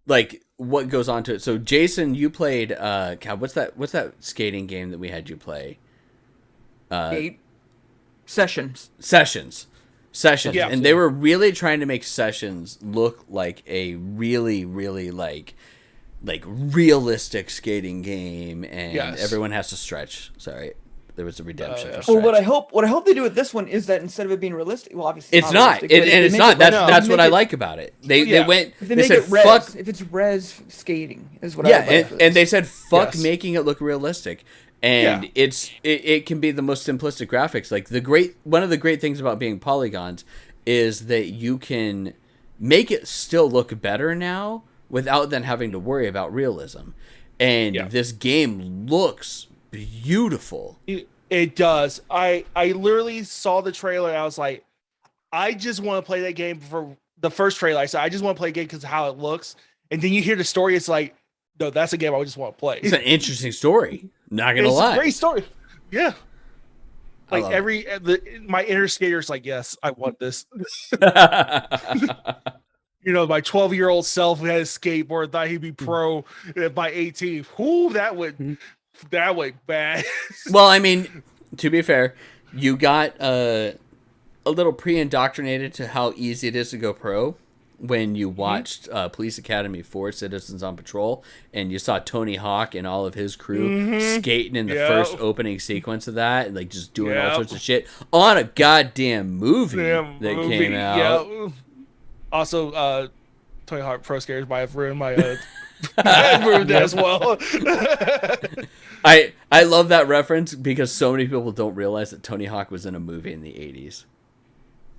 like what goes on to it. So Jason, you played God, what's that skating game that we had you play? 8 Sessions. Sessions. Yeah, and they were really trying to make Sessions look like a really, really like realistic skating game, and everyone has to stretch. Sorry. There was a redemption. For Well, what I hope they do with this one is that instead of it being realistic, well, obviously it's not, and it's not. That's what I like about it. They said fuck. If it's res skating is what and they said fuck making it look realistic, and it can be the most simplistic graphics. Like one of the great things about being polygons is that you can make it still look better now without then having to worry about realism. And this game looks beautiful. It does. I literally saw the trailer and I was like, I just want to play that game. For the first trailer I said, I just want to play a game because of how it looks. And then you hear the story, it's like, no, that's a game I just want to play. It's an interesting story. Not gonna lie. It's a great story. Yeah. Like my inner skater's like, yes, I want this. my 12-year-old self who had a skateboard thought he'd be pro by 18. Whoo, that went bad. Well, I mean, to be fair, you got a little pre-indoctrinated to how easy it is to go pro when you watched Police Academy 4 Citizens on Patrol, and you saw Tony Hawk and all of his crew skating in the first opening sequence of that, and like just doing all sorts of shit on a goddamn movie came out. Yeah. Also, Tony Hawk Pro Skaters might have ruined my ruined as well. I love that reference because so many people don't realize that Tony Hawk was in a movie in the 80s.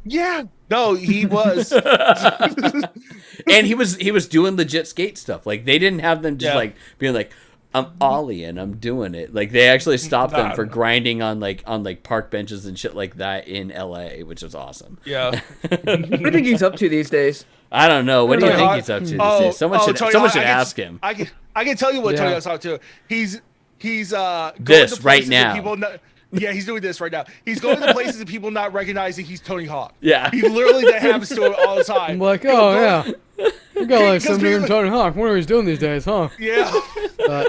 Yeah, no, he was. And he was doing legit skate stuff. Like, they didn't have them just like being like, I'm ollieing, I'm doing it. Like, they actually stopped them for grinding on park benches and shit like that in LA, which was awesome. Yeah. What do you think he's up to these days? I don't know. What do you think he's up to these days? Someone should ask him. I can tell you what Tony Hawk's up to. He's going this to right places now. Yeah, he's doing this right now. He's going to places and people not recognizing he's Tony Hawk. Yeah. He literally, that happens to him all the time. I'm like, oh yeah, we got like somebody named Tony Hawk. Wonder what he's doing these days, huh? Yeah.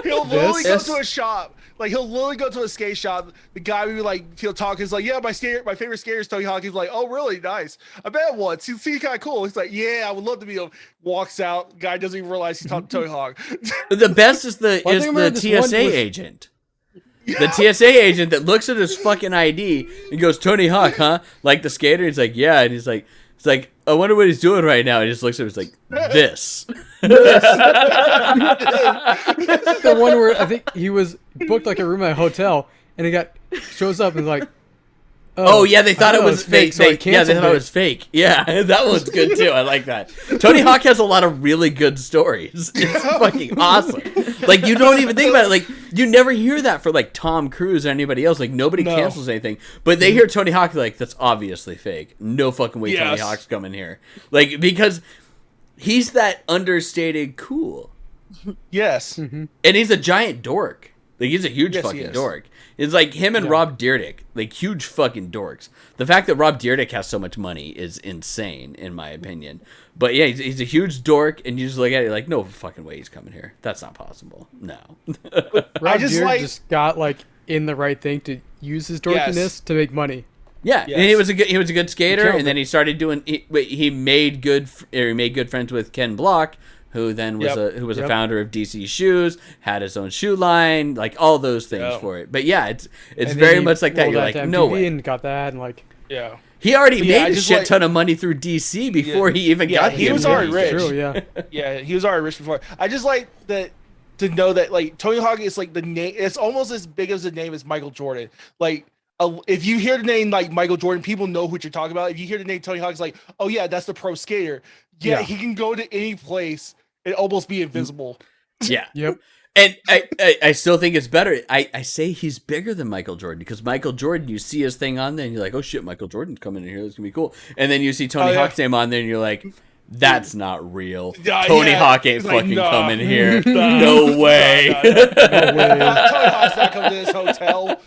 He'll literally go this? to a shop. Like, he'll literally go to a skate shop. The guy will be like, he'll talk. He's like, yeah, my favorite skater is Tony Hawk. He's like, oh, really? Nice. I bet once. He's kind of cool. He's like, yeah, I would love to be him. Walks out. Guy doesn't even realize he's talking to Tony Hawk. The best is the TSA agent. The TSA agent that looks at his fucking ID and goes, Tony Hawk, huh? Like the skater? He's like, yeah. And he's like, I wonder what he's doing right now. And he just looks at him and he's like, this. The one where I think he was booked like a room at a hotel, and he shows up and is like, oh yeah, they thought it was fake. So They thought it was fake. Yeah, that one's good too. I like that. Tony Hawk has a lot of really good stories. It's fucking awesome. Like, you don't even think about it. Like, you never hear that for like Tom Cruise or anybody else. Like, nobody cancels anything, but they hear Tony Hawk, like, that's obviously fake. No fucking way Tony Hawk's coming here. Like, because he's that understated cool. Yes. Mm-hmm. And he's a giant dork. Like, he's a huge fucking is. dork. It's like him and Rob Dyrdek, like, huge fucking dorks. The fact that Rob Dyrdek has so much money is insane, in my opinion. But yeah, he's a huge dork, and you just look at it like, no fucking way he's coming here. That's not possible. No. Rob Dyrdek just got like in the right thing to use his dorkiness to make money. Yeah, Yes. and he was a good skater, and then he started doing. He made good friends with Ken Block, who then was a founder of DC Shoes, had his own shoe line, like all those things for it. But yeah, it's very much like that. You're like, no way. And got that, and like, Yeah. He already made a shit ton of money through DC before he even got he the was movie. already rich. true, yeah. Yeah, he was already rich before. I just like that to know that like Tony Hawk is like the name. It's almost as big as the name as Michael Jordan. Like, if you hear the name like Michael Jordan, people know who you're talking about. If you hear the name Tony Hawk, it's like, oh yeah, that's the pro skater. Yeah, he can go to any place and almost be invisible. Yeah. Yep. And I still think it's better. I say he's bigger than Michael Jordan because Michael Jordan, you see his thing on there and you're like, oh shit, Michael Jordan's coming in here. This is going to be cool. And then you see Tony Hawk's name on there and you're like, that's not real. Tony Hawk ain't fucking coming here. No way. No way. Tony Hawk's not coming to this hotel.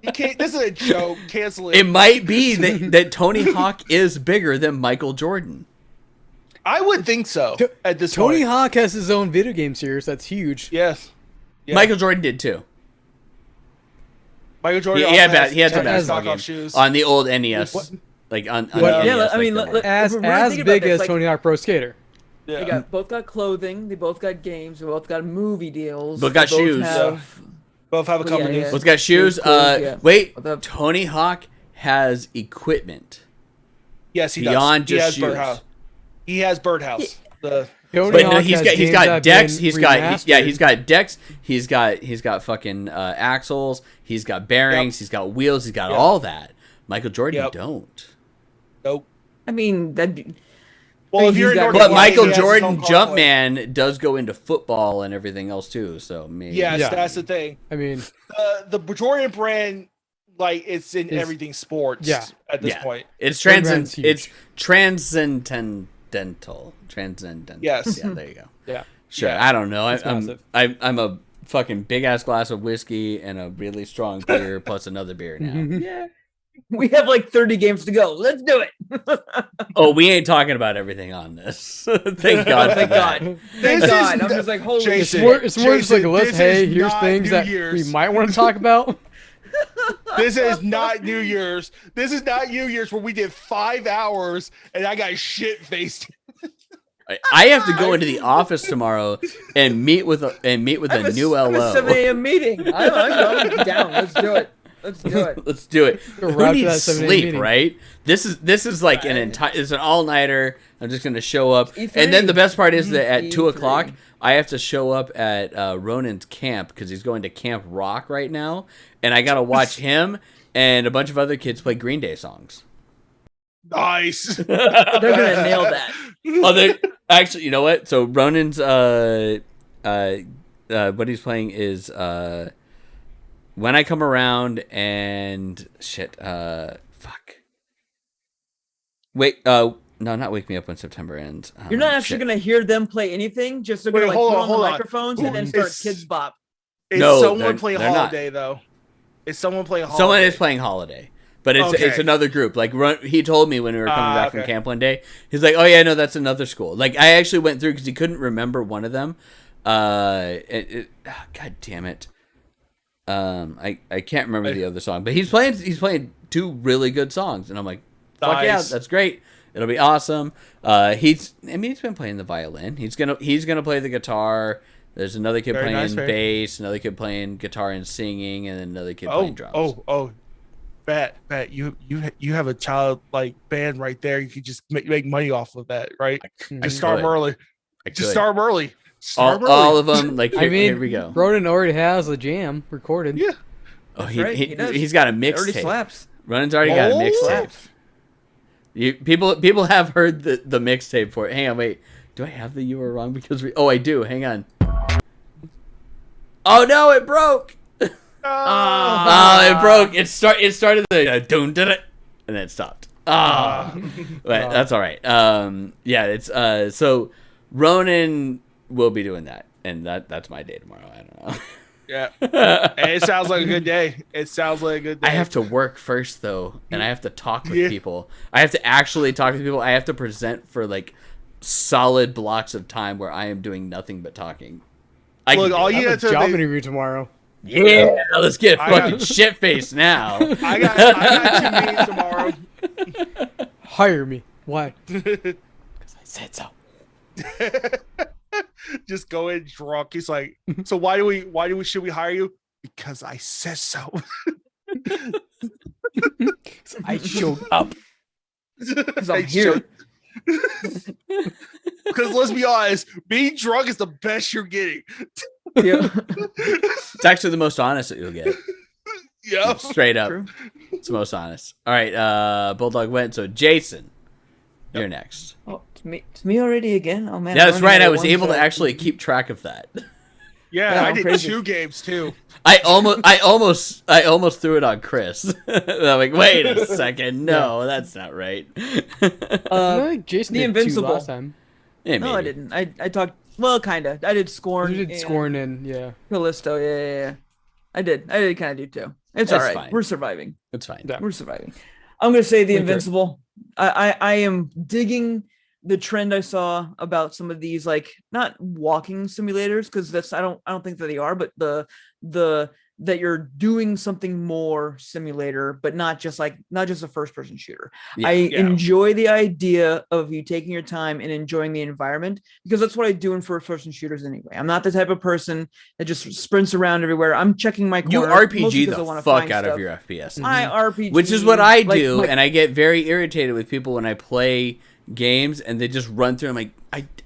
You can't. This is a joke. Cancel it. It might be that Tony Hawk is bigger than Michael Jordan. I would think so. At this Tony point. Hawk has his own video game series that's huge. Yes. Yeah. Michael Jordan did too. Michael Jordan. He had also has basketball knockoff games shoes. on the old NES. What? Like on What? the Yeah, NES, I mean, like, As If we're really thinking big about this, as like, Tony Hawk Pro Skater. Yeah. They both got clothing. They both got games. They both got movie deals. Both got they shoes. Both have a Yeah, company. yeah. Both got shoes. Clothes, yeah. Wait, The- Tony Hawk has equipment. Yes, he Beyond does. He just has shoes. Birdhouse. He has Birdhouse. The Tony But Hawk no, has he's games got that have decks. been He's got decks. He's got fucking axles. He's got bearings. He's got wheels. He's got all that. Michael Jordan don't. nope. I mean, that'd Well, if he's you're in got- North But Carolina, Michael he has his Jordan, own conflict. Jumpman, does go into football and everything else too. So maybe. Yes, Yeah. that's the thing. I mean, The Jordan brand, like it's in everything sports. Yeah. At this point. It's Jumpman's huge. It's transcendental. Transcendental. Yes. Yeah. There you go. yeah. Sure. Yeah. I don't know. It's massive. I'm a fucking big ass glass of whiskey and a really strong beer plus another beer now. Yeah. We have like 30 games to go. Let's do it. Oh, we ain't talking about everything on this. Thank God. Thank God. Thank This is God. I'm the- just like, holy Jason, shit. It's more just like a Jason, list. this Hey, is here's not things New that Year's. we might want to talk about. This is not New Year's. This is not New Year's where we did 5 hours and I got shit faced. I have to go into the office tomorrow and meet with a I have new I have a LO. 7 a.m. meeting. I'm down. Let's do it. Let's do it. Let's do it. Go Who right to needs that 7 a.m. sleep, meeting. right? This is like it's an all nighter. I'm just gonna show up, E3. and then the best part is that at 2 E3. o'clock I have to show up at Ronan's camp because he's going to Camp Rock right now, and I gotta watch him and a bunch of other kids play Green Day songs. Nice. They're gonna nail that. Oh, they actually, you know what? So Ronan's what he's playing is When I Come Around and shit. Fuck. Wait. No, not Wake Me Up When September Ends. You're not actually gonna hear them play anything. Just they're Wait, gonna like hold put on, on the hold on. microphones and then Ooh, start it's- Kids Bop. Is No, someone they're- playing they're not. Holiday though? Is someone playing Holiday? Someone is playing Holiday, but it's Okay. another group. Like he told me when we were coming back from okay. camp one day, he's like, "Oh yeah, no, that's another school." Like I actually went through because he couldn't remember one of them. God damn it. I can't remember the other song, but he's playing 2 really good songs, and I'm like, "Fuck yeah, Nice. that's great. It'll be awesome." He's been playing the violin. He's gonna play the guitar. There's another kid Very playing nice, very- bass, another kid playing guitar and singing, and another kid playing drums. Bet you have a child like band right there. You could just make money off of that, right? Just start 'em could. early. I Just could. start 'em early. Start 'em early. all of them. Like I here, mean, here we go. Ronan already has a jam recorded. Yeah. Oh, That's right, he does. he's got a It already mixtape. slaps. Ronan's already got a Oh. mixtape. Slaps. People have heard the mixtape for it. Hang on, wait. Do I have the "You Were Wrong"? Because I do. Hang on. Oh no, it broke. Oh, it broke. It started the dun dun dun, and then it stopped. But that's all right. Yeah, it's so Ronan will be doing that, and that's my day tomorrow. I don't know. Yeah. And it sounds like a good day. It sounds like a good day. I have to work first though, and I have to talk with Yeah. people. I have to actually talk to people. I have to present for like solid blocks of time where I am doing nothing but talking. I Look, can all I you have a have to job do- interview tomorrow. yeah, let's get I got- fucking shit faced now. I got 2 meetings tomorrow. Hire me. Why? Because I said so. Just go in drunk. He's like, so should we hire you? Because I said so. I showed up. Because I'm here. Because let's be honest, being drunk is the best you're getting. Yeah. It's actually the most honest that you'll get. Yeah. Straight up. True. It's the most honest. All right, Bulldog went. So Jason, you're next. Oh, it's me already again. Oh man. Yeah, I'm that's running right. out I of was one able to shot. actually keep track of that. Yeah, I I'm did crazy. 2 games too. I almost threw it on Chris. I'm like, wait a second, no, that's not right. I think Jason The did Invincible. 2 last time. Yeah, No, I maybe. didn't. I talked. Well, kinda. I did Scorn. You did and scoring in, yeah. Callisto. Yeah. I did kind of do too. It's That's all right. fine. We're surviving. It's fine. Yeah. We're surviving. I'm gonna say the Okay. Invincible. I am digging the trend I saw about some of these, like, not walking simulators, because that's I don't think that they are, but the that you're doing something more simulator, but not just a first person shooter. Yeah. I Yeah. enjoy the idea of you taking your time and enjoying the environment, because that's what I do in first person shooters anyway. I'm not the type of person that just sprints around everywhere. I'm checking my You corner. mostly RPG 'cause I the wanna fuck find out of stuff. your FPS, I RPG, which is what I like- do, like- and I get very irritated with people when I play games and they just run through. I'm like,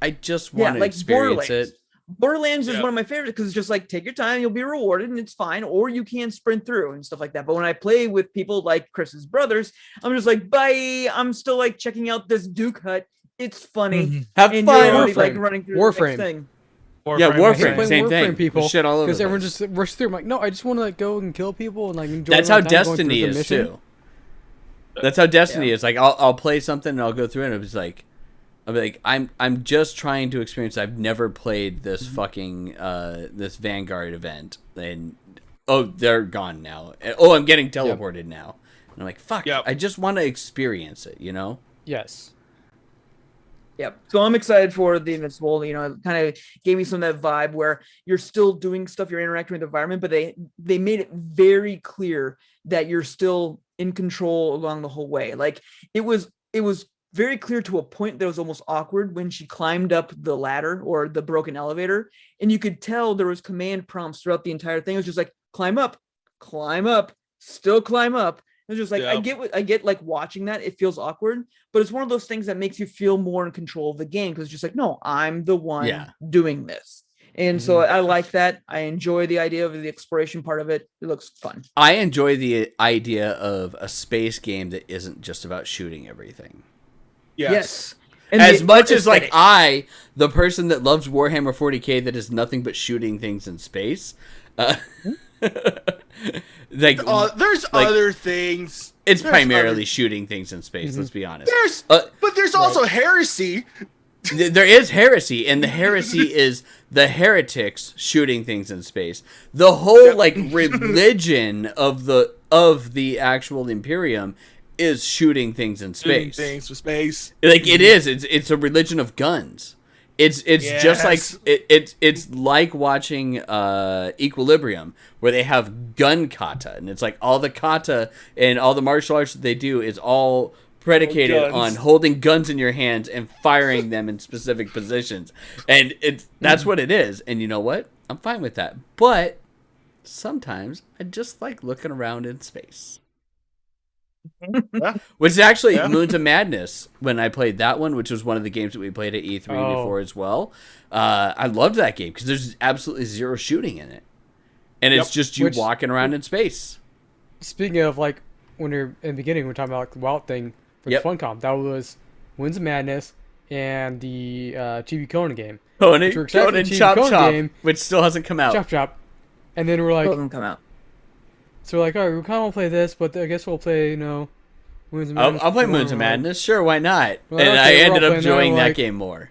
I just want to like experience Borderlands. it. Borderlands is Yeah. one of my favorites because it's just like, take your time, you'll be rewarded, and it's fine, or you can sprint through and stuff like that. But when I play with people like Chris's brothers, I'm just like, bye. I'm still like checking out this Duke Hut. It's funny. Have And fun. you're already like Warframe. running through the Warframe. next thing. Yeah, I hate Warframe, playing same Warframe thing. people Shit all over because the everyone place. just rushes through. I'm like, no, I just want to like go and kill people and like enjoy. That's my how time going through Destiny the is mission. too. That's how Destiny is. Like I'll play something and I'll go through it and it's like I'll be like I'm just trying to experience. I've never played this fucking this Vanguard event and oh they're gone now. Oh, I'm getting teleported now. And I'm like, fuck, Yep. I just want to experience it, you know? Yes. Yep. So I'm excited for the Invincible. You know, it kind of gave me some of that vibe where you're still doing stuff, you're interacting with the environment, but they made it very clear that you're still in control along the whole way. Like it was very clear to a point that was almost awkward when she climbed up the ladder or the broken elevator, and you could tell there was command prompts throughout the entire thing. It was just like climb up, still climb up. It's just like I get like watching that, it feels awkward, but it's one of those things that makes you feel more in control of the game because it's just like, no, I'm the one doing this. And so I like that. I enjoy the idea of the exploration part of it. It looks fun. I enjoy the idea of a space game that isn't just about shooting everything. Yes. And As the much as aesthetic. like the person that loves Warhammer 40K that is nothing but shooting things in space, like There's other things. it's There's primarily other- shooting things in space. Let's be honest. But there's also heresy. There is heresy, and the heresy is the heretics shooting things in space. The whole like religion of the actual Imperium is shooting things in space. Things for space. Like it is. It's a religion of guns. It's just like it's like watching Equilibrium, where they have gun kata, and it's like all the kata and all the martial arts that they do is all predicated on holding guns in your hands and firing them in specific positions, and that's what it is. And you know what? I'm fine with that, but sometimes I just like looking around in space. Which is actually Moons of Madness when I played that one, which was one of the games that we played at E3 before as well. I loved that game because there's absolutely zero shooting in it. And it's just you walking around in space. Speaking of, like, when you're in the beginning, we're talking about like, the WoW thing for the Funcom. That was Moons of Madness and the Chibi Conan game. Conan Chop Chop, game, which still hasn't come out. Chop Chop. And then we're like, Doesn't come out. so we're like, all right, we kind of want to play this, but I guess we'll play, Moons of Madness. I'll play Moons of Madness. Sure, why not? Well, and okay, I we're ended all up playing that, enjoying we're that like- game more.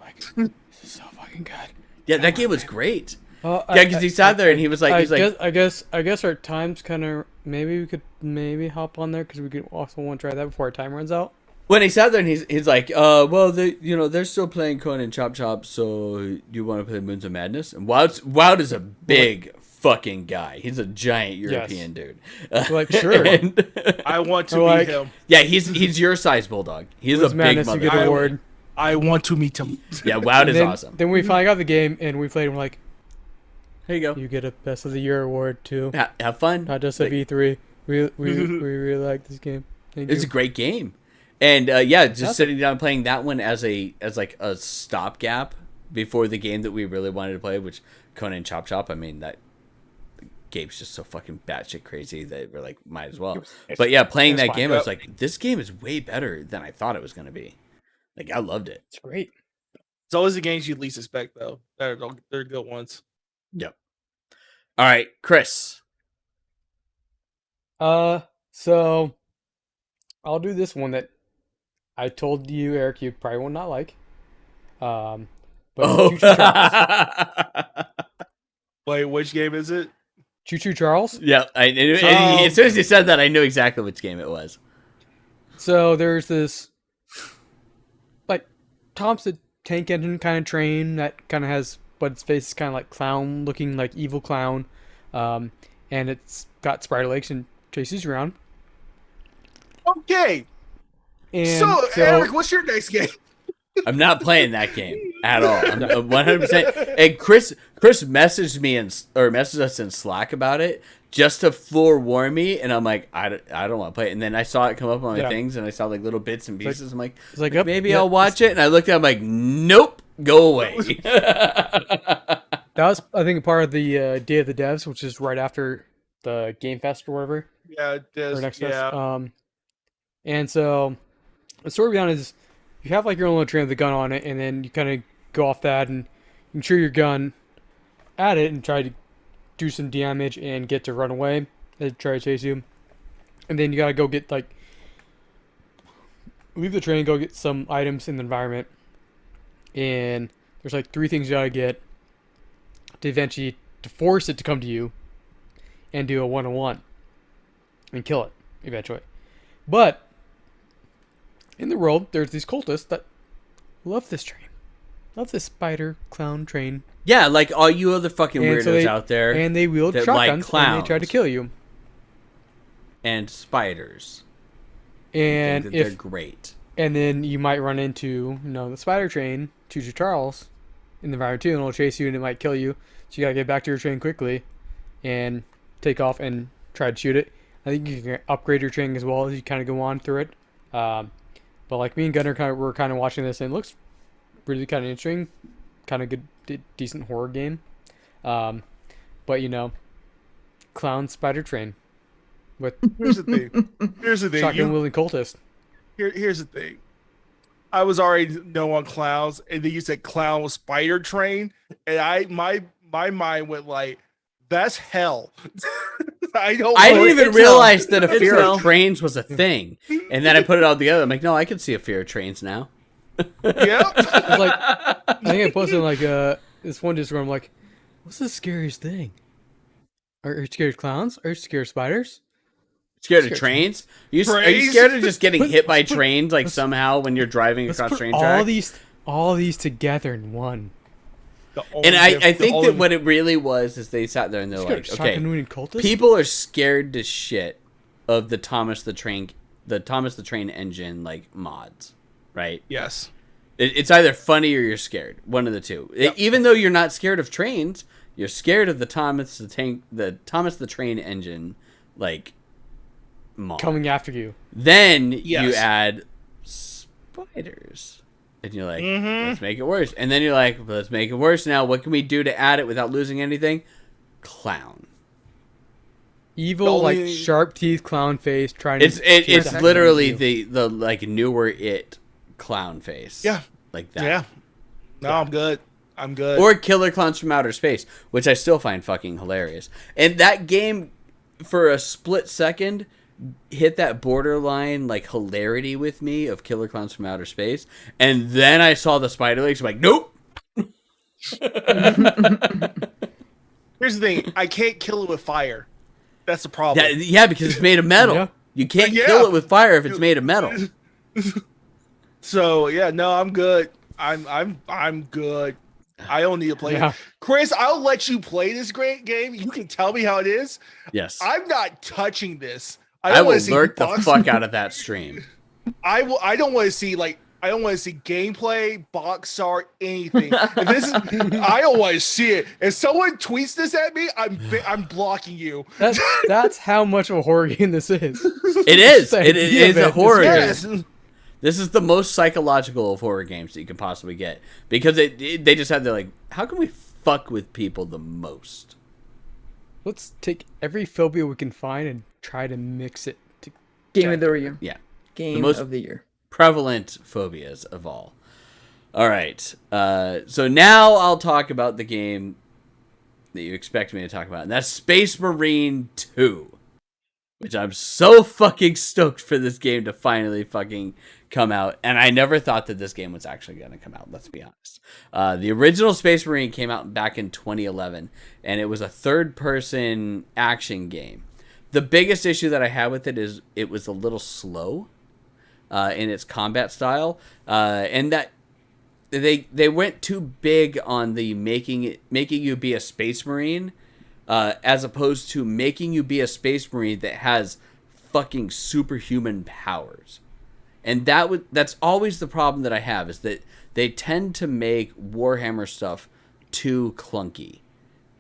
Like, this is so fucking good. Yeah, that game was great. Yeah, Because he sat there and he was like, I guess our times kind of, maybe we could hop on there because we could also want to try that before our time runs out. when he sat there and he's like, well, they're still playing Conan Chop Chop, so you want to play Moons of Madness? And Wout is a big fucking guy. He's a giant European dude. Like, sure. And- I want to Like- meet him. yeah, he's your size bulldog. He's Moons a of big Madness, you get motherfucker. an award. I want to meet him. Yeah, Wout is then, awesome. Then we finally got the game and we played and we're like, Here you go. you get a Best of the Year award too. Have fun. Not just at E3. We really like this game. Thank It's you. a great game. And just sitting down playing that one as like a stopgap before the game that we really wanted to play, which Conan Chop Chop. I mean, that game's just so fucking batshit crazy that we're like, might as well. But yeah, playing that game, I was like, this game is way better than I thought it was going to be. Like, I loved it. It's great. It's always the games you least expect, though. They're good ones. Yep. All right, Chris. So I'll do this one that I told you, Eric, you probably will not like. But Oh. Choo Choo Charles. Wait, which game is it? Choo Choo Charles. Yeah, as soon as you said that, I knew exactly which game it was. So there's this like Thompson tank engine kind of train that kind of has, but its face is kind of like clown looking, like evil clown, and it's got spider legs and chases you around. Okay. And So, Eric, what's your next game? I'm not playing that game at all. I'm 100%. And Chris messaged me messaged us in Slack about it just to forewarn me, and I'm like, I don't want to play it. And then I saw it come up on my things, and I saw like little bits and pieces. I'm like, it's like maybe I'll watch it. And I looked at it, I'm like, nope, go away. that was, I think, a part of the Day of the Devs, which is right after the Game Fest or whatever. Yeah, it does. Or next Yeah. fest. And so the story behind it is you have like your own little train with a gun on it, and then you kind of go off that and you shoot your gun at it and try to do some damage and get to run away and try to chase you. And then you gotta go get leave the train, go get some items in the environment. And there's like 3 things you gotta get to eventually to force it to come to you and do a 1-on-1 and kill it. eventually. But in the world, there's these cultists that love this train, love this spider clown train, Yeah, like all you other fucking and weirdos so they, out there and they wield that like shotguns and they try to clowns. kill you. And spiders. And Think that they're if great. and then you might run into the spider train, Choo Choo Charles, in the environment too, and it'll chase you and it might kill you. So you gotta get back to your train quickly, and take off and try to shoot it. I think you can upgrade your train as well as you kind of go on through it. But like me and Gunnar were kind of watching this and it looks really kind of interesting, kind of good, decent horror game. But clown spider train with Here's the thing. Here's the thing. shotgun wielding cultist. Here's the thing. I was already no on clowns, and then you said clown with spider train, and my mind went like, that's hell. I didn't want- even it's realize hell. that a It's fear hell. of trains was a thing. And then I put it all together. I'm like, no, I can see a fear of trains now. Yep. It's like I think I posted like this one Discord. I'm like, what's the scariest thing? Are you scared of clowns? Are you scared of spiders? Scared of Scared. trains? Are you Trains? scared of just getting But- hit by but- trains like somehow when you're driving Let's across put train all tracks? these together in one. And I think that what it really was is they sat there and they're Scared like, of okay, shotgun wielding cultists? people are scared to shit of the Thomas the Train engine like mods, right? yes. It's either funny or you're scared. One of the two. Even though you're not scared of trains, you're scared of the Thomas the Train engine like mod. coming after you. Then you Yes. add spiders. And you're like, Mhm. let's make it worse. And then you're like, let's make it worse now. What can we do to add it without losing anything? Clown. Evil, The like only- sharp teeth, clown face, trying It's to. it's attack literally you. the like newer it clown face. Yeah. Like that. Yeah. No, I'm good. I'm good. Or Killer Clowns from Outer Space, which I still find fucking hilarious. And that game, for a split second, hit that borderline like hilarity with me of Killer Clowns from Outer Space. And then I saw the spider legs. I'm like, nope. Here's the thing. I can't kill it with fire. That's the problem. Yeah, because it's made of metal. Yeah. You can't Yeah. kill it with fire if it's made of metal. So yeah, no, I'm good. I'm good. I don't need to play Yeah. it. Chris, I'll let you play this great game. You can tell me how it is. Yes. I'm not touching this. I don't will wanna see lurk the box- fuck out of that stream. I don't want to see I don't want to see gameplay, box art, anything. If this is, I don't want to see it. If someone tweets this at me, I'm blocking you. That's how much of a horror game this is. It is. The It idea is of a it horror game. Yes. This is the most psychological of horror games that you can possibly get because they just have like, how can we fuck with people the most? Let's take every phobia we can find and try to mix it to. Game of the year. Yeah, Game most- of the year. prevalent phobias of all. All right, so now I'll talk about the game that you expect me to talk about, and that's Space Marine 2, which I'm so fucking stoked for this game to finally fucking come out. And I never thought that this game was actually going to come out, let's be honest. The original Space Marine came out back in 2011, and it was a third-person action game. The biggest issue that I had with it is it was a little slow in its combat style, and that they went too big on the making you be a Space Marine, as opposed to making you be a Space Marine that has fucking superhuman powers. And that's always the problem that I have, is that they tend to make Warhammer stuff too clunky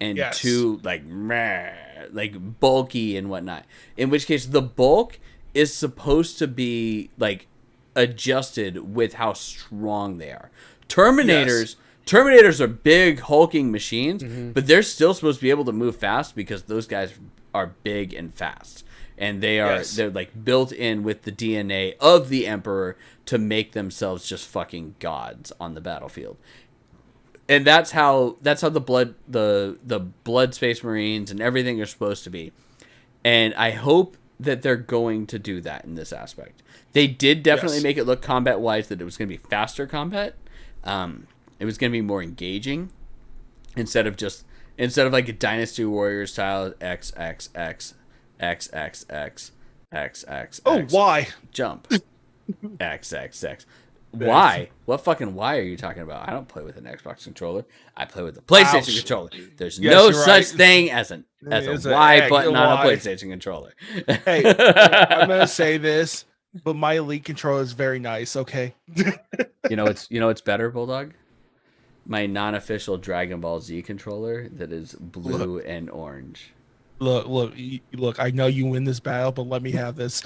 and Yes. too like meh, like bulky and whatnot. In which case, the bulk is supposed to be like adjusted with how strong they are. Terminators are big hulking machines, but they're still supposed to be able to move fast because those guys are big and fast. And they're like built in with the DNA of the Emperor to make themselves just fucking gods on the battlefield. And that's how the blood Space Marines and everything are supposed to be. And I hope that they're going to do that in this aspect. They did definitely make it look combat wise that it was going to be faster combat. It was going to be more engaging instead of like a Dynasty Warriors style XXX XXX X X. Oh, X, why? jump. X X X. Why? What fucking why are you talking about? I don't play with an Xbox controller. I play with a PlayStation Ouch. controller. There's Yes, no you're such right. thing as It's a a Y X, button a on a Y. PlayStation controller. Hey, I'm gonna say this, but my Elite controller is very nice. Okay. you know it's better, Bulldog? My non-official Dragon Ball Z controller that is blue and orange. Look. I know you win this battle, but let me have this.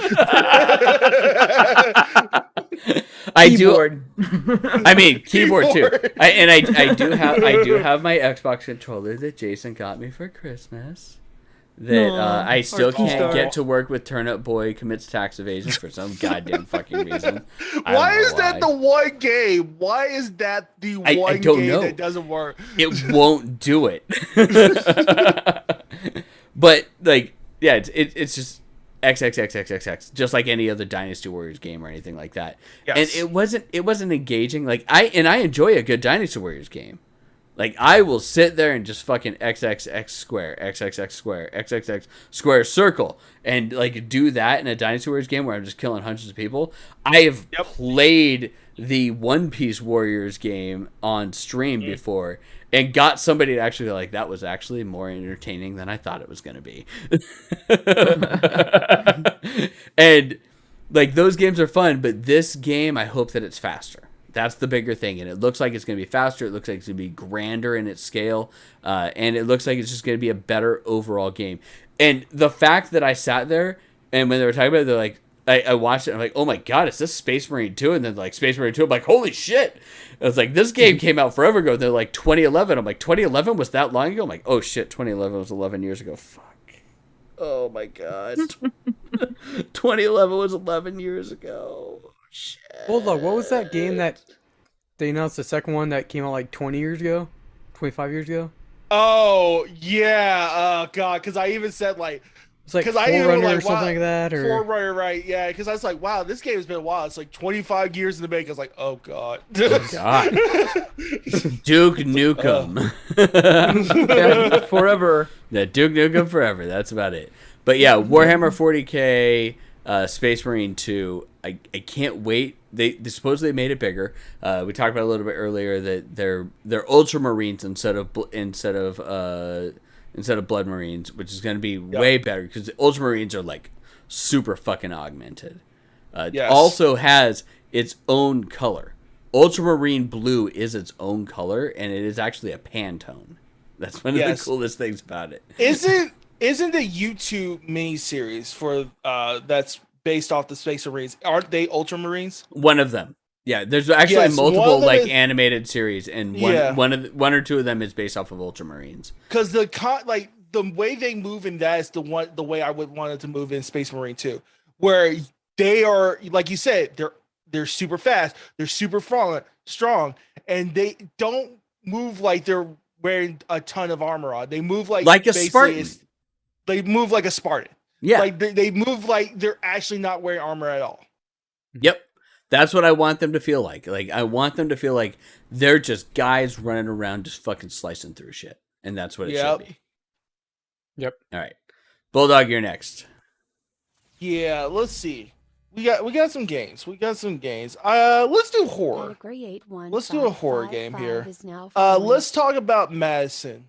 I Keyboard. I mean, keyboard too. Keyboard. I do have my Xbox controller that Jason got me for Christmas. That Aw, I still Archie can't Star. get to work with Turnip Boy commits tax evasion for some goddamn fucking reason. I don't Why know is that the one game? Why is that the I one don't game know. that doesn't work? It won't do it. But like, yeah, it's just XXXXXX, just like any other Dynasty Warriors game or anything like that. Yes. And it wasn't engaging. Like I enjoy a good Dynasty Warriors game. Like I will sit there and just fucking XXX square, XXX square, XXX square circle, and like do that in a Dynasty Warriors game where I'm just killing hundreds of people. I have played the One Piece Warriors game on stream before and got somebody to actually like, that was actually more entertaining than I thought it was going to be. And like those games are fun, but this game, I hope that it's faster. That's the bigger thing, and it looks like it's going to be faster. It looks like it's going to be grander in its scale, and it looks like it's just going to be a better overall game. And the fact that I sat there, and when they were talking about it, they're like, I watched it, and I'm like, oh my god, is this Space Marine 2? And then like Space Marine 2, I'm like, holy shit! I was like, this game came out forever ago. They're like 2011. I'm like, 2011 was that long ago? I'm like, oh shit, 2011 was 11 years ago. Fuck. Oh my god. 2011 was 11 years ago. Shit. Bulldog, what was that game that they announced the second one that came out like 20 years ago? 25 years ago? Oh yeah, god, because I even said like, It's like 'cause I even Forerunner like, or something wow, like that, or Forerunner, right? Yeah, because I was like, wow, this game has been a while. It's like 25 years in the making. I was like, oh god. God. Duke Nukem. Yeah, forever. Yeah, Duke Nukem forever. That's about it. But yeah, Warhammer 40K, Space Marine 2. I can't wait. They supposedly made it bigger. We talked about it a little bit earlier that they're Ultramarines instead of Blood Marines, which is going to be way better because the Ultramarines are like super fucking augmented. Yes. Also has its own color. Ultramarine blue is its own color, and it is actually a Pantone. That's one of the coolest things about it. Isn't the YouTube miniseries for that's based off the Space Marines? Aren't they Ultramarines? One of them. Yeah, there's actually Yes, one multiple of them like is- animated series, and one or two of them is based off of Ultramarines. Because the way they move in that is the way I would want it to move in Space Marine 2, where they are, like you said, they're super fast, they're super strong, and they don't move like they're wearing a ton of armor on. They move like a basically Spartan. They move like a Spartan. Yeah. Like they move like they're actually not wearing armor at all. Yep. That's what I want them to feel like. Like, I want them to feel like they're just guys running around just fucking slicing through shit. And that's what it should be. Yep. All right. Bulldog, you're next. Yeah, let's see. We got some games. Let's do horror. Let's do a horror game here. Let's talk about Madison,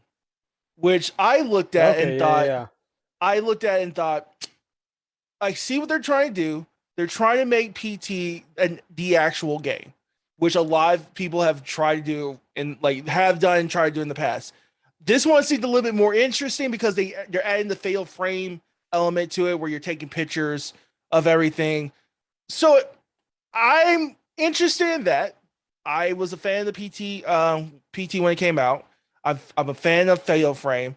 which I looked at and thought. I looked at it and thought, I see what they're trying to do. They're trying to make PT the actual game, which a lot of people have tried to do and like have done and tried to do in the past. This one seemed a little bit more interesting because they're adding the fatal frame element to it, where you're taking pictures of everything. So I'm interested in that. I was a fan of the PT when it came out. I'm a fan of fatal frame.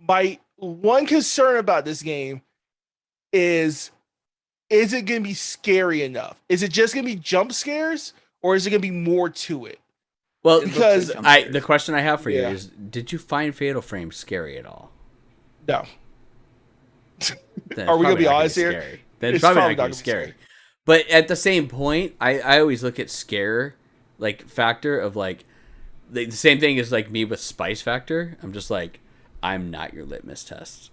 My one concern about this game is it going to be scary enough? Is it just going to be jump scares, or is it going to be more to it? Well, Because the question I have for you is, did you find Fatal Frame scary at all? No. Then Are we it's going to be probably not honest here? scary. Then it's It's probably probably not going not to be gonna be scary. But at the same point, I always look at scare like factor of like the same thing as like me with spice factor. I'm just like, I'm not your litmus test.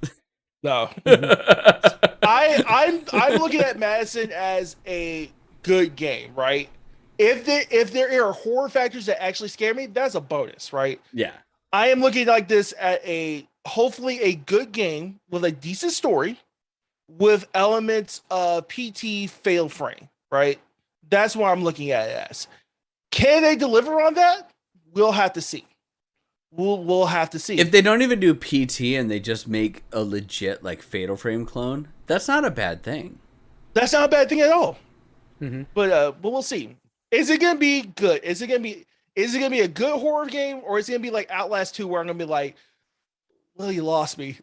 No. I'm looking at Madison as a good game, right? If there are horror factors that actually scare me, that's a bonus, right? Yeah. I am looking like this at a hopefully a good game with a decent story, with elements of PT fail frame, right? That's what I'm looking at it as. Can they deliver on that? We'll have to see. We'll have to see. If they don't even do PT and they just make a legit like Fatal Frame clone, that's not a bad thing. That's not a bad thing at all. Mm-hmm. But we'll see. Is it gonna be good? Is it gonna be a good horror game, or is it gonna be like Outlast 2 where I'm gonna be like, well, you lost me.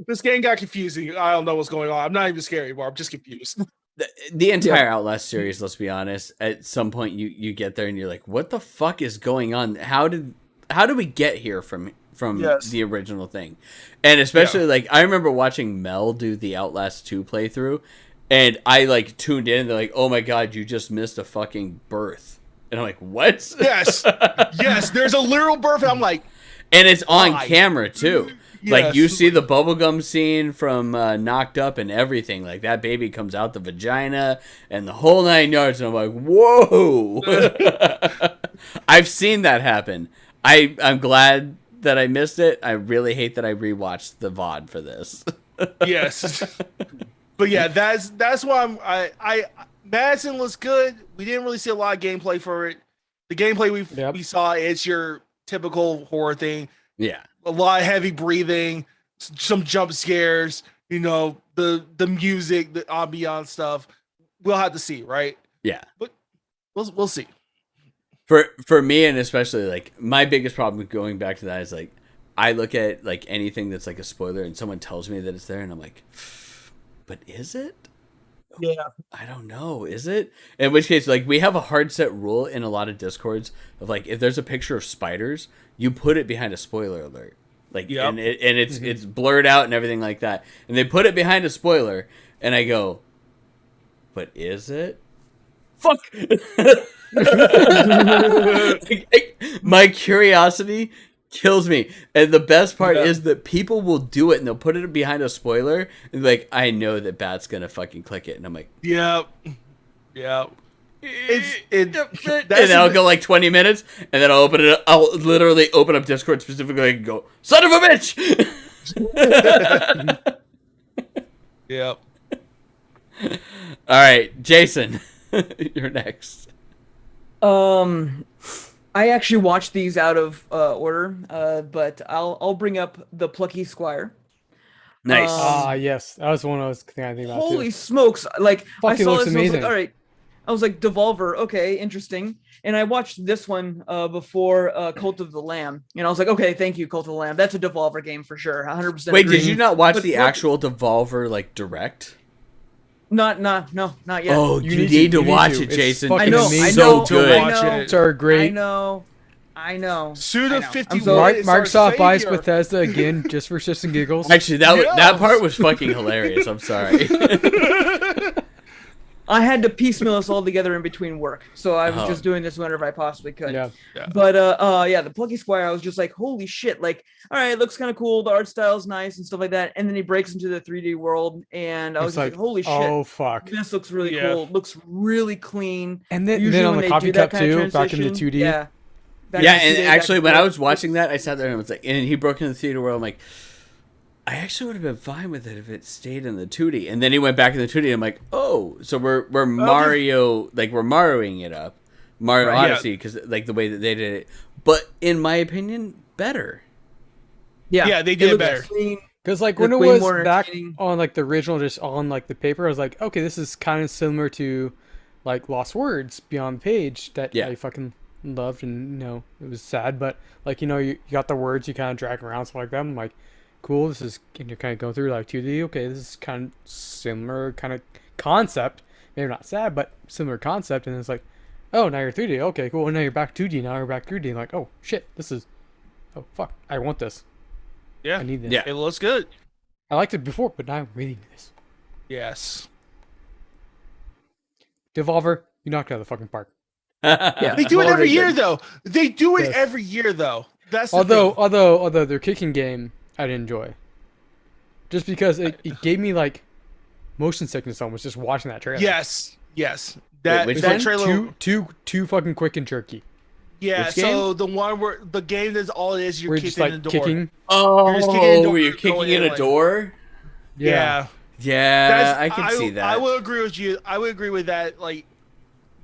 This game got confusing. I don't know what's going on. I'm not even scared anymore. I'm just confused. The entire Outlast series, let's be honest, at some point you get there and you're like, what the fuck is going on? How did we get here from Yes. the original thing? And especially like I remember watching Mel do the Outlast 2 playthrough, and I like tuned in and they're like, oh my god, you just missed a fucking birth. And I'm like, what? Yes. Yes, there's a literal birth, and I'm like, And it's on Why? camera too. Yes. Like you see the bubblegum scene from Knocked Up and everything. Like that baby comes out the vagina and the whole 9 yards. And I'm like, whoa. I've seen that happen. I'm glad that I missed it. I really hate that I rewatched the VOD for this. yes. But yeah, that's why I Madison looks good. We didn't really see a lot of gameplay for it. The gameplay we saw, it's your typical horror thing. Yeah. A lot of heavy breathing, some jump scares, the music, the ambiance stuff. We'll have to see, right? Yeah. But we'll see. For me, and especially like my biggest problem with going back to that is like I look at like anything that's like a spoiler and someone tells me that it's there and I'm like, but is it? Yeah. I don't know. Is it? In which case, like we have a hard set rule in a lot of Discords of like if there's a picture of spiders, you put it behind a spoiler alert. Like Yep. and it's blurred out and everything like that. And they put it behind a spoiler and I go, but is it? Fuck. My curiosity kills me. And the best part is that people will do it and they'll put it behind a spoiler and be like, I know that Bat's gonna fucking click it. And I'm like, Yep. and then I'll go like 20 minutes and then I'll literally open up Discord specifically and go, son of a bitch. Yep. All right, Jason, you're next. I actually watched these out of order, but I'll bring up the Plucky Squire. Nice. Yes, that was one I was thinking about Holy too. smokes! Like I Fucking saw looks this, and I was amazing. like, all right. I was like, Devolver, okay, interesting. And I watched this one before Cult of the Lamb, and I was like, okay, thank you, Cult of the Lamb. That's a Devolver game for sure, 100%. Wait, agree. did you not watch But the Plucky- actual Devolver like direct? No, not yet. Oh, You you need need to. to You need watch to. it, It's Jason. fucking I know, amazing. I So know, good. I Watch know, it. It's our great. I know. Suda I know. I'm 51 so- is our Microsoft buys savior. Bethesda again just for shits and giggles. Actually, that Yes. that part was fucking hilarious. I'm sorry. I had to piecemeal us all together in between work, so I was Oh. just doing this whenever I possibly could. Yeah. But yeah, the Plucky Squire, I was just like, holy shit! Like, all right, it looks kind of cool. The art style's nice and stuff like that. And then he breaks into the 3D world, and I was It's like, holy shit! Oh fuck. This looks really Yeah. cool. Looks really clean. And then Usually on when the they coffee do cup that kind of too, back in the transition, 2D. Yeah. Back Yeah, in and 2D, back actually, and when I forth. was watching that, I sat there and was like, and he broke into the theater world. I'm like, I actually would have been fine with it if it stayed in the 2D. And then he went back in the 2D. And I'm like, oh, so we're Mario, like we're Marioing it up, Mario Right, yeah. Odyssey, because like the way that they did it. But in my opinion, better. Yeah, they did it looks better. clean. Because like when it Look way was more back entertaining. on like the original, just on like the paper, I was like, okay, this is kind of similar to like Lost Words Beyond the Page that Yeah. I fucking loved, and it was sad, but like you got the words, you kind of drag around stuff like that. I'm like, cool, this is, and you're kind of going through like 2D. Okay, this is kind of similar kind of concept, maybe not sad, but similar concept. And it's like, oh, now you're 3D. Okay, cool. And now you're back 2D. Now you're back 3D. And like, oh shit, oh fuck, I want this. Yeah. I need this. Yeah. It looks good. I liked it before, but now I'm reading this. Yes. Devolver, you knocked it out of the fucking park. Yeah. They do it Well, every they year, did. though. They do it Yes. every year, though. That's the Although their kicking game I didn't enjoy, just because it gave me like motion sickness almost just watching that trailer. thing. Yes. That which that one? trailer. Too fucking quick and jerky. Yeah. Which So the one where the game that's all it is, you're We're kicking just like in the door. kicking. Oh, just kicking in a door, you're kicking going in in, a like- door. Yeah. Yeah, I can see that. I will agree with you. I would agree with that. Like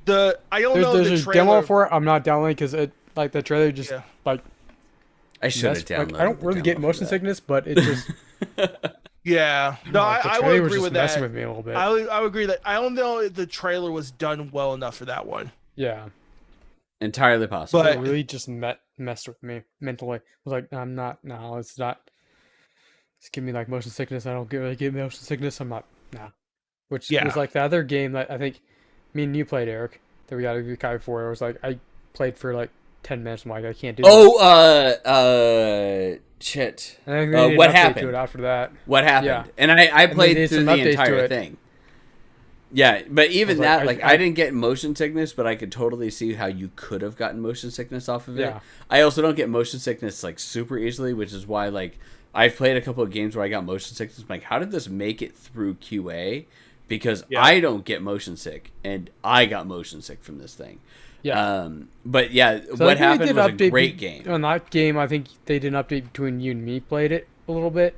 I don't know There's the a trailer. demo for it. I'm not downloading because it like the trailer just Yeah. like I should have messed- downloaded. like, I don't the really demo get for motion that. sickness, but it just Yeah. No, like, the I trailer would was agree just with messing that. with me a little bit. I would agree that I don't know if the trailer was done well enough for that one. Yeah, Entirely possible. But- it really just messed with me mentally. I was like, I'm not. No, it's not. It's giving me like motion sickness. I don't really get motion sickness. I'm not. Nah. Which Yeah. was like the other game that I think me and you played, Eric. That we got a guy before. It was like I played for like 10 minutes. I'm like, I can't do. Shit. And I think they did what an update happened? To it after that. What happened? Yeah. And I they played did through some the updates to entire it. thing. Yeah, but even like, that, like, I didn't get motion sickness, but I could totally see how you could have gotten motion sickness off of it. Yeah. I also don't get motion sickness, like, super easily, which is why, like, I've played a couple of games where I got motion sickness. I'm like, how did this make it through QA? Because I don't get motion sick, and I got motion sick from this thing. Yeah. But yeah, So I what think they happened did was a update great game. On that game, I think they did an update between you and me. Played it a little bit.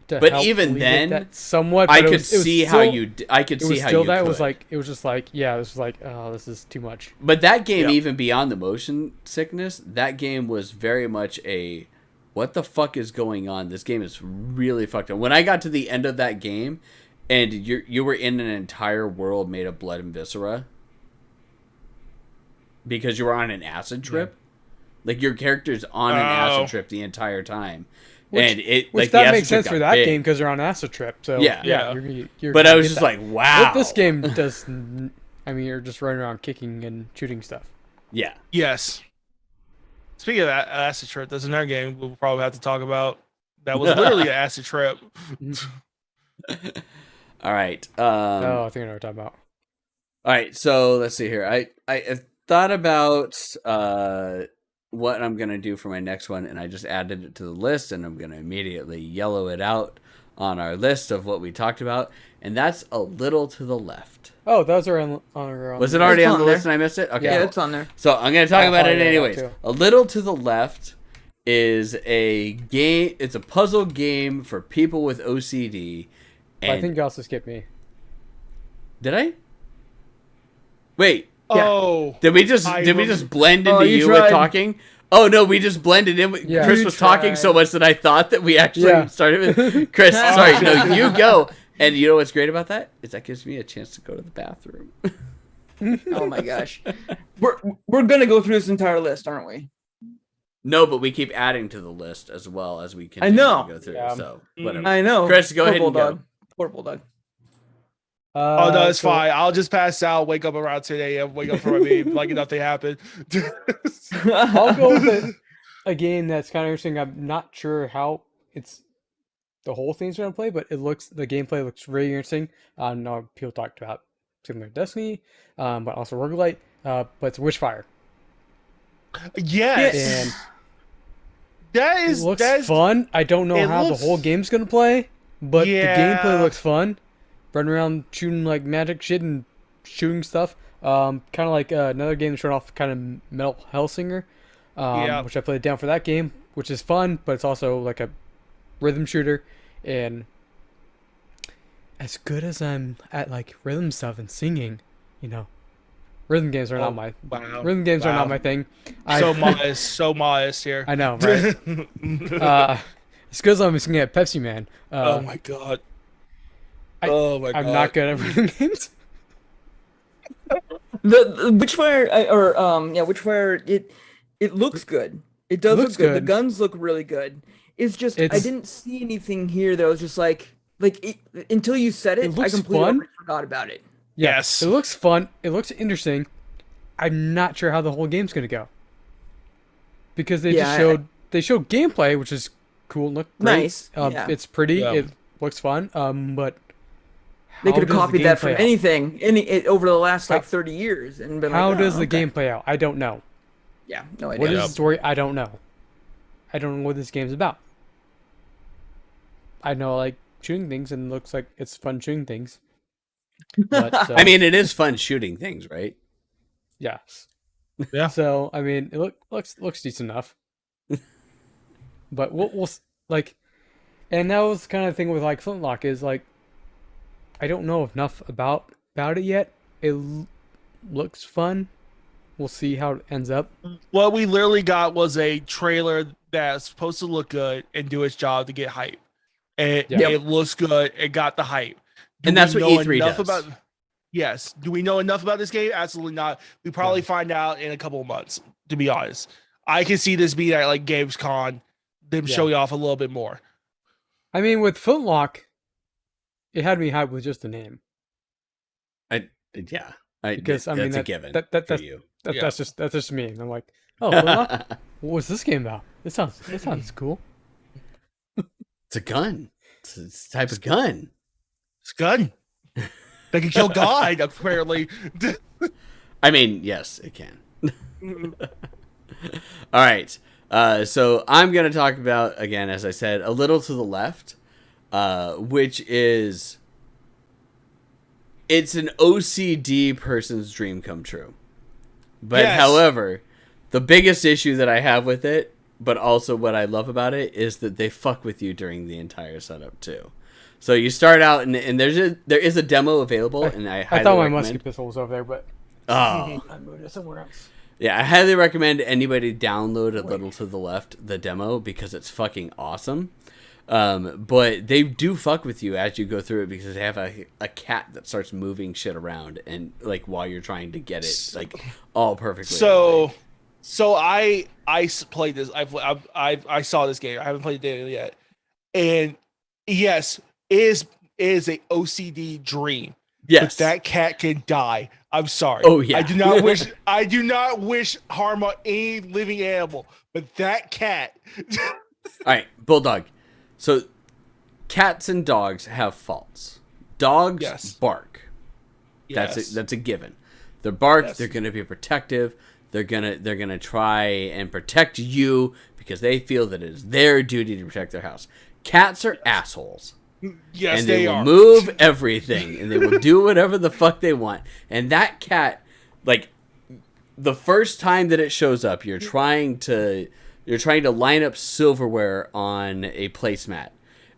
to But help even alleviate then, that somewhat. I but could see how you. I could It see was how still you that. It could. was like it was just like yeah. This was like oh, this is too much. But that game, Yeah. even beyond the motion sickness, that game was very much a what the fuck is going on? This game is really fucked up. When I got to the end of that game, and you were in an entire world made of blood and viscera because you were on an acid trip. Like your character's on an acid trip the entire time. And it Which like the that acid makes trip sense got for that big. game because they're on acid trip. So Yeah. yeah. You're But I gonna was get just that. like, wow. This game does. I mean, you're just running around kicking and shooting stuff. Yeah. Yes. Speaking of acid trip, there's another game we'll probably have to talk about. That was literally an acid trip. All right. Oh, I think I know what you're talking about. All right, so let's see here. I thought about what I'm gonna do for my next one, and I just added it to the list, and I'm gonna immediately yellow it out on our list of what we talked about, and that's A Little to the Left. Oh, those are on our. Was it already It's on the on there. list and I missed it? Okay, Yeah, cool. it's on there. So I'm gonna talk I'll about it probably add that anyways. too. A Little to the Left is a game. It's a puzzle game for people with OCD. And I think you also skipped me. did I? Wait. Yeah. Oh, Did we just blend into Oh, you you with tried. talking? Oh no, we just blended in. Yeah. Chris You was talking so tried. much that I thought that we actually Yeah. started with Chris. Sorry, no, you go. And you know what's great about that is that gives me a chance to go to the bathroom. Oh my gosh. We're gonna go through this entire list, aren't we? No, but we keep adding to the list as well as we I continue know. to go through. Yeah. So whatever. I know. Chris, go Poor ahead and go. Bulldog. Poor Bulldog. oh no, it's So- fine. I'll just pass out, wake up around 10 a.m., wake up for me, like nothing happened. I'll go with a game that's kind of interesting. I'm not sure how it's the whole thing's gonna play, but the gameplay looks really interesting. I know people talked about similar to Destiny, but also roguelite. But it's Witchfire, Yes. and that it is looks fun. I don't know it how looks- the whole game's gonna play, but the Yeah. gameplay looks fun. Running around shooting like magic shit and shooting stuff. Kind of like another game showing off kind of Metal Hellsinger, Yeah. which I played down for that game, which is fun, but it's also like a rhythm shooter. And as good as I'm at like rhythm stuff and singing, rhythm games are Oh, not my wow. rhythm games are Wow. not my thing. So modest here. I know, right? As good as I'm singing at Pepsi Man. Oh my god. I- Oh my god. I'm not good at rhythm games. The Witchfire. It looks good. It does Looks look good. The good. guns look really good. It's just I It's- didn't see anything here that was just until you said it, I looks completely fun. already forgot about it. Yes. It looks fun. It looks interesting. I'm not sure how the whole game's gonna go. Because they Yeah, just showed gameplay, which is cool and look great. Nice, yeah. It's pretty. Yeah. It looks fun. But They how could have does the copied game that play from out? over the last How- 30 years and been How like, does oh, the okay. game play out? I don't know. Yeah, no idea. What is the story? I don't know. I don't know what this game's about. I know I like shooting things and it looks like it's fun shooting things. But I mean, it is fun shooting things, right? yes. Yeah. So I mean, it looks decent enough. But we'll like, and that was kind of the thing with like Flintlock is like, I don't know enough about it yet. It looks fun. We'll see how it ends up. What we literally got was a trailer that's supposed to look good and do its job to get hype. And Yeah. it looks good. It got the hype. And that's what E3 does. Yes. Do we know enough about this game? Absolutely not. We probably find out in a couple of months, to be honest. I can see this being at like Gamescom, them showing off a little bit more. I mean, with Flintlock, it had me hyped with just the name. Because I mean that's a given. For you. That's just me. And I'm like, oh, Flintlock? What's this game about? This sounds cool. It's a gun. It's a type of gun. It's gun. They can kill God, apparently. I mean, yes, it can. All right. So I'm going to talk about, again, as I said, A Little to the Left, which is... It's an OCD person's dream come true. But however, the biggest issue that I have with it, but also what I love about it, is that they fuck with you during the entire setup too. So you start out and there is a demo available, and I thought my musky pistol was over there, but I moved it somewhere else. Yeah, I highly recommend anybody download A Little to the Left, the demo, because it's fucking awesome. But they do fuck with you as you go through it because they have a cat that starts moving shit around and like while you're trying to get it like all perfectly. So I played this. I saw this game. I haven't played it yet. And yes, it is a OCD dream. Yes, but that cat can die. I'm sorry. Oh yeah. I do not wish harm on any living animal, but that cat. All right, Bulldog. So, cats and dogs have faults. Dogs bark. Yes. That's a given. They bark. Yes. They're going to be protective. They're gonna try and protect you because they feel that it is their duty to protect their house. Cats are assholes. Yes, and they will are. move everything, and they will do whatever the fuck they want. And that cat, like, the first time that it shows up, you're trying to line up silverware on a placemat,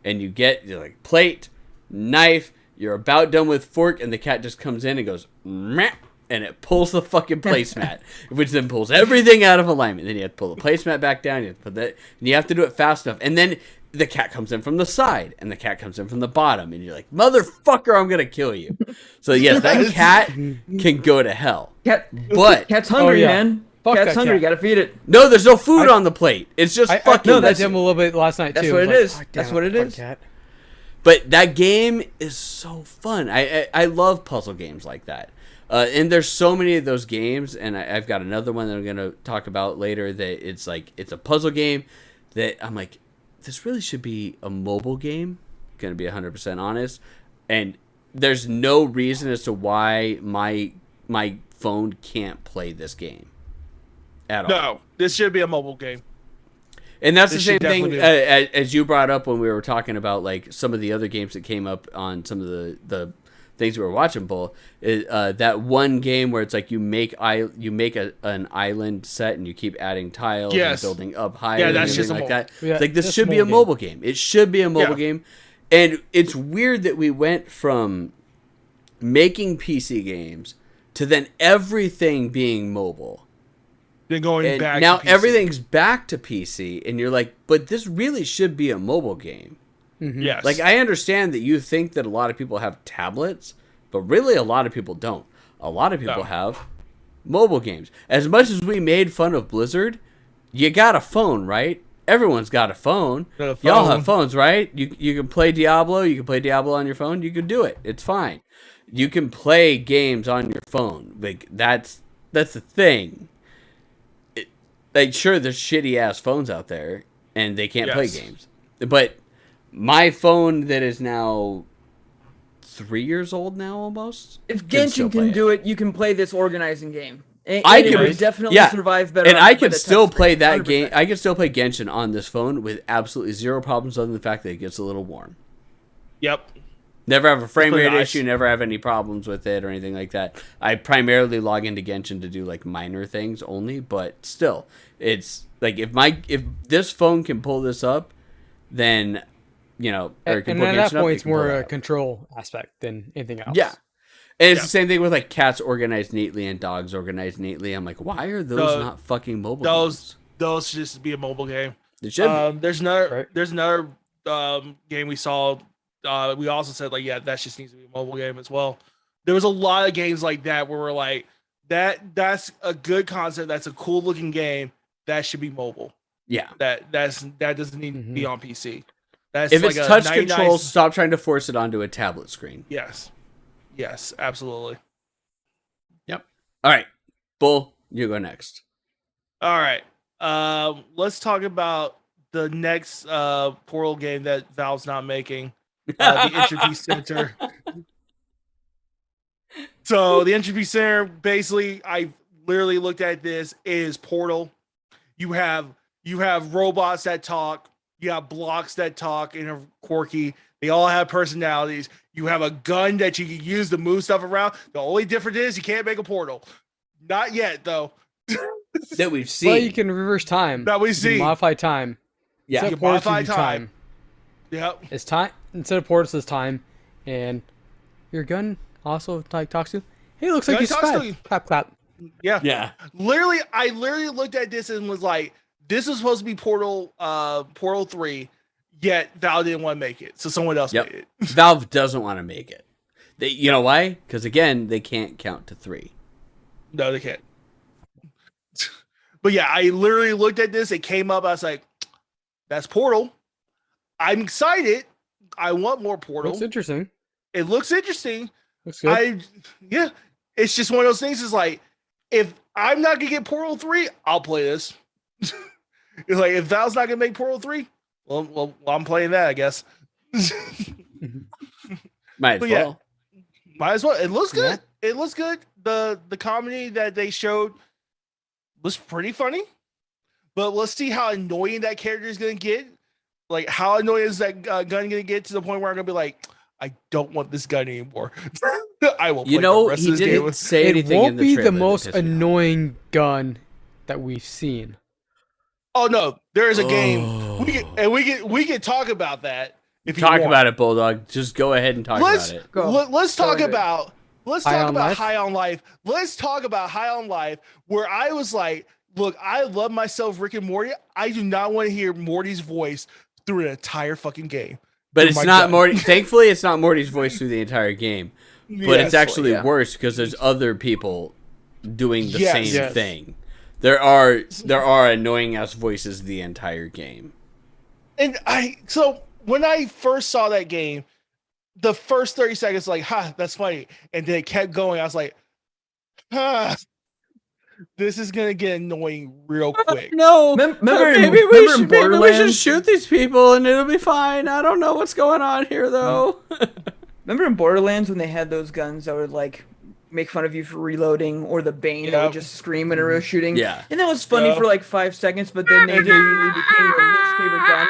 and you're like plate, knife. You're about done with fork, and the cat just comes in and goes, meh, and it pulls the fucking placemat, which then pulls everything out of alignment. Then you have to pull the placemat back down. You have to put that, and you have to do it fast enough. And then the cat comes in from the side, and the cat comes in from the bottom, and you're like, motherfucker, I'm gonna kill you. So yes, that cat can go to hell. Cat's hungry, man. Fuck Cat's that hungry. cat. Gotta feed it. No, there's no food on the plate. It's just fucking. No, that's him a little bit last night That's too. what it I was is. like, That's damn what it fuck is. Cat. But that game is so fun. I love puzzle games like that. And there's so many of those games, and I've got another one that I'm going to talk about later that it's a puzzle game that I'm like, this really should be a mobile game, going to be 100% honest. And there's no reason as to why my phone can't play this game at all. No, this should be a mobile game. And that's the This same should thing definitely as you brought up when we were talking about like some of the other games that came up on some of the things we were watching. Bull, that one game where it's like you make an island set and you keep adding tiles and building up higher. Yeah, and that's everything just like that. Yeah, It's like this just should be a mobile mobile game. It should be a mobile game, and it's weird that we went from making PC games to then everything being mobile. Then going And back now to PC. everything's back to PC, and you're like, but this really should be a mobile game. Yes. Like, I understand that you think that a lot of people have tablets, but really a lot of people don't. A lot of people have mobile games. As much as we made fun of Blizzard, you got a phone, right? Everyone's got a phone. Y'all have phones, right? You can play Diablo. You can play Diablo on your phone. You can do it. It's fine. You can play games on your phone. Like, that's the thing. Like, sure, there's shitty ass phones out there, and they can't play games. But my phone that is now 3 years old now, almost. If Genshin can do it, you can play this organizing game. And I it can- would definitely yeah, survive better. And on- I by can the still touchscreen, play that 100%. game. I can still play Genshin on this phone with absolutely zero problems, other than the fact that it gets a little warm. Yep. Never have a frame pretty rate nice. issue. Never have any problems with it or anything like that. I primarily log into Genshin to do like minor things only, but still, it's like if this phone can pull this up, then or it can And pull at that Genshin up, point, it it's can pull more that a up. control aspect than anything else. Yeah. And it's Yeah. the same thing with like cats organized neatly and dogs organized neatly. I'm like, why are those not fucking mobile games? Those should just be a mobile game. They should be. There's another Right. there's another game we saw. We also said like, yeah, that just needs to be a mobile game as well. There was a lot of games like that where we're like, that's a good concept. That's a cool looking game. That should be mobile. Yeah. That doesn't need to be on PC. That's If like it's a touch 99 controls, stop trying to force it onto a tablet screen. Yes, absolutely. Yep. All right. Bull, you go next. All right. Let's talk about the next Portal game that Valve's not making. The Entropy Center. So the Entropy Center, basically, I literally looked at this, is Portal. You have robots that talk, you have blocks that talk and are quirky. They all have personalities. You have a gun that you can use to move stuff around. The only difference is you can't make a portal. Not yet, though. That we've seen. Well, you can reverse time. That we You can see. modify time. Yeah. Instead You of can portals, you modify do time. Yep. It's time instead of portals, it's time, and your gun also like talks to. Hey, looks like Gun you talks to survived. you. Clap, clap. Yeah. Yeah. I literally looked at this and was like, this is supposed to be Portal 3, yet Valve didn't want to make it. So someone else Yep. made it. Valve doesn't want to make it. You know why? Because again, they can't count to 3. No, they can't. But yeah, I literally looked at this. It came up. I was like, that's Portal. I'm excited. I want more Portal. Looks interesting. It looks interesting. Looks good. Yeah. It's just one of those things. Is like, if I'm not gonna get Portal 3, I'll play this. It's like, if Valve's not gonna make Portal 3, well, I'm playing that, I guess. Might as But yeah. well. Might as well. It looks good. It looks good. The comedy that they showed was pretty funny. But let's see how annoying that character is gonna get. Like, how annoying is that gun gonna get to the point where I'm gonna be like, I don't want this gun anymore. I will. Play the rest He of this game didn't with. say It anything in won't the be trailer the that most pissed me off. annoying gun that we've seen. Oh no, there is a game. Oh. We can talk about that if you Talk want. about it, Bulldog. Just go ahead and talk Let's about it. Go. let's Go talk ahead. about High on Life? High on Life. Let's talk about High on Life, where I was like, look, I love myself Rick and Morty. I do not want to hear Morty's voice through an entire fucking game. But Oh it's my not God. Morty. Thankfully, it's not Morty's voice through the entire game. But it's Yes. actually yeah. worse because there's other people doing the Yes. same Yes. thing. There are annoying ass voices the entire game. And so when I first saw that game, the first 30 seconds, like, that's funny. And then it kept going. I was like, this is gonna get annoying real quick. No, Remember in- maybe remember in we should Borderlands? shoot these people and it'll be fine. I don't know what's going on here though. Remember in Borderlands when they had those guns that would like make fun of you for reloading, or the Bane that Yeah. would just scream when it was shooting? Yeah. And that was funny Yeah. for like 5 seconds, but then they immediately became your least favorite gun.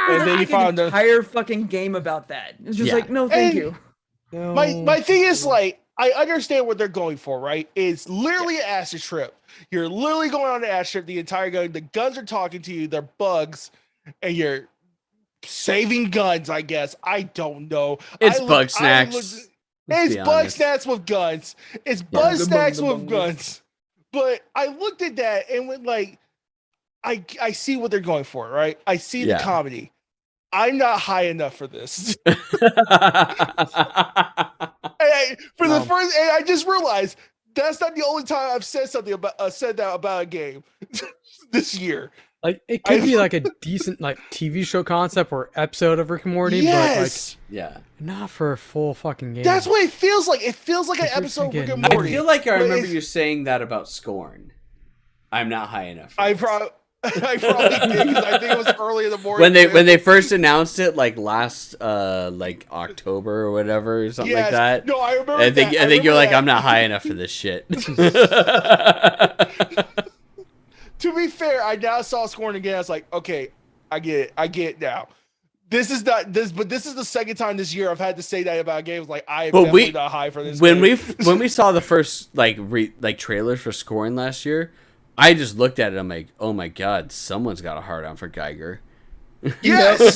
And then you Like found an the entire fucking game about that. It's just Yeah. like, no, thank And- you. my thing is like, I understand what they're going for, right? It's literally an acid trip. You're literally going on an acid trip the entire gun. The guns are talking to you. They're bugs, and you're saving guns. I guess I don't know. It's I look- bug I look- snacks. Let's It's be bug honest. snacks with guns. It's bug The snacks bug- with guns. But I looked at that and went like, I see what they're going for, right? I see Yeah. the comedy. I'm not high enough for this. And I just realized that's not the only time I've said something about said that about a game this year. Like it could be like a decent like TV show concept or episode of Rick and Morty, Yes, Yeah. but like not for a full fucking game. that's what it feels like. It feels like an If we're episode of Rick and thinking- I Morty. feel like I But remember it's- you saying that about Scorn. I'm not high enough. for I this. probably I probably did because I think it was early in the morning. when they first announced it, like last like October or whatever, or something like that. No, I remember. I think you're like, that. I'm not high enough for this shit. To be fair, I now saw scoring again. I was like, okay, I get it now. This is not this, but this is the second time this year I've had to say that about a game. It's like I am definitely not high for this. When game. when we saw the first like trailers for scoring last year, I just looked at it. I'm like, oh my god, someone's got a hard on for Geiger. Yes.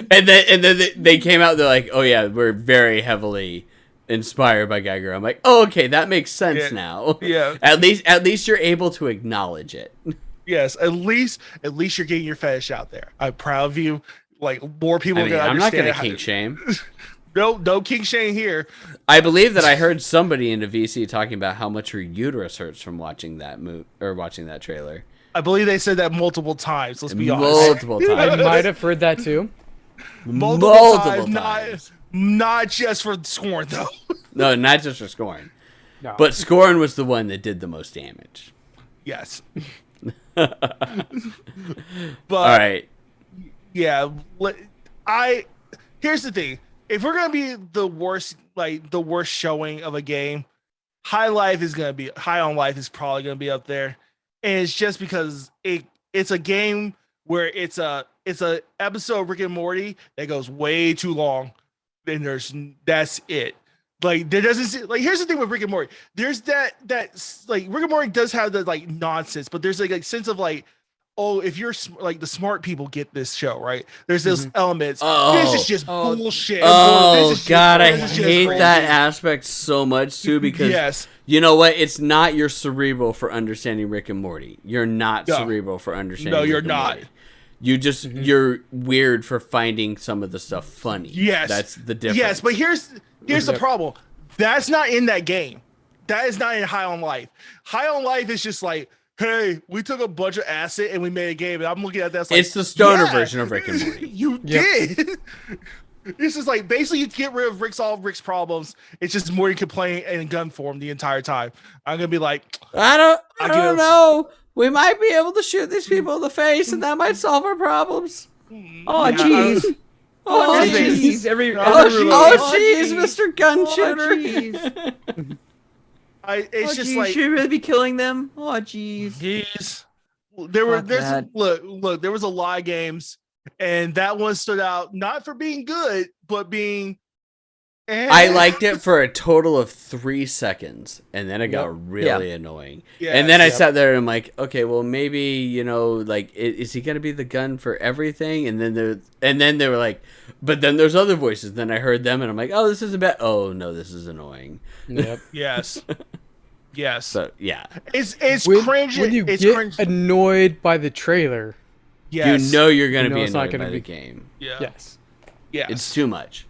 and then they came out. They're like, oh yeah, we're very heavily inspired by Geiger. I'm like, oh okay, that makes sense now. Yeah. At least you're able to acknowledge it. Yes, at least you're getting your fetish out there. I'm proud of you. Like more people. I'm not going to kink shame. No king shame here. I believe that I heard somebody in the VC talking about how much her uterus hurts from watching that watching that trailer. I believe they said that multiple times. Let's be honest. Multiple I times. might have heard that too. Multiple times. Not just for scoring though. No, not just for scoring. No. But scoring was the one that did the most damage. Yes. But all right. Yeah, here's the thing. If we're gonna be the worst showing of a game, High on Life is probably gonna be up there, and it's just because it's a game where it's a episode of Rick and Morty that goes way too long, and that's it. Like there doesn't like here's the thing with Rick and Morty. There's that like Rick and Morty does have the like nonsense, but there's like sense of like, oh, if you're like the smart people get this show, right? There's those elements. This is just bullshit. Oh god, I hate that aspect so much too because you know what? It's not your cerebral for understanding Rick and Morty. You're not cerebral for understanding. No, you're Rick and not. Morty. You just you're weird for finding some of the stuff funny. Yes, that's the difference. Yes, but here's the problem. That's not in that game. That is not in High on Life. High on Life is just like, hey, we took a bunch of acid and we made a game. And I'm looking at that. Like, it's the stoner version of Rick and Morty. You did. This is like basically you get rid of Rick's problems. It's just Morty complaining in gun form the entire time. I'm gonna be like, I don't know. We might be able to shoot these people in the face, and that might solve our problems. Oh jeez. Oh jeez. Jeez, Mr. Gun Shooter. It's just like, should you really be killing them? Oh jeez. There was a lot of games, and that one stood out not for being good, but being. I liked it for a total of 3 seconds, and then it got really annoying. Yeah, and then I sat there and I'm like, okay, well maybe like is he gonna be the gun for everything? And then they were like, but then there's other voices. Then I heard them, and I'm like, oh, this isn't bad. Oh no, this is annoying. Yep. Yes. So yeah, it's cringe. When you it's get cringe. annoyed by the trailer, Yes. you know you're gonna be it's not annoyed gonna by be the game. Yeah. yes. It's too much.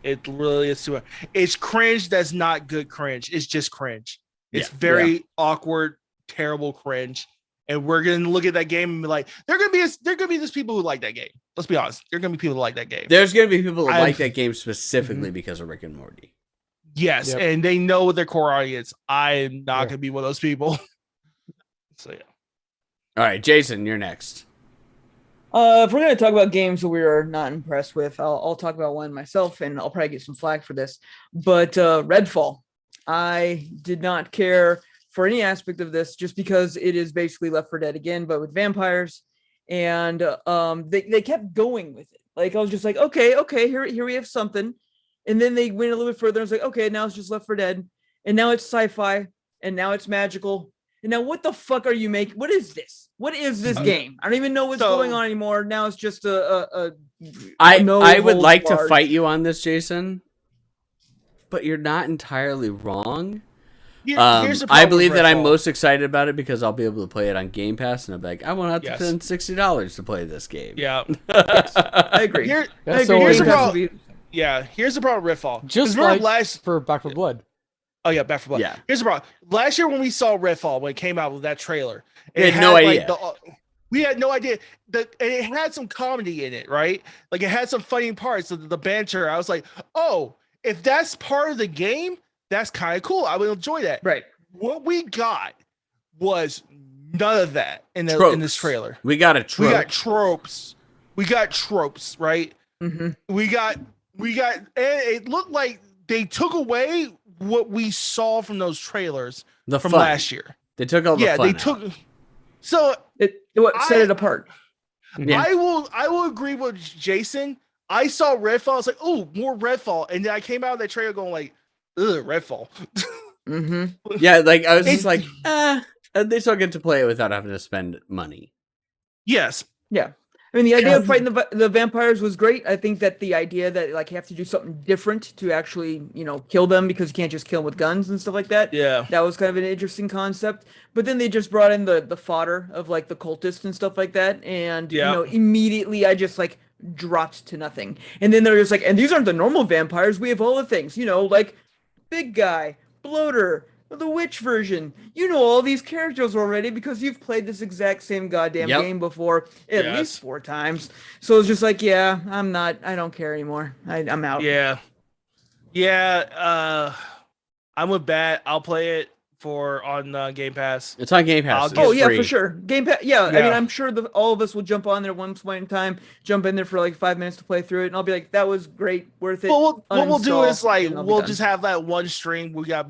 It really is too much. It's cringe. That's not good cringe. It's just cringe. It's very awkward, terrible cringe. And we're gonna look at that game and be like, there gonna be these people who like that game. Let's be honest. There are gonna be people who like that game. There's gonna be people who like that game specifically because of Rick and Morty. Yes, and they know what their core audience. I am not gonna be one of those people. So yeah. All right, Jason, you're next. If we're gonna talk about games that we are not impressed with, I'll talk about one myself, and I'll probably get some flack for this. But Redfall, I did not care for any aspect of this, just because it is basically Left 4 Dead again, but with vampires, and they kept going with it. Like I was just like, okay, here we have something, and then they went a little bit further. I was like, okay, now it's just Left 4 Dead, and now it's sci-fi, and now it's magical. And now what the fuck are you making? What is this? What is this game? I don't even know what's going on anymore. Now it's just I would like to fight you on this, Jason, but you're not entirely wrong. Here's the I problem believe with that I'm Redfall. most excited about it because I'll be able to play it on Game Pass, and I'm like, I won't have to Yes. spend $60 to play this game. Yeah. I agree. That's Here's so the easy. problem. Yeah, here's the problem with Redfall. Just Remember like for Back 4 Blood. Oh yeah, Back 4 Blood. Yeah. Here's the problem. Last year when we saw Redfall, when it came out with that trailer, We had no idea. We had no idea that, and it had some comedy in it, right? Like it had some funny parts of the banter. I was like, oh, if that's part of the game, that's kind of cool. I would enjoy that. Right. What we got was None of that in this Tropes. trailer. We got a trope. We got tropes. We got tropes, right? Mm-hmm. We got. And it looked like they took away what we saw from those trailers The from fun. last year. They took all the Yeah, fun they out. took. So What set it apart? Yeah. I will agree with Jason. I saw Redfall. I was like, oh, more Redfall, and then I came out of that trailer going like, ugh, Redfall. Mm-hmm. Yeah, like I was just like, they still get to play it without having to spend money. Yes. Yeah. I mean, the idea of fighting the vampires was great. I think that the idea that like you have to do something different to actually, kill them because you can't just kill them with guns and stuff like that. Yeah. That was kind of an interesting concept. But then they just brought in the fodder of like the cultists and stuff like that. And, immediately I just like dropped to nothing. And then they're just like, and these aren't the normal vampires. We have all the things, like big guy, bloater, the witch version. You know all these characters already because you've played this exact same goddamn game before at least 4 times. So it's just like, yeah, I don't care anymore. I'm out. Yeah. I'm with Bat. I'll play it on Game Pass. It's on Game Pass. Oh, It's yeah, free. for sure. Game Pass. Yeah, I Yeah. mean, I'm sure all of us will jump on there one point in time, jump in there for like 5 minutes to play through it, and I'll be like, that was great, worth it. Well, what we'll do uninstall, is like and I'll be we'll done. just have that one stream. We got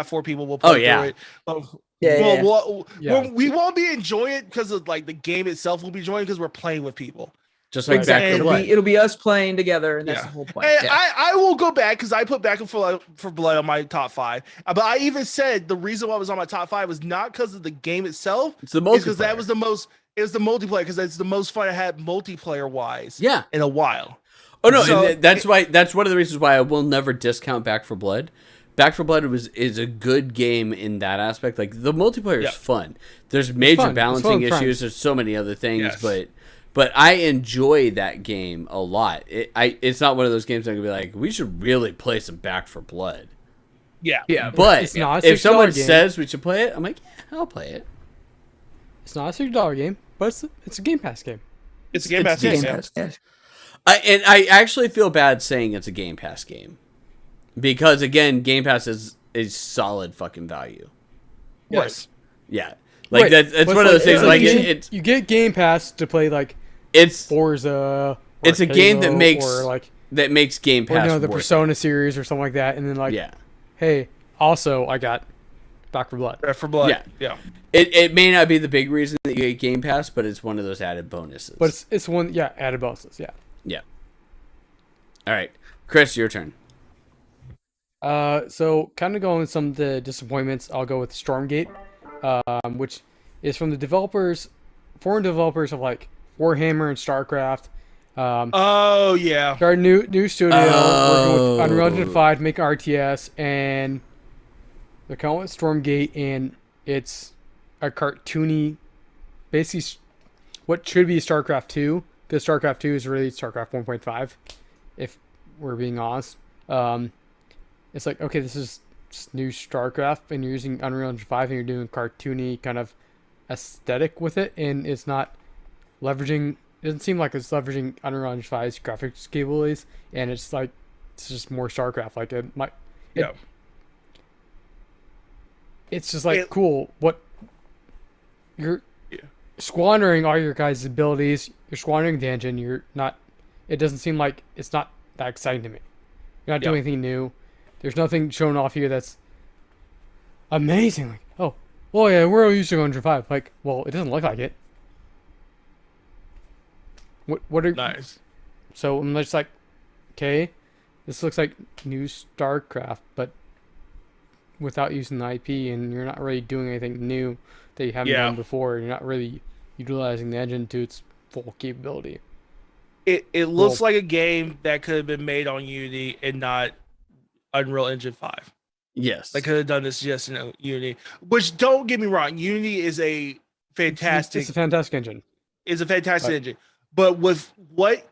4 people. We'll play yeah. through it. Yeah. We won't be enjoying it because of like the game itself. We'll be enjoying it because we're playing with people. Just like Exactly. Back 4 Blood. It'll be us playing together, and that's Yeah. the whole point. And Yeah. I will go back because I put Back for Blood on my top 5. But I even said the reason why it was on my top 5 was not because of the game itself. It's the It's because multiplayer. that was the most. It was the multiplayer because it's the most fun I had multiplayer wise. Yeah. In a while. Oh no, So- and that's one of the reasons why I will never discount Back 4 Blood. Back 4 Blood is a good game in that aspect. Like the multiplayer is fun. There's major fun. It's balancing fun with issues. friends. There's so many other things, Yes. but I enjoy that game a lot. It's not one of those games that I'm gonna be like, we should really play some Back 4 Blood. Yeah. Yeah. But It's not a if someone $60 game. says we should play it, I'm like, yeah, I'll play it. It's not a $60 game, but it's a Game Pass game. It's a Game Pass. Game game. Pass, yeah. I actually feel bad saying it's a Game Pass game because again, Game Pass is solid fucking value. Yes. Yeah, like Right. that's But one of those things. Like you get Game Pass to play like it's Forza. Or it's a game that Halo, makes or like Game or Pass the worth Persona series or something like that, and then like, Yeah. hey, also I got Back 4 Blood. Back 4 Blood. Yeah. Yeah. It may not be the big reason that you get Game Pass, but it's one of those added bonuses. But it's one, added bonuses, yeah. yeah. All right, Chris, your turn. So kind of going with some of the disappointments, I'll go with Stormgate, which is from the foreign developers of like Warhammer and StarCraft. Oh yeah. They're a new studio working with Unreal Engine 5 to make RTS, and they're calling it Stormgate, and it's a cartoony, basically what should be StarCraft 2, because StarCraft 2 is really StarCraft 1.5, if we're being honest. It's like, okay, this is new StarCraft, and you're using Unreal Engine 5, and you're doing cartoony kind of aesthetic with it, and it's not leveraging. It doesn't seem like it's leveraging Unreal Engine 5's graphics capabilities, and it's like it's just more StarCraft. Like it's just like cool. What you're squandering all your guys' abilities. You're squandering the engine. You're not. It doesn't seem like it's not that exciting to me. You're not doing anything new. There's nothing shown off here that's amazing. Like, oh yeah, we're all using Unreal Engine 5. Like, well, it doesn't look like it. What are Nice. So I'm just like, okay, this looks like new StarCraft, but without using the IP, and you're not really doing anything new that you haven't done before. You're not really utilizing the engine to its full capability. It looks like a game that could have been made on Unity and not Unreal Engine 5. Yes, They could have done this just in Unity. Which, don't get me wrong, Unity is a fantastic. It's a fantastic engine. Is a fantastic engine, but with what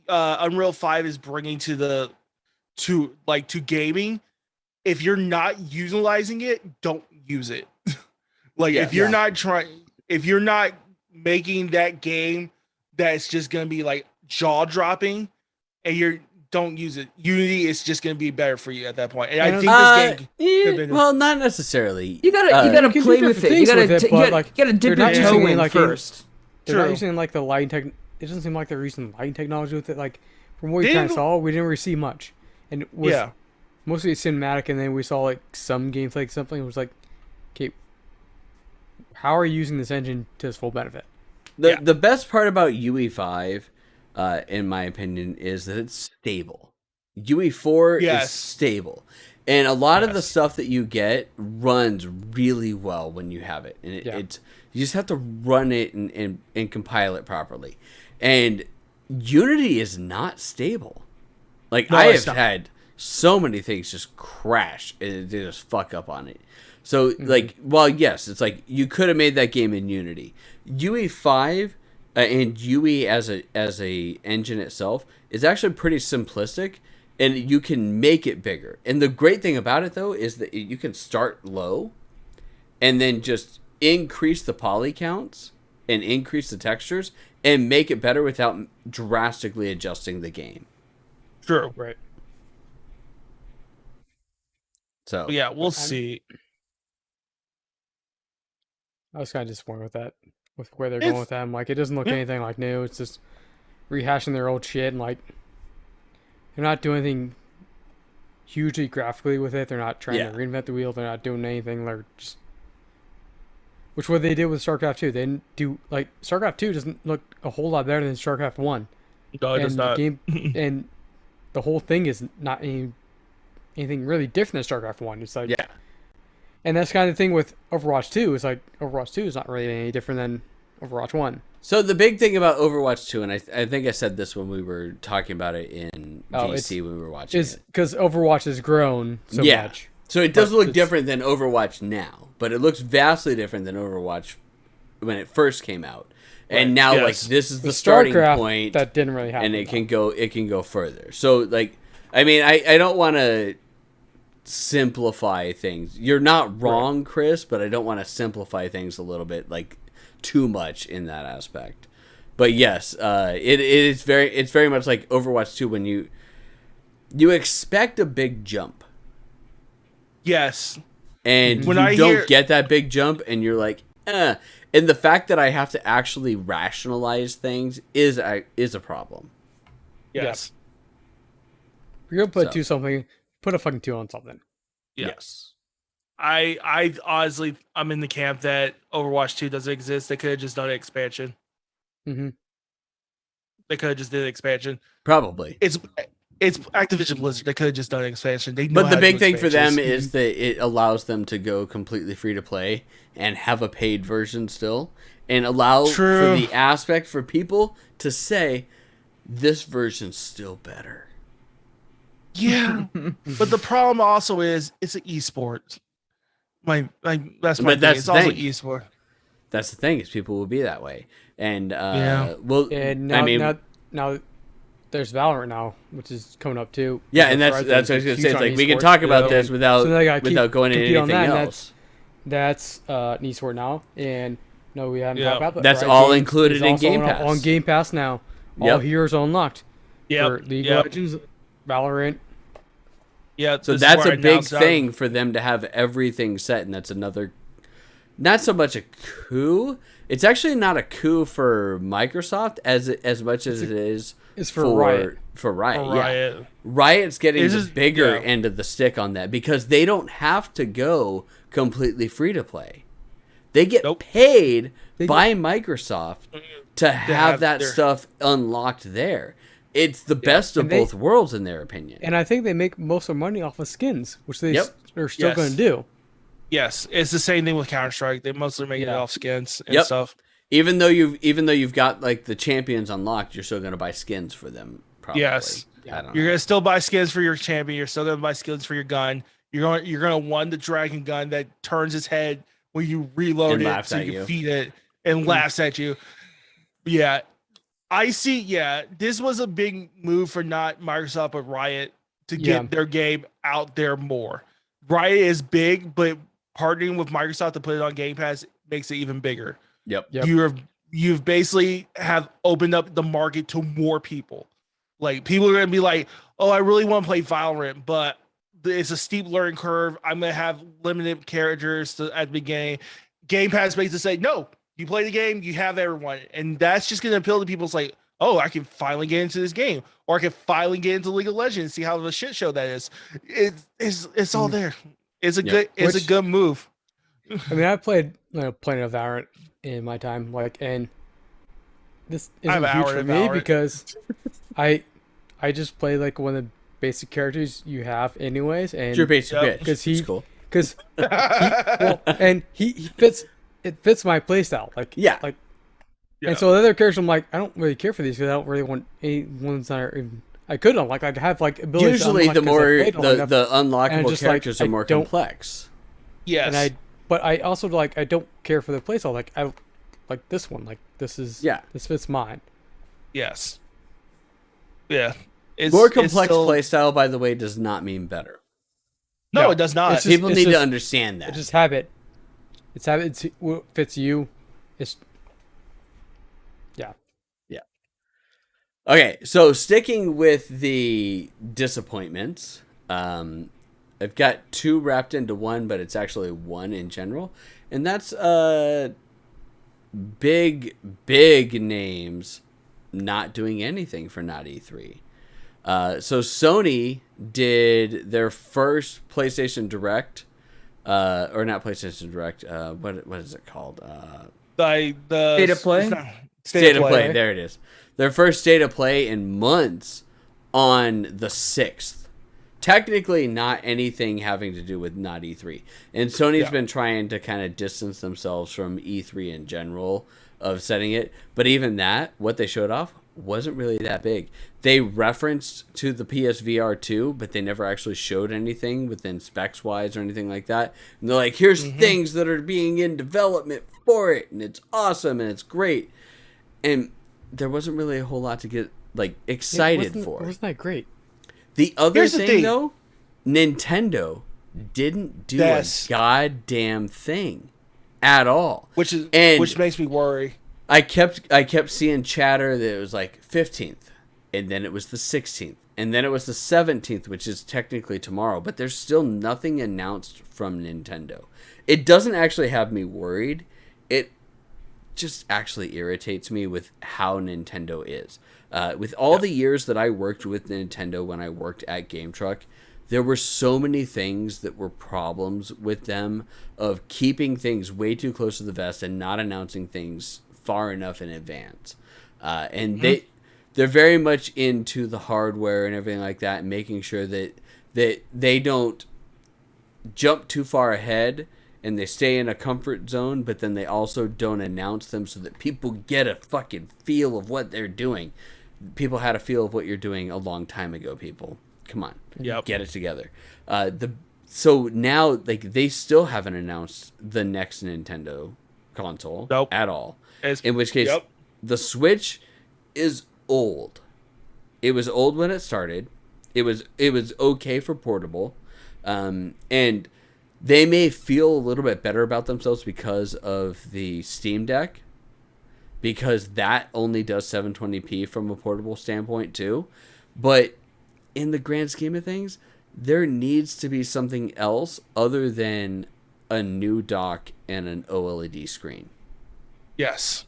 Unreal 5 is bringing to gaming, if you're not utilizing it, don't use it. If you're not making that game that's just gonna be like jaw dropping, and you're don't use it. Unity is just going to be better for you at that point. And I And think this game could've been- well, not necessarily. You gotta You can do play with different it. You things gotta with it, you but, gotta, like, you gotta dip they're your not toe using it in like first. they're not True. using like the lighting tech. It doesn't seem like they're using lighting technology with it. Like from what we They kind of didn't- saw, we didn't really see much, and it was Yeah. mostly cinematic. And then we saw like some gameplay, something. It was like, okay, how are you using this engine to its full benefit? The best part about UE5, in my opinion, is that it's stable. UE4 is Yes. stable. And a lot of the Yes. stuff that you get runs really well when you have it. And it's you just have to run it and compile it properly. And Unity is not stable. Like, No, I it's have not. had so many things just crash and they just fuck up on it. So, like, well, yes, it's like you could have made that game in Unity. UE5 and UE as a engine itself is actually pretty simplistic, and you can make it bigger. And the great thing about it, though, is that you can start low and then just increase the poly counts and increase the textures and make it better without drastically adjusting the game. True. Right. So, But yeah, we'll see. I was kind of disappointed with that, with where they're It's- going with that. I'm like, it doesn't look Yeah. anything like new. It's just rehashing their old shit, and like they're not doing anything hugely graphically with it. They're not trying Yeah. to reinvent the wheel. They're not doing anything. They're just, which what they did with StarCraft 2. They didn't do like StarCraft 2 doesn't look a whole lot better than StarCraft 1. No, it does And not. the game and the whole thing is not anything really different than StarCraft 1. It's like yeah. And that's kind of the thing with Overwatch 2. Is like Overwatch 2 is not really any different than Overwatch 1. So the big thing about Overwatch 2, and I think I said this when we were talking about it in VC when we were watching Is it. because Overwatch has grown so Yeah. much. So it does But look it's- different than Overwatch now, but it looks vastly different than Overwatch when it first came out. And now, Yes. like, this is the With starting StarCraft, point, that didn't really happen. and it though. can go further. So, like, I mean, I don't want to simplify things. You're not wrong, Chris, but I don't want to simplify things a little bit, like, too much in that aspect. But yes, it's very much like Overwatch 2 when you expect a big jump. Yes. And When you I don't hear- get that big jump, and you're like, eh. And the fact that I have to actually rationalize things is a problem. Yes. If you're gonna put So. 2 something, put a fucking 2 on something. Yeah. Yes. I honestly, I'm in the camp that Overwatch 2 doesn't exist. They could have just done an expansion. Mm-hmm. They could have just did an expansion. Probably. It's Activision Blizzard. They could have just done an expansion. They know But how the to big do thing for them expansions. is that it allows them to go completely free to play and have a paid version still, and allow for True. the aspect for people to say, this version's still better. Yeah. But the problem also is it's an esport. That's my But thing. that's It's the also thing. esport. That's the thing, is people will be that way. And Yeah. well, And I mean, now there's Valorant now, which is coming up too. yeah, Because and that's Horizon what I was gonna huge say. It's on like we can esports, talk about so- this without so they gotta without going into compete on anything that, and else. That's an esport now, and no, we haven't Yeah. talked about that. That's Riot all Games included is in also Game on- Pass. On Game Pass now, all Yep. heroes are unlocked Yeah. for League of Legends, Valorant. Yeah. So this is that's where a I big announced thing for them to have everything set, and that's another, not so much a coup. It's actually not a coup for Microsoft as much as it is It's for Riot. For Riot, For yeah. Riot. Riot's getting This the is- bigger yeah. end of the stick on that because they don't have to go completely free to play. They get Nope. paid by Microsoft to have have that their- stuff unlocked there. It's the best of And they- both worlds, in their opinion. And I think they make most of their money off of skins, which they Yep. are still Yes. going to do. Yes, it's the same thing with Counter Strike. They mostly make it Yeah. off skins and Yep. stuff. Even though you've got like the champions unlocked, you're still gonna buy skins for them. Probably. Yes. I don't You're know. gonna still buy skins for your champion. You're still gonna buy skins for your gun. You're gonna want the dragon gun that turns its head when you reload And it, laughs so at you you. can feed it and laughs at you. Yeah, I see. Yeah, this was a big move for not Microsoft but Riot to get Yeah. their game out there more. Riot is big, but partnering with Microsoft to put it on Game Pass makes it even bigger. Yep. Yep. You've basically have opened up the market to more people. Like people are gonna be like, oh, I really want to play Valorant, but it's a steep learning curve. I'm gonna have limited characters at the beginning. Game Pass basically say, no, you play the game, you have everyone, and that's just gonna appeal to people. It's like, oh, I can finally get into this game, or I can finally get into League of Legends, see how the shit show that is. It's all there. It's a good move. I mean, I played plenty of Valorant in my time, and this I have isn't an huge hour for in me Valorant. because I just play like one of the basic characters you have anyways, and Your basic Yep. bitch. because It's cool. because he fits my playstyle, Yeah. Yeah. and so the other characters I'm like, I don't really care for these because I don't really want any ones that are even, I could unlock. I have like abilities. to Usually, unlock the 'cause I more played long enough, the and unlockable just, like, characters I are more don't- complex. Yes. but I also I don't care for the playstyle. Like I like this one. Like this is this fits mine. Yes. Yeah. More complex still, playstyle, by the way, does not mean better. No, No, it does not. it's just- People need to just- understand that. It's just habit. It's habit. It's what fits you. It's Okay, so sticking with the disappointments, I've got two wrapped into one, but it's actually one in general, and that's big names not doing anything for Not-E3. So Sony did their first PlayStation Direct, or not PlayStation Direct. What is it called? the State of Play? it's not- State of Play. There it is. Their first State of Play in months on the 6th. Technically not anything having to do with not E3. And Sony's been trying to kind of distance themselves from E3 in general of setting it. But even that, what they showed off, wasn't really that big. They referenced to the PSVR 2, but they never actually showed anything within specs wise or anything like that. And they're like, here's things that are being in development for it, and it's awesome and it's great. And there wasn't really a whole lot to get excited for. Wasn't that great? The other Here's the thing, thing. though, Nintendo didn't do Yes. a goddamn thing at all. which And- makes me worry. I kept seeing chatter that it was like 15th, and then it was the 16th, and then it was the 17th, which is technically tomorrow, but there's still nothing announced from Nintendo. It doesn't actually have me worried. It just actually irritates me with how Nintendo is. With all the years that I worked with Nintendo when I worked at Game Truck, there were so many things that were problems with them of keeping things way too close to the vest and not announcing things far enough in advance. And they're very much into the hardware and everything like that, and making sure that they don't jump too far ahead and they stay in a comfort zone, but then they also don't announce them so that people get a fucking feel of what they're doing. People had a feel of what you're doing a long time ago, people. Come on. Yep. Get it together. So now they still haven't announced the next Nintendo console Nope. at all. It's- In which case yep. the Switch is old. It was old when it started. It was okay for portable. And they may feel a little bit better about themselves because of the Steam Deck, because that only does 720p from a portable standpoint too. But in the grand scheme of things, there needs to be something else other than a new dock and an OLED screen. Yes.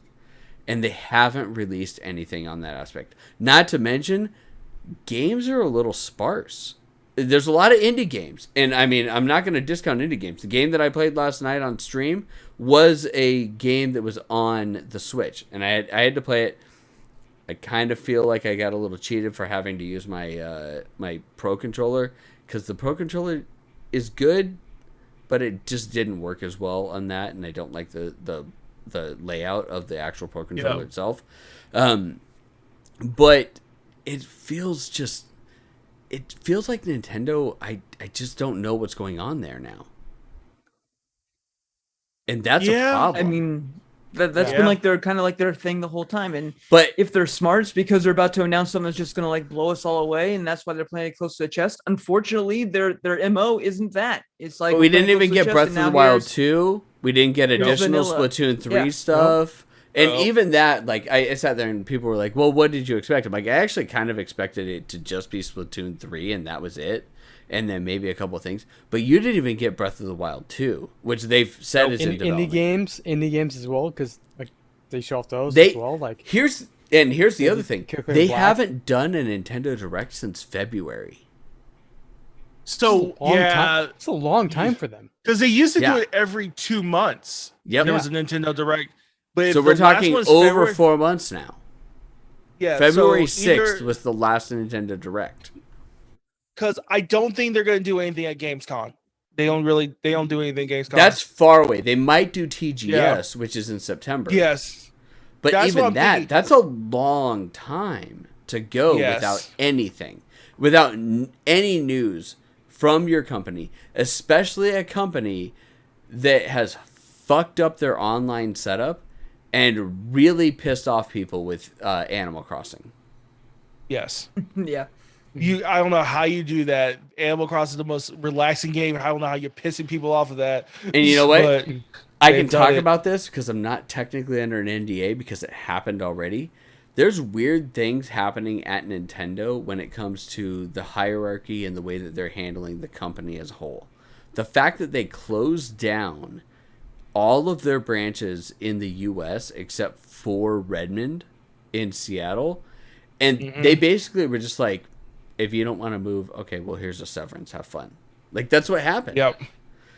And they haven't released anything on that aspect. Not to mention, games are a little sparse. There's a lot of indie games. And I mean, I'm not going to discount indie games. The game that I played last night on stream was a game that was on the Switch. And I had to play it. I kind of feel like I got a little cheated for having to use my my Pro Controller, because the Pro Controller is good, but it just didn't work as well on that, and I don't like the layout of the actual Pro Controller itself. But it feels like Nintendo, I just don't know what's going on there now. And that's a Yeah, problem. I mean, that's Yeah. been like their thing the whole time. And but if they're smart, it's because they're about to announce something that's just gonna blow us all away, and that's why they're playing it close to the chest. Unfortunately, their MO isn't that. It's like, But we we're playing didn't it even close to get the chest, Breath and of the now Wild here's- 2. We didn't get additional vanilla. Splatoon 3 Yeah. stuff. And Oh. even that, like, I sat there and people were like, well, what did you expect? I'm like, I actually kind of expected it to just be Splatoon 3 and that was it. And then maybe a couple of things. But you didn't even get Breath of the Wild 2, which they've said is in development. Indie games as well, because like they show off those They- as well. Like Here's the other thing. Killer They Black. haven't done a Nintendo Direct since February. So long yeah, time. It's a long time for them. because they used to Yeah. do it every 2 months. Yep. There was a Nintendo Direct, but if So we're the last talking one's over February- 4 months now. Yeah, February so 6th either- was the last Nintendo Direct. because I don't think they're going to do anything at Gamescom. They don't do anything at Gamescom. That's far away. They might do TGS, which is in September. yes. But That's what even I'm that, thinking. that's a long time to go Yes. without anything, without any news from your company, especially a company that has fucked up their online setup and really pissed off people with Animal Crossing. Yes. Yeah. I don't know how you do that. Animal Crossing is the most relaxing game. I don't know how you're pissing people off of that. And you know what? But I they've can done talk it. about this because I'm not technically under an NDA because it happened already. There's weird things happening at Nintendo when it comes to the hierarchy and the way that they're handling the company as a whole. The fact that they closed down all of their branches in the US except for Redmond in Seattle, and they basically were just like, if you don't want to move, okay, well, here's a severance, have fun. Like, that's what happened. Yep.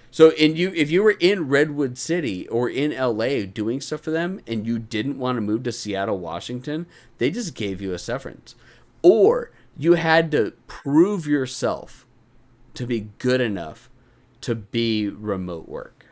So if you were in Redwood City or in LA doing stuff for them and you didn't want to move to Seattle, Washington, they just gave you a severance. Or you had to prove yourself to be good enough to be remote work.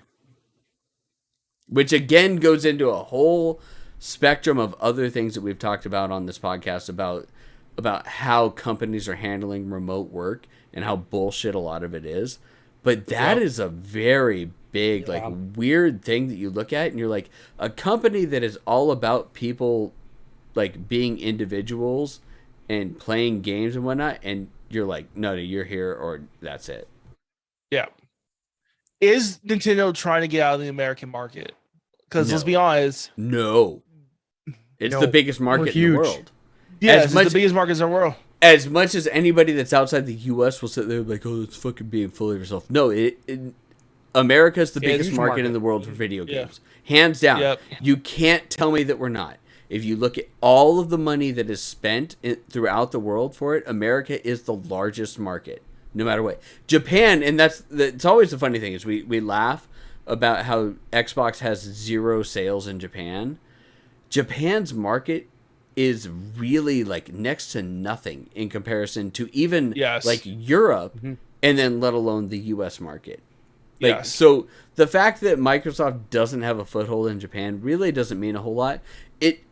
Which again goes into a whole spectrum of other things that we've talked about on this podcast about how companies are handling remote work and how bullshit a lot of it is. But that is a very big, like, weird thing that you look at and you're like, a company that is all about people, like, being individuals and playing games and whatnot, and you're like, no, you're here or that's it. Yeah. Is Nintendo trying to get out of the American market? Because let's No. be honest. No. It's No, the biggest we're market in the huge. world. Yes, As much- it's the biggest markets in the world. As much as anybody that's outside the U.S. will sit there and be like, oh, it's fucking being full of yourself. No, America's the Yeah, it's a biggest huge market market. in the world for video Yeah. games. Hands down. Yep. You can't tell me that we're not. If you look at all of the money that is spent throughout the world for it, America is the largest market, no matter what. Japan, and it's always the funny thing, is we laugh about how Xbox has 0 sales in Japan. Japan's market is really like next to nothing in comparison to even Yes. like Europe, and then let alone the US market. Like, Yes. so the fact that Microsoft doesn't have a foothold in Japan really doesn't mean a whole lot.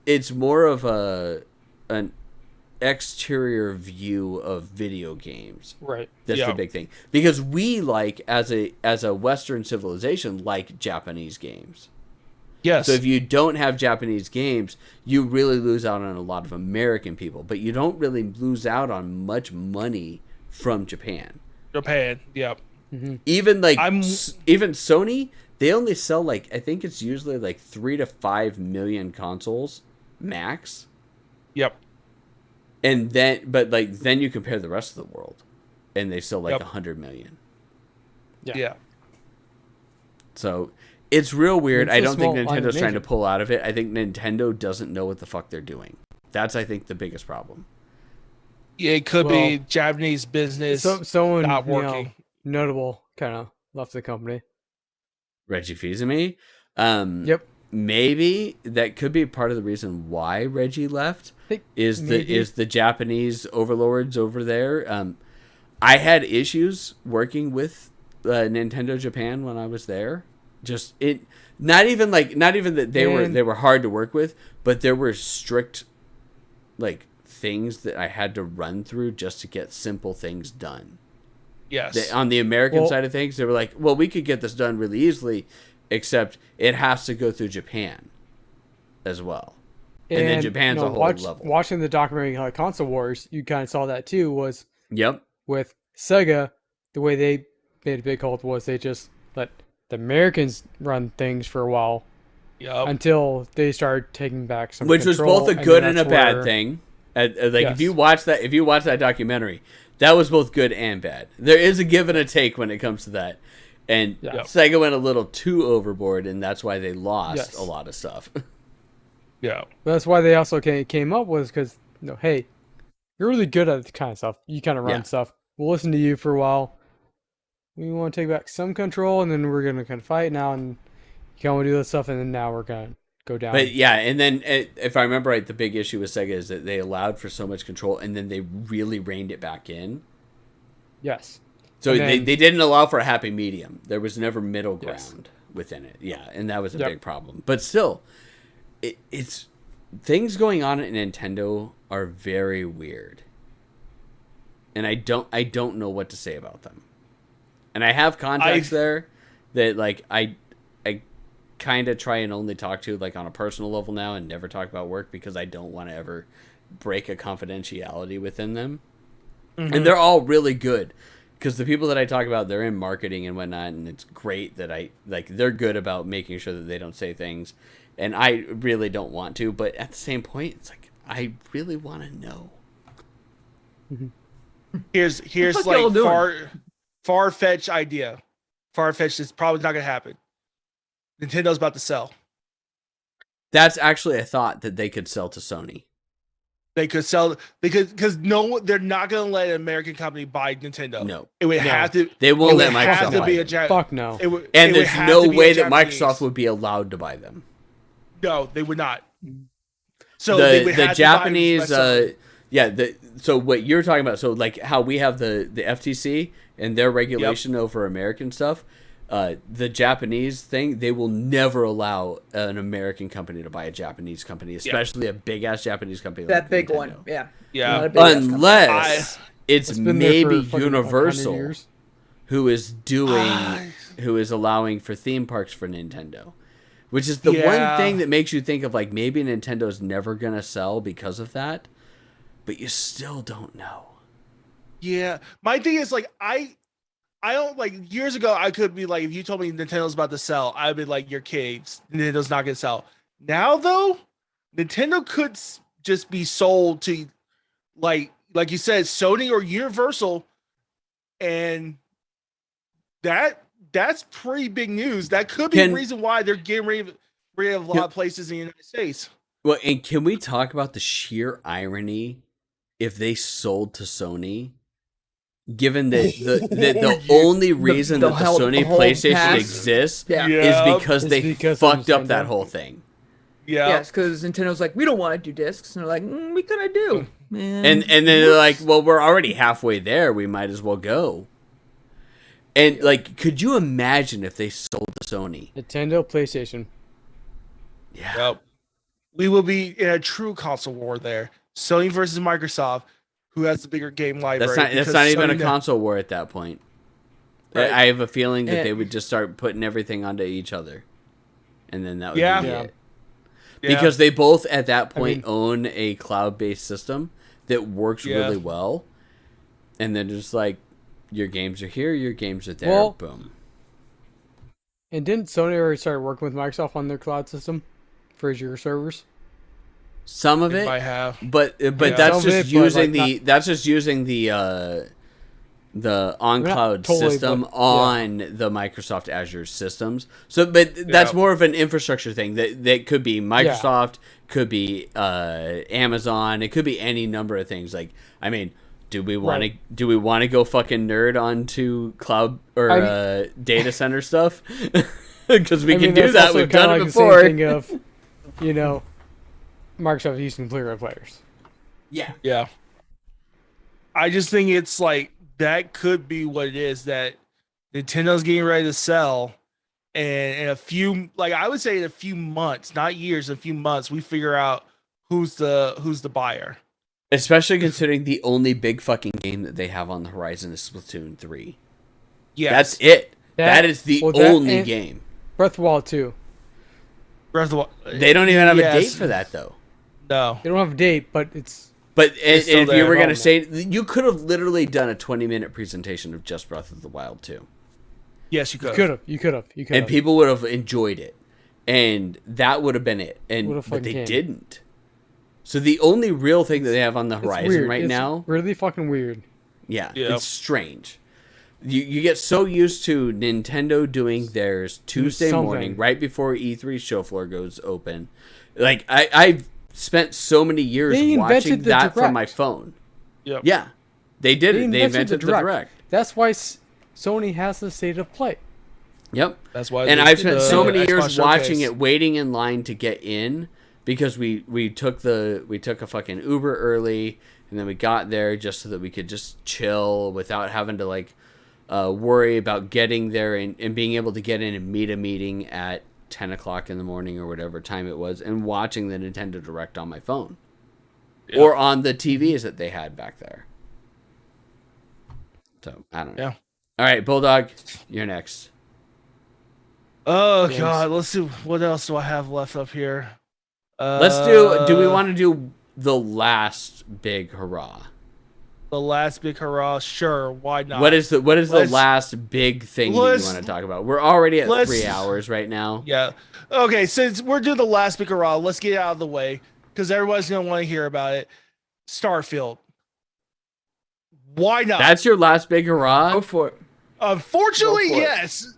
It's more of an exterior view of video games. Right. That's Yeah. the big thing. Because we like as a Western civilization like Japanese games. Yes. So if you don't have Japanese games, you really lose out on a lot of American people, but you don't really lose out on much money from Japan. Japan. Yep. Even like I'm- even Sony, they only sell like, I think it's usually like 3 to 5 million consoles max. Yep. And then you compare the rest of the world and they sell like Yep. 100 million. Yeah. So it's real weird. It's I a don't think small Nintendo's trying to animation. pull out of it. I think Nintendo doesn't know what the fuck they're doing. That's, I think, the biggest problem. Yeah, it could be Well, Japanese business. Someone not you know, working. notable kind of left the company. Reggie Fils-Aimé. Yep. Maybe that could be part of the reason why Reggie left. Think Is maybe. the Japanese overlords over there? I had issues working with Nintendo Japan when I was there. Just not even that they were hard to work with, but there were strict like things that I had to run through just to get simple things done. Yes. On the American Well- side of things, they were like, well, we could get this done really easily, except it has to go through Japan as well. And then Japan's a whole level. Watching the documentary Console Wars, you kind of saw that too. Was Yep. with Sega, the way they made a big cult was they just let the Americans run things for a while, Yep. until they started taking back some Which was control, both a and good then and a that's bad where- thing. Like Yes. if you watch that documentary, that was both good and bad. There is a give and a take when it comes to that. And Yeah. Yep. Sega went a little too overboard, and that's why they lost Yes. a lot of stuff. Yeah. But that's why they also came up with, because, hey, you're really good at this kind of stuff. You kind of run Yeah. stuff. We'll listen to you for a while. We want to take back some control, and then we're going to kind of fight now, and you can only do this stuff, and then now we're going to go down. But yeah, and then if I remember right, the big issue with Sega is that they allowed for so much control, and then they really reined it back in. Yes. So And then- they didn't allow for a happy medium. There was never middle Yes. ground within it. Yeah, and that was a Yep. big problem. But still, it's things going on at Nintendo are very weird, and I don't know what to say about them. And I have contacts there that like I kind of try and only talk to like on a personal level now, and never talk about work because I don't want to ever break a confidentiality within them. Mm-hmm. And they're all really good. Because the people that I talk about, they're in marketing and whatnot, and it's great that they're good about making sure that they don't say things, and I really don't want to, but at the same point, it's like, I really want to know. Here's fuck y'all like doing? far-fetched idea. Far-fetched is probably not gonna happen. Nintendo's about to sell. That's actually a thought that they could sell to Sony. They could sell because they're not gonna let an American company buy Nintendo. No. It would No. have to. They It won't would let have Microsoft to buy be them. Fuck no. It would, And it would there's have no to be way a that Japanese. Microsoft would be allowed to buy them. No, they would not. So they would the have Japanese, to buy Sony. so what you're talking about, so like how we have the FTC and their regulation over American stuff, the Japanese thing, they will never allow an American company to buy a Japanese company, especially a big ass Japanese company. That like big Nintendo. one, yeah. Yeah. Not a big ass company. Unless it's It's been there maybe for fucking 100 Universal years. who is who is allowing for theme parks for Nintendo. Which is the Yeah. one thing that makes you think of like maybe Nintendo's never gonna sell because of that, but you still don't know. Yeah, my thing is like I don't like years ago I could be like if you told me Nintendo's about to sell I'd be like you're kids, Nintendo's not gonna sell. Now though, Nintendo could just be sold to like you said Sony or Universal, and that's pretty big news. That could be the reason why they're getting rid of a lot of places in the United States. Well, and can we talk about the sheer irony if they sold to Sony? Given that the only reason that the Sony whole PlayStation past- exists Yeah. is because It's they because of fucked up Nintendo. that whole thing. Yeah. Yes, because Nintendo's like, we don't want to do discs. And they're like, we kind of do. Man. And then they're like, well, we're already halfway there. We might as well go. And like, could you imagine if they sold to Sony? Nintendo, PlayStation. Yeah. Yep. We will be in a true console war there. Sony versus Microsoft. Who has the bigger game library? That's because not even Sony a console war at that point. Right. I have a feeling that Yeah. they would just start putting everything onto each other, and then that would Yeah. be Yeah. it. Yeah. Because they both at that point mean- own a cloud-based system that works Yeah. really well, and then just like your games are here, your games are there, Well- boom. And didn't Sony already start working with Microsoft on their cloud system for Azure servers? Some of They it, might have. but Yeah. that's Some of just it, but, using like, that's just using the on cloud totally, system but- on the Microsoft Azure systems. So, but that's Yeah. more of an infrastructure thing. That could be Microsoft, could be Amazon, it could be any number of things. Like, I mean, do we want to go fucking nerd onto cloud or data center stuff? Because we can do that's that. also We've kinda done it like before. The same thing of, Microsoft using Clear players. Yeah. Yeah. I just think it's like that could be what it is that Nintendo's getting ready to sell, and in a few, like I would say, in a few months, not years, in a few months, we figure out who's the buyer. Especially considering the only big fucking game that they have on the horizon is Splatoon 3. Yes, That's it. That- that is the well, that only and- game. Breath of the Wild 2. Breath of the Wild. They don't even have a Yes. date for that, though. No. They don't have a date, but it's But still if you there were in going to say, development. you could have literally done a 20-minute presentation of just Breath of the Wild 2. Yes, you could. You could have. And people would have enjoyed it. and that would have been it. And Would've but fucking they came. didn't. So the only real thing that they have on the It's horizon weird. right It's now, really fucking weird. yeah, Yep. it's strange. You get so used to Nintendo doing theirs Tuesday something. morning right before E3 show floor goes open. Like I've spent so many years They watching invented the that from Direct. my phone. Yep. Yeah, they did it. They invented the Direct. Direct. That's why Sony has the state of play. Yep. That's why. And they I've did spent the so many Xbox years watching Showcase. it, waiting in line to get in because we took a fucking Uber early, and then we got there just so that we could just chill without having to like worry about getting there and being able to get in and meet a meeting at 10 o'clock in the morning or whatever time it was, and watching the Nintendo Direct on my phone or on the TVs that they had back there. So I don't know. Yeah. All right, Bulldog, you're next. Oh Games. God, let's see what else do I have left up here. Let's do. Do we want to do the last big hurrah? the last big hurrah? Sure, why not? What is the Let's- last big thing that you let's- want to talk about? We're already at let's- 3 hours right now. Yeah. Okay, since we're doing the last big hurrah, let's get it out of the way because everybody's gonna want to hear about it. Starfield. Why not? That's your last big Go hurrah. for it. Unfortunately, Go for it. yes.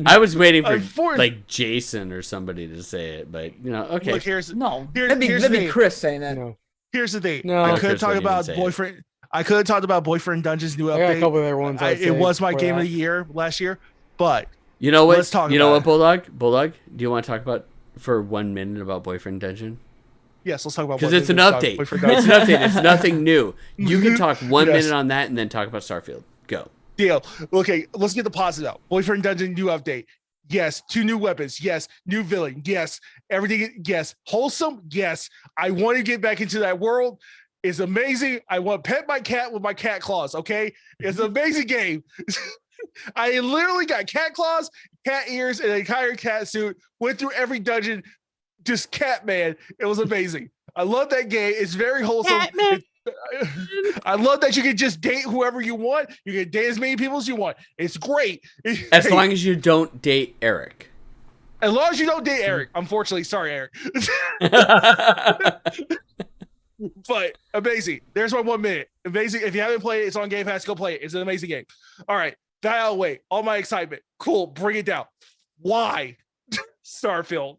I was waiting for Unfor- like Jason or somebody to say it, but you know, okay. Look, here's No, Here- that'd here's be the thing. Chris saying that. No, here's the thing. No. I Chris could talk wouldn't even about say it. boyfriend. I could have talked about Boyfriend Dungeon's new I got a update. couple other ones. I'd It say was my before game that. of the year last year, but You know what? Let's talk you know about what, it. Bulldog? Do you want to talk about for 1 minute about Boyfriend Dungeon? yes, let's talk about Because what it's an Nintendo talked- update. Boyfriend It's Dungeon. an update. It's nothing new. You can talk 1 Yes. minute on that and then talk about Starfield. Go. Deal. Okay, let's get the positive out. Boyfriend Dungeon new update. Yes, 2 new weapons. Yes, new villain. Yes, everything. Yes, wholesome. Yes, I want to get back into that world. It's amazing. I want to pet my cat with my cat claws. Okay, it's an amazing game. I literally got cat claws, cat ears, and an entire cat suit. Went through every dungeon, just cat man. It was amazing. I love that game. It's very wholesome. I love that you can just date whoever you want. You can date as many people as you want. It's great. As Hey, long as you don't date Eric. as long as you don't date Eric. Unfortunately, sorry, Eric. But amazing. There's my 1 minute. Amazing. If you haven't played it, it's on Game Pass. Go play it. It's an amazing game. All right. That out of the way. All my excitement. Cool. Bring it down. Why? Starfield.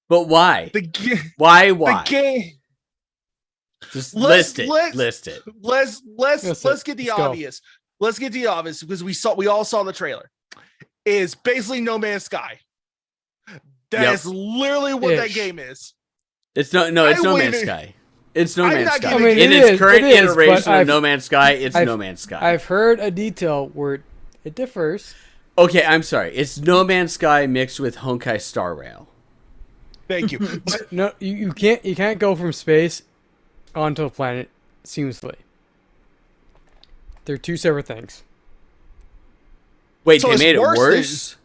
But why? The game. Why? The game. Just Let's- list it. let's- List it. Let's Yes, get the let's go. obvious. Let's get the obvious because we all saw the trailer. Is basically No Man's Sky. That is Yep. literally what that Ish. game is. It's no. It's I No wouldn't- Man's Sky. It's No I'm Man's not Sky. giving I mean, In it its is, current it is, but iteration of I've- No Man's Sky, it's I've- No Man's Sky. I've heard a detail where it differs. Okay, I'm sorry. It's No Man's Sky mixed with Honkai Star Rail. Thank you. No, you can't go from space onto a planet seamlessly. They're two separate things. Wait, So they it's made it worse worse?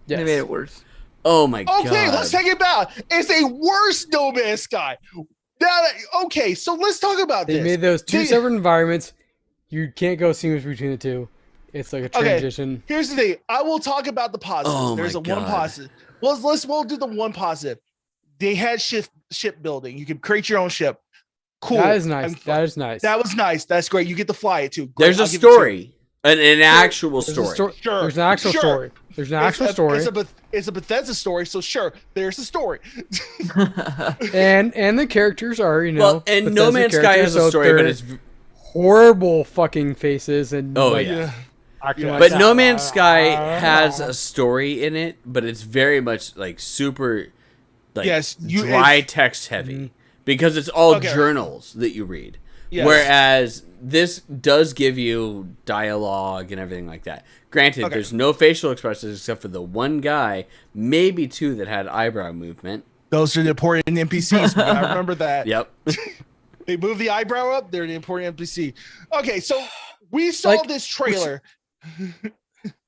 Yes. They made it worse. Oh my god. Okay, let's take it back. It's a worse No Man's Sky. Now, okay, so let's talk about They this. made those two They- separate environments. You can't go seamless between the two. It's like a Okay. transition. Here's the thing. I will talk about the positives. Oh There's my a one God. positive. We'll do the one positive. They had ship building. You can create your own ship. Cool. That is nice. I'm- That is nice. That was nice. That's great. You get to fly it too. Great. There's a I'll give it to you. story. An actual There's a story. Sure. There's an actual Sure. story. There's an actual story. It's a Bethesda story, so sure, there's a story. and the characters are, Well, and No Bethesda Man's Sky characters, has a so story, but they're it's horrible fucking faces and Oh, like, yeah. acting Yeah. like But that. No Man's Sky has a story in it, but it's very much like super like Yes, dry text heavy because it's all Okay. journals that you read. Yes. Whereas this does give you dialogue and everything like that. Granted, Okay. there's no facial expressions except for the one guy, maybe two that had eyebrow movement. Those are the important NPCs. Man. I remember that. Yep. They move the eyebrow up. They're the important NPC. Okay, so we saw Like, this trailer.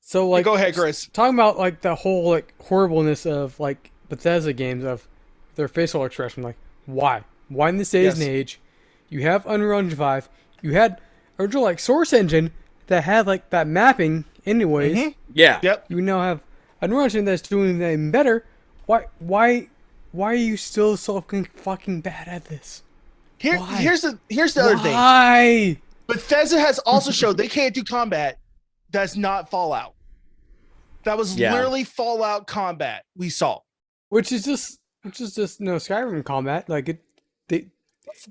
So like, Go ahead, Chris. talking about like the whole like horribleness of like Bethesda games of their facial expression. Like, why in this day Yes. and age, you have Unreal Engine 5, you had original like Source Engine that had like that mapping anyways. Mhm. Yeah. Yep. You now have I don't understand that's doing anything better. Why are you still so fucking bad at this? Why? Here's the other thing. Why? Bethesda has also showed they can't do combat that's not Fallout. That was literally Fallout combat we saw. Which is just Skyrim combat. Like they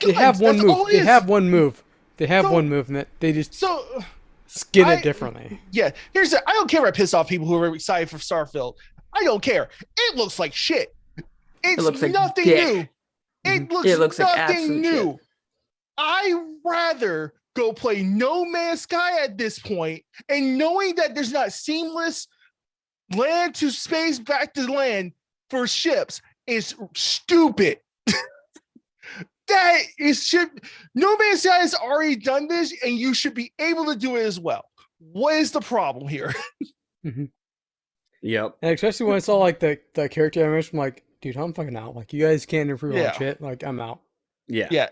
Good. have one That's move. all it They is. have one move. They have So- one move, and they just So skin it differently. yeah, I don't care if I piss off people who are excited for Starfield. I don't care. It looks like shit. It's looks like nothing dick. new. It looks, It looks like nothing absolute new. shit. I rather go play No Man's Sky at this point, and knowing that there's not seamless land to space back to land for ships is stupid. That is shit. No Man's Sky has already done this, and you should be able to do it as well. What is the problem here? Yep. And especially when I saw like the character animation, I'm like, dude, I'm fucking out. Like, you guys can't improve Yeah. on shit. Like, I'm out. Yeah. Yeah,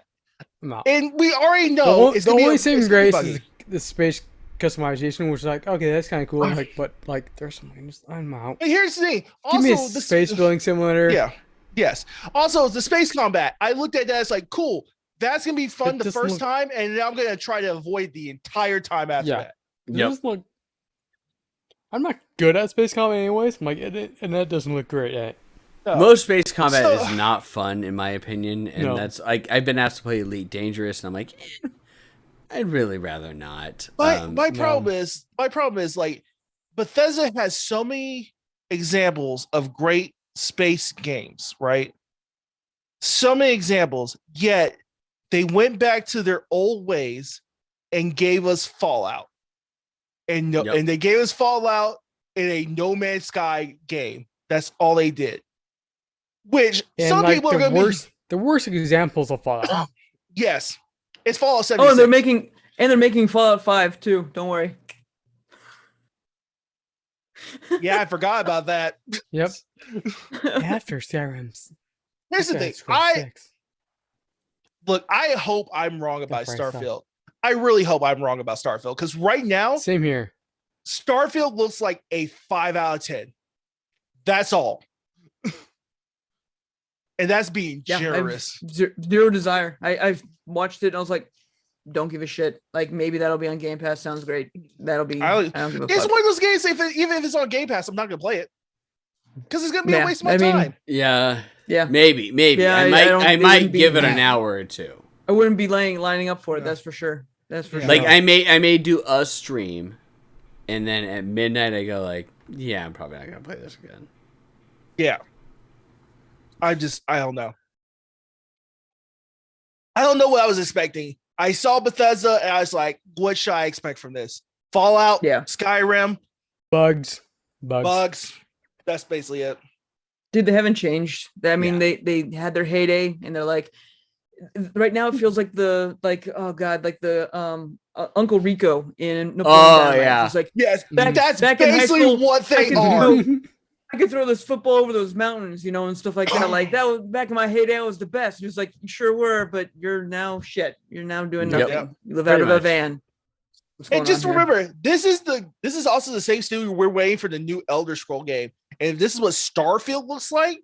I'm out. and we already The, know the only saving it's gonna be grace buggy. is the space customization, which is like, okay, that's kind of cool. Like, but like, there's something. I'm out. But here's the thing. Give me a Also, the space building simulator. Yeah. Yes. Also, the space combat. I looked at that as like, cool. That's gonna be fun It the doesn't first look- time, and then I'm gonna try to avoid the entire time after Yeah. that. It Yep. doesn't look. I'm not good at space combat anyways. I'm like, and that doesn't look great. No. Most space combat So- is not fun, in my opinion, and No. that's like I've been asked to play Elite Dangerous, and I'm like, I'd really rather not. My Um, problem is like Bethesda has so many examples of great space games, right? So many examples, yet they went back to their old ways and gave us Fallout. And Yep. and they gave us Fallout in a No Man's Sky game. That's all they did. Which And some like people are the gonna the worst examples of Fallout. be yes. It's Fallout Oh, 76. and they're making Fallout 5 too. Don't worry. Yeah, I forgot about that. Yep. After Skyrim's. Here's the thing. I hope I'm wrong about That's right, Starfield. I really hope I'm wrong about Starfield because right now, Same here. Starfield looks like a 5 out of 10. That's all. And that's being Yeah, generous. Zero desire. I've watched it and I was like, don't give a shit. Like maybe that'll be on Game Pass. Sounds great. That'll be. I don't give a It's fuck. one of those games, even if it's on Game Pass, I'm not going to play it because it's going to be Yeah, a waste of my I mean, time. yeah, Yeah, maybe. Yeah, I I might, don't- I it might wouldn't be give it bad. an hour or two. I wouldn't be lining up for it. Yeah. That's for sure. That's for Yeah. sure. Like I may do a stream, and then at midnight I go like, yeah, I'm probably not gonna play this again. Yeah. I don't know. I don't know what I was expecting. I saw Bethesda and I was like, what should I expect from this? Fallout, Yeah. Skyrim, Bugs. bugs. That's basically it. Dude, they haven't changed. I mean, Yeah. they had their heyday, and they're like, right now it feels like the Uncle Rico in Napoleon Oh, Dynamite. yeah. It's like Yes, Back- that's back in high basically school, what they could are. do- I could throw this football over those mountains, and stuff like that. Like that was back in my heyday. I was the best. It was like you sure were, but you're now shit. You're now doing Yep. nothing. You live Pretty out of a much. van. What's going And just on here? remember, this is also the same studio we're waiting for the new Elder Scroll game. And if this is what Starfield looks like,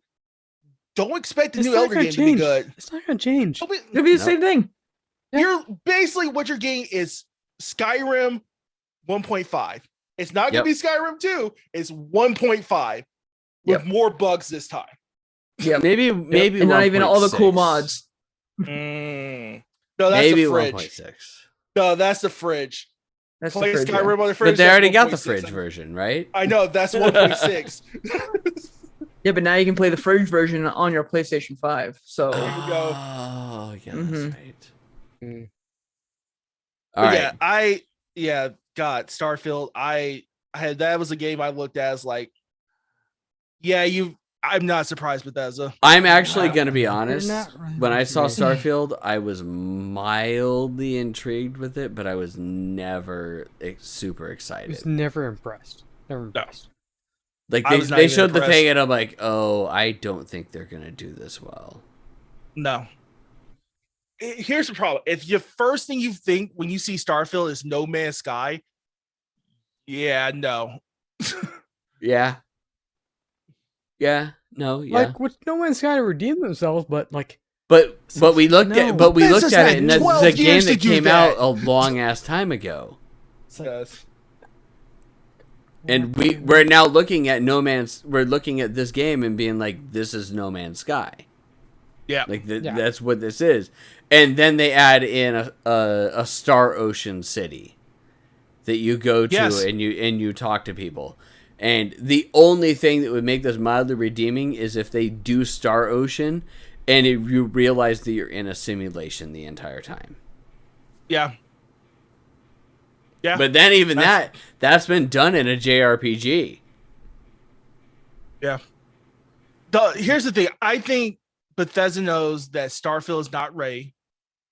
don't expect the It's new not Elder gonna game to be change. good. It's not gonna change. It'll be the same thing. You're basically what you're getting is Skyrim 1.5. It's not Yep. gonna be Skyrim 2, it's 1.5 with Yep. more bugs this time. Yeah, Maybe and not even all the cool 1.6. mods. No, that's Maybe the fridge. 1.6. No, that's the fridge. That's the Play fridge, yeah. Skyrim on the fridge. But they that's already got the 1.6. fridge version, right? I know that's 1.6. Yeah, but now you can play the fridge version on your PlayStation 5. So you go. Oh, yeah, that's Mhm. right. Mm. All right. God, Starfield. I had that was a game I looked at as like, I'm not surprised Bethesda. I'm actually Wow. going to be They're honest. not really When I saw me. Starfield, I was mildly intrigued with it, but I was never super I was excited. never impressed. Never impressed. Like I was not they even showed the impressed. thing, and I'm like, oh, I don't think they're going to do this well. No. Here's the problem. If your first thing you think when you see Starfield is No Man's Sky, yeah, no. Yeah. Yeah. No. Yeah. Like, which No Man's Sky redeemed themselves, but like, but we looked no. at but we Bethesda's looked at had it, and that's 12 the game years that to do came that. out a long ass time ago. Yes. And we're now looking at we're looking at this game and being like, this is No Man's Sky. Yeah. Like Yeah. that's what this is. And then they add in a Star Ocean city that you go to, Yes. and you talk to people. And the only thing that would make this mildly redeeming is if they do Star Ocean and you realize that you're in a simulation the entire time. Yeah. Yeah. But then even that's been done in a JRPG. Yeah. Here's the thing. I think Bethesda knows that Starfield is not ready.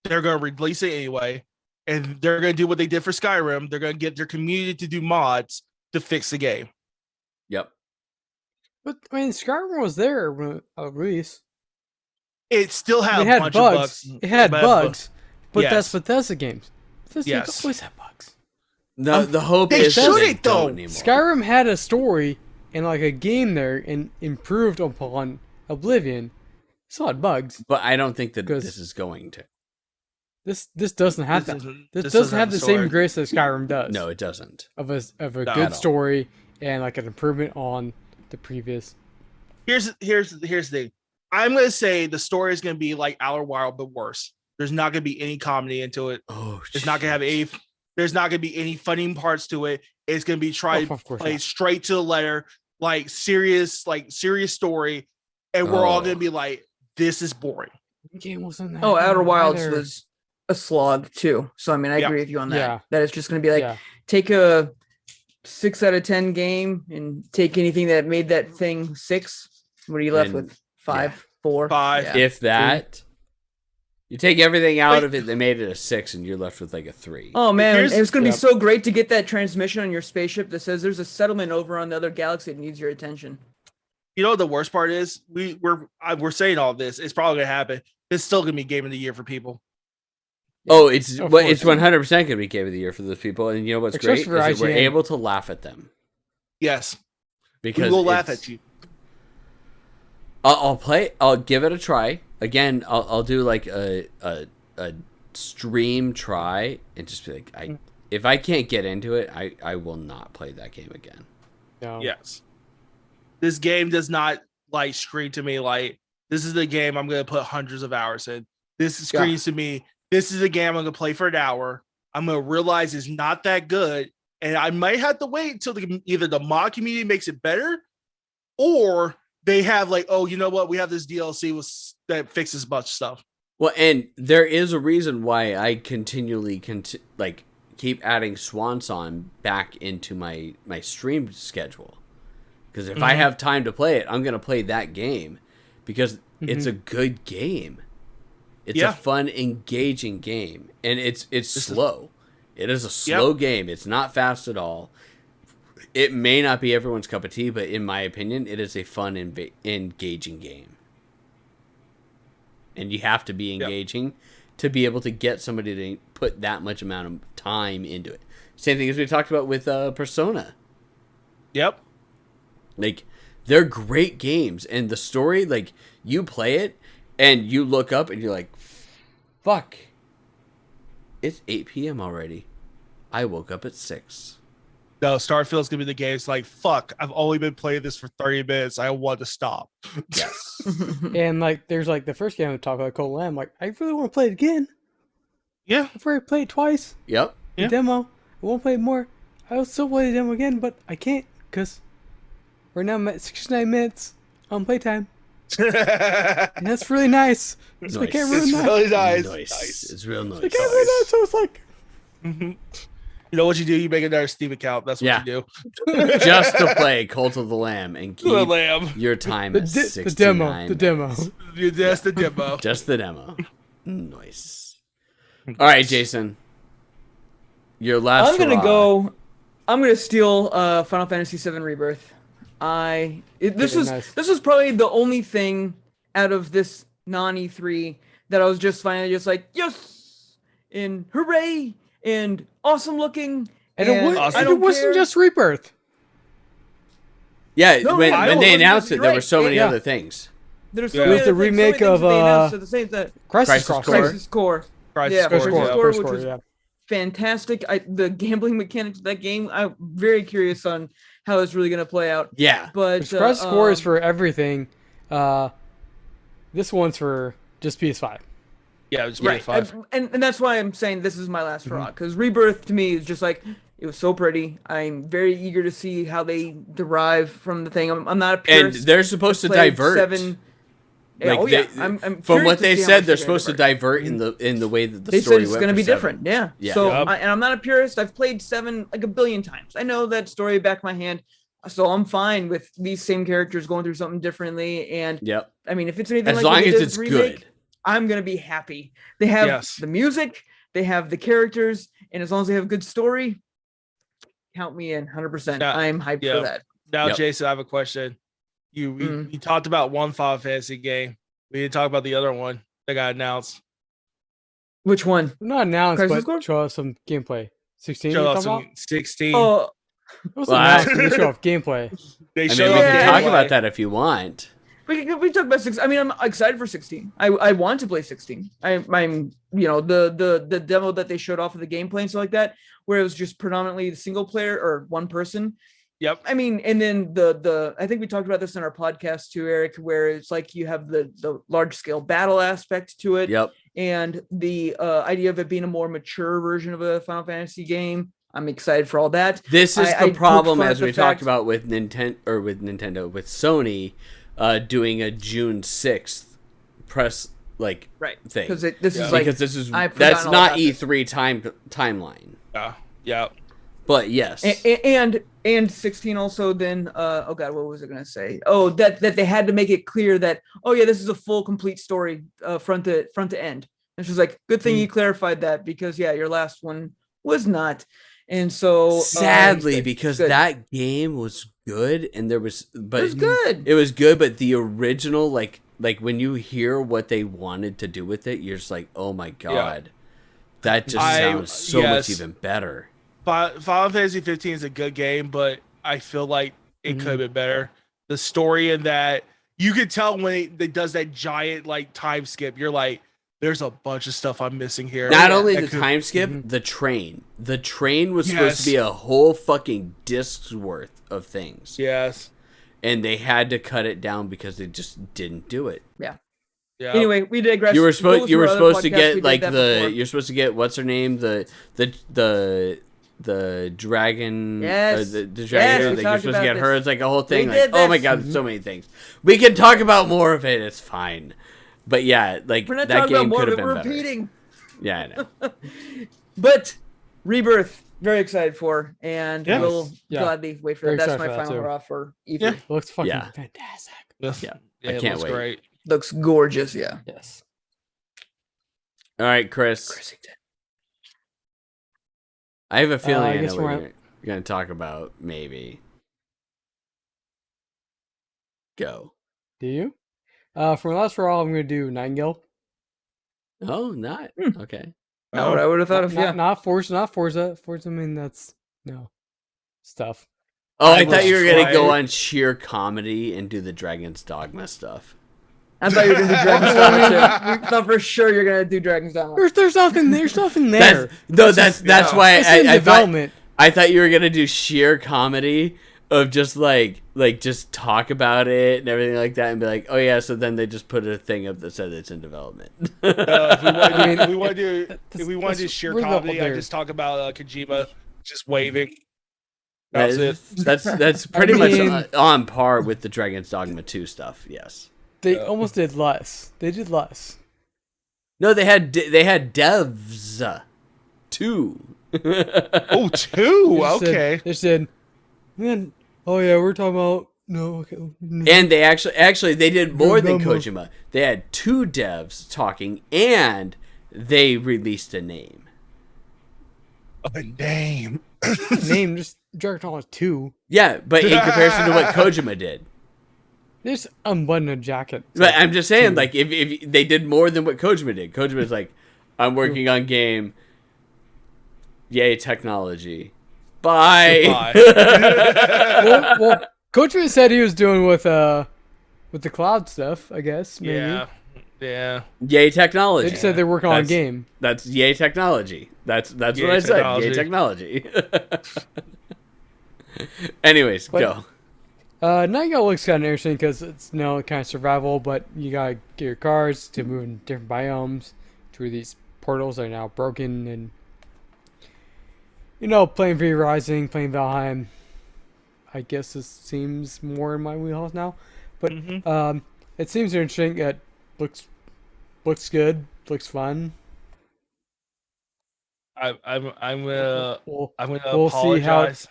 They're going to release it anyway. And they're going to do what they did for Skyrim. They're going to get their community to do mods to fix the game. Yep. but I mean, Skyrim was there when release. It still had It a had bunch bugs. of bugs. It had bugs, but Yes. that's Bethesda games. Bethesda games Yes. always have bugs. The hope they is that they shouldn't, though. don't anymore. Skyrim had a story and like a game there and improved upon Oblivion. Still had bugs. But I don't think that 'Cause- this is going to. This doesn't have This that. isn't- This this doesn't have the the same story. grace that Skyrim does. No, it doesn't. of a No. good At all. story and like an improvement on the previous. Here's the thing. I'm going to say the story is going to be like Outer Wild, but worse. There's not going to be any comedy into it. Oh, There's not going to have any. There's not going to be any funny parts to it. It's going to be tried Oh, of course play not. straight to the letter, serious story, and we're all Oh. going to be like, "This is boring." The game wasn't that Oh, good Outer Wilds either. was a slog too. So I mean, I Yeah. agree with you on that. Yeah. That it's just going to be like yeah. take a 6 out of 10 game and take anything that made that thing 6. What are you left And- with? 5, 4, 5. Yeah. If that, you take everything out Wait. of it, they made it a 6, and you're left with like a 3. Oh man, Here's- it was going to Yep. be so great to get that transmission on your spaceship that says there's a settlement over on the other galaxy that needs your attention. You know what the worst part is? We're saying all this. It's probably going to happen. It's still going to be game of the year for people. Oh, it's Of well, it's course. 100% going to be game of the year for those people, and you know what's Except great for is that we're IGN. able to laugh at them Yes, because we will laugh it's- at you. I'll play. I'll give it a try again. I'll do like a stream try and just be like, if I can't get into it, I will not play that game again. No. Yes, this game does not scream to me like this is the game I'm going to put hundreds of hours in. This screams to me. This is a game I'm going to play for an hour. I'm going to realize it's not that good, and I might have to wait until either the mod community makes it better, or they have oh, you know what? We have this DLC that fixes a bunch of stuff. Well, and there is a reason why I continually keep adding Swan Song back into my stream schedule. Because if I have time to play it, I'm going to play that game because it's a good game. It's a fun, engaging game, and it's slow. It is a slow game. It's not fast at all. It may not be everyone's cup of tea, but in my opinion, it is a fun, engaging game. And you have to be engaging to be able to get somebody to put that much amount of time into it. Same thing as we talked about with Persona. Yep. They're great games, and the story, you play it, and you look up, and you're like, fuck. It's 8 p.m. already. I woke up at 6. No, Starfield's gonna be the game. It's fuck. I've only been playing this for 30 minutes. I want to stop. Yes. And there's the first game we talked about, Cold Lamb. I really want to play it again. Yeah. I've already played it twice. Yep. The Yeah. demo. I won't play it more. I'll still play the demo again, but I can't because right now I'm at 69 minutes on playtime. And that's really nice. So I Nice. can't ruin It's that. really nice. Nice. It's real I nice. can't ruin that. So it's Mhm. You know what you do? You make another Steam account. That's what you do. Just to play Cult of the Lamb and keep The lamb. your time the, at the 69 demo. The demo. minutes. That's the demo. Just the demo. Nice. All right, Jason. Your last I'm gonna hurrah. go. I'm gonna steal Final Fantasy VII Rebirth. This Okay, was nice. this was probably the only thing out of this non-E3 that I was just finally just like yes and hooray and awesome looking And it, was, Awesome. and it wasn't just Rebirth. Yeah, No, when no, they no, announced it, you're there were right. so many Yeah. other things. There's Yeah. so It many was the other things, so many remake things of, that they announced at the same time. Crisis Crisis Core. Core. Crisis Core. Crisis Yeah, Core, Crisis yeah. Core, First which Core, was yeah. fantastic. The gambling mechanics of that game, I'm very curious on how it's really going to play out. Yeah. But Which Crisis Core is for everything. This one's for just PS5. Yeah, it was right, PS5. and that's why I'm saying this is my last Mm-hmm. hurrah, because Rebirth to me is just like, it was so pretty. I'm very eager to see how they derive from the thing. I'm not a And purist. they're supposed to Played divert. 7. Yeah, Like I'm from curious what to they see how said, much they're gonna supposed to divert. divert in the way that the They story said it's went going to for be 7. different. Yeah. Yeah. So, Yep. and I'm not a purist. I've played 7 like a billion times. I know that story back of my hand. So I'm fine with these same characters going through something differently. And Yep. I mean, if it's anything As like long what they as did it's with the remake, good. I'm going to be happy. They have Yes. the music, they have the characters, and as long as they have a good story, count me in 100%. Yeah. I'm hyped Yeah. for that. Now, Yep. Jason, I have a question. You Mm. you talked about one Final Fantasy game. We didn't talk about the other one that got announced. Which one? Not announced, Crisis but Core? show us some gameplay. 16 Showed you off talking about? some 16. Oh, It was Well, announced, but they show off gameplay. They I mean, showed we off can Yeah. talk gameplay. about that if you want. we talk about 6. I mean, I'm excited for 16. I want to play 16. I'm the demo that they showed off of the gameplay and stuff like that, where it was just predominantly the single player or one person. Yep. I mean, and then the I think we talked about this in our podcast too, Eric, where it's like you have the large scale battle aspect to it, Yep. and the idea of it being a more mature version of a Final Fantasy game. I'm excited for all that. This is I the problem, poked fun as at the we talked fact- about with Nintendo, with Sony doing a June 6th press Right. thing. Because this Yeah. is like Because this is I've that's forgotten all not about this. E3 timeline. Yeah. Yeah. But yes. and 16 also then oh god, what was I gonna say? Oh, that they had to make it clear that, oh yeah, this is a full complete story front to end. And she was like, good thing you clarified that, because yeah, your last one was not. And so Sadly, good, because good. that game was good, and there was, but it was good. It was good, but the original, like when you hear what they wanted to do with it, you're just like, oh my god, that just sounds so much yes. even better. Final Fantasy 15 is a good game, but I feel like it could have been better. The story in that, you could tell when it does that giant like time skip, you're like, there's a bunch of stuff I'm missing here. Not only That the could- time skip, the train. The train was supposed to be a whole fucking disc's worth of things. Yes. And they had to cut it down because they just didn't do it. Yeah. Anyway, we digress. You were Go supposed through our other to podcasts, we get did like that the before. you're supposed to get, what's her name, the dragon, Yes. the Yes, dragon, we like, you're talked supposed to get about her. this. It's like a whole thing. We Like, did oh my this. god, there's so many things. We can talk about more of it. It's fine. But yeah, like We're not that talking about game more could of have it, been we're better. repeating. Yeah, I know. But Rebirth, very excited for, and Yes. we'll Yeah. gladly wait for Very that. That's excited my for that, final too. hurrah for E3. Yeah. It looks fucking Yeah. fantastic. Yes. Yeah. Yeah, I it can't looks wait. great. Looks gorgeous, yeah. Yes. All right, Chris. Chrisington. I have a feeling I I know guess what we're you're going to talk about. Maybe. Go. Do you? For last for all, I'm gonna do Nightingale. Oh, not Hmm. okay. Not what I would have thought Not, of, yeah. not Forza, not Forza. Forza, I mean that's no stuff. Oh, I I thought was you were gonna go trying- on sheer comedy and do the Dragon's Dogma stuff. I thought you were gonna do Dragon's Dogma too. I thought for sure you're gonna do Dragon's Dogma. There's nothing. There's nothing there. That's why It's in I thought development. I thought you were gonna do sheer comedy of just like just talk about it and everything like that and be like, oh yeah, so then they just put a thing up that said it's in development. If we want to do, That's- if we want to do that's- sheer we're the comedy, I older- just talk about Kojima just waving. That's it. That's pretty much mean- on par with the Dragon's Dogma 2 stuff. Yes. They almost did less. They did less. No, they had devs too. Oh, two. They just Okay. Said, they said, man, oh yeah, we're talking about no. Okay. No. And they actually they did more than Number. Kojima. They had 2 devs talking, and they released a name. A name. Name just Dragon Ball 2. Yeah, but in comparison to what Kojima did. Just unbutton a jacket. But I'm just saying, like, if they did more than what Kojima did. Kojima's like, I'm working on game. Yay, technology. Bye. Bye. well, Coachman said he was doing with the cloud stuff. I guess maybe. Yeah. Yay technology. They just said they're working on a That's- game. That's yay technology. That's Yay what I said. Yay technology. Anyways, go. Night looks kind of interesting because it's kind of survival, but you gotta get your cars to move in different biomes through these portals that are now broken, and playing V Rising, playing Valheim. I guess this seems more in my wheelhouse now, but it seems interesting. It looks good, looks fun. I'm gonna We'll apologize.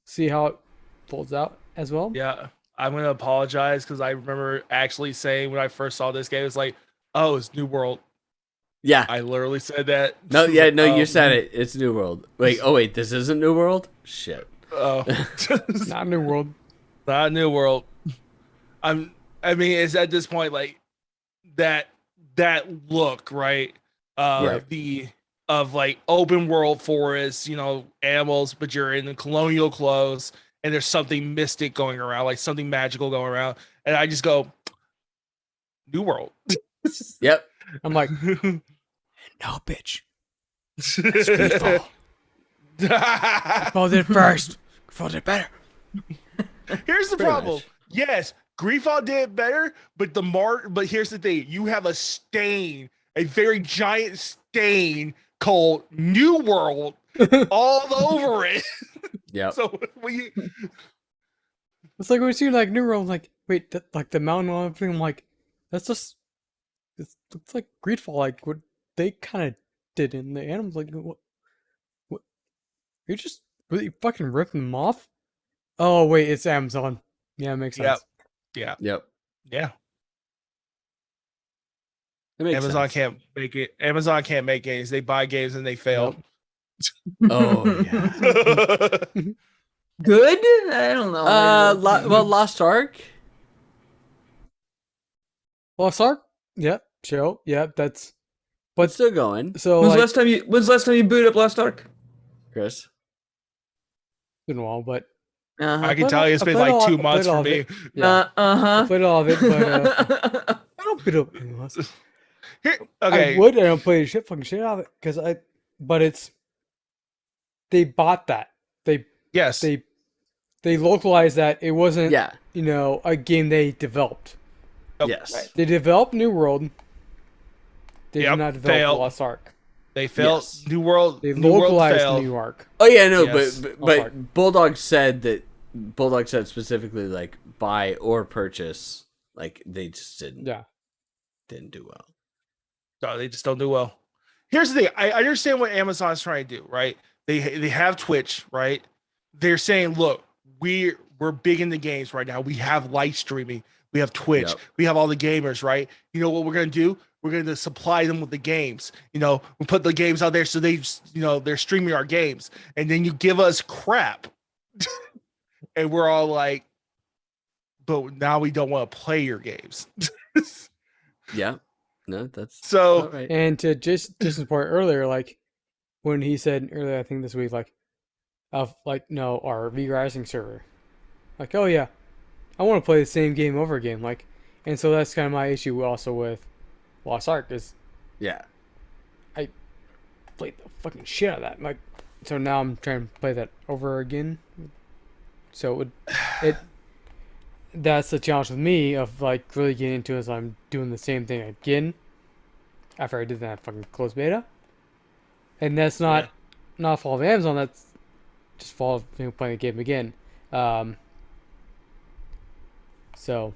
see how it folds out as well. Yeah, I'm gonna apologize because I remember actually saying when I first saw this game, it's like, oh, it's New World. Yeah. I literally said that. No, you said it. It's New World. Wait, this isn't New World? Shit. Oh, Not New World. not New World. I mean, it's at this point like that look, right? Of like open world forests, animals, but you're in the colonial clothes, and there's something mystic going around, like something magical going around, and I just go, New World. Yep. I'm like, No, bitch. Greedfall did first. Greedfall did better. Here's the Pretty problem. much. Yes, Greedfall did better, but but here's the thing: you have a stain, a very giant stain called New World, all over it. Yep. So we, It's like when you see like New World, I'm like, wait, like the mountain and everything. I'm like, that's just. It looks like Greedfall, like what they kind of did in the animals. Like, what? You just really fucking ripping them off? Oh wait, it's Amazon. Yeah, it makes sense. Yep. Yep. Yeah. That makes Amazon sense. can't make it. Amazon can't make games. They buy games and they fail. Oh yeah. Good? I don't know. Lost Ark. Lost Ark? Yep. Show. Yep. That's. But But still going, so When's like, the last time you booted up Lost Ark? Chris. been a while, but I can played tell all- you it's I been played like all- 2 I months played for all of me. it. Yeah. I played all of it, but I don't beat up anyone else. Okay. I would. I don't play the fucking shit out of it because but it's. They bought that. Yes. They localized that. It wasn't. Yeah. A game they developed. Oh, Yes. right. They developed New World. They Yep, did not develop failed. Lost Ark. They failed. Yes. New World. They New World localized failed. New Ark. Oh yeah, no, Yes. but Ark. Bulldog said specifically like buy or purchase. Like they just didn't do well. No, they just don't do well. Here's the thing. I understand what Amazon's trying to do, right? They have Twitch, right? They're saying, look, we're big in the games right now. We have live streaming. We have Twitch. Yep. We have all the gamers, right? You know what we're gonna do? We're gonna supply them with the games. We put the games out there so they're streaming our games, and then you give us crap, and we're all like, but now we don't want to play your games. Yeah. No, that's So all right. And to just support earlier, like when he said earlier, I think this week, like of like no our V Rising server, like oh yeah, I want to play the same game over again, like, and so that's kind of my issue also with Lost Ark is Yeah. played the fucking shit out of that, like, so now I'm trying to play that over again, so that's the challenge with me of like really getting into it is I'm doing the same thing again after I did that fucking closed beta. And that's not a fault of Amazon, that's just fault of playing the game again. So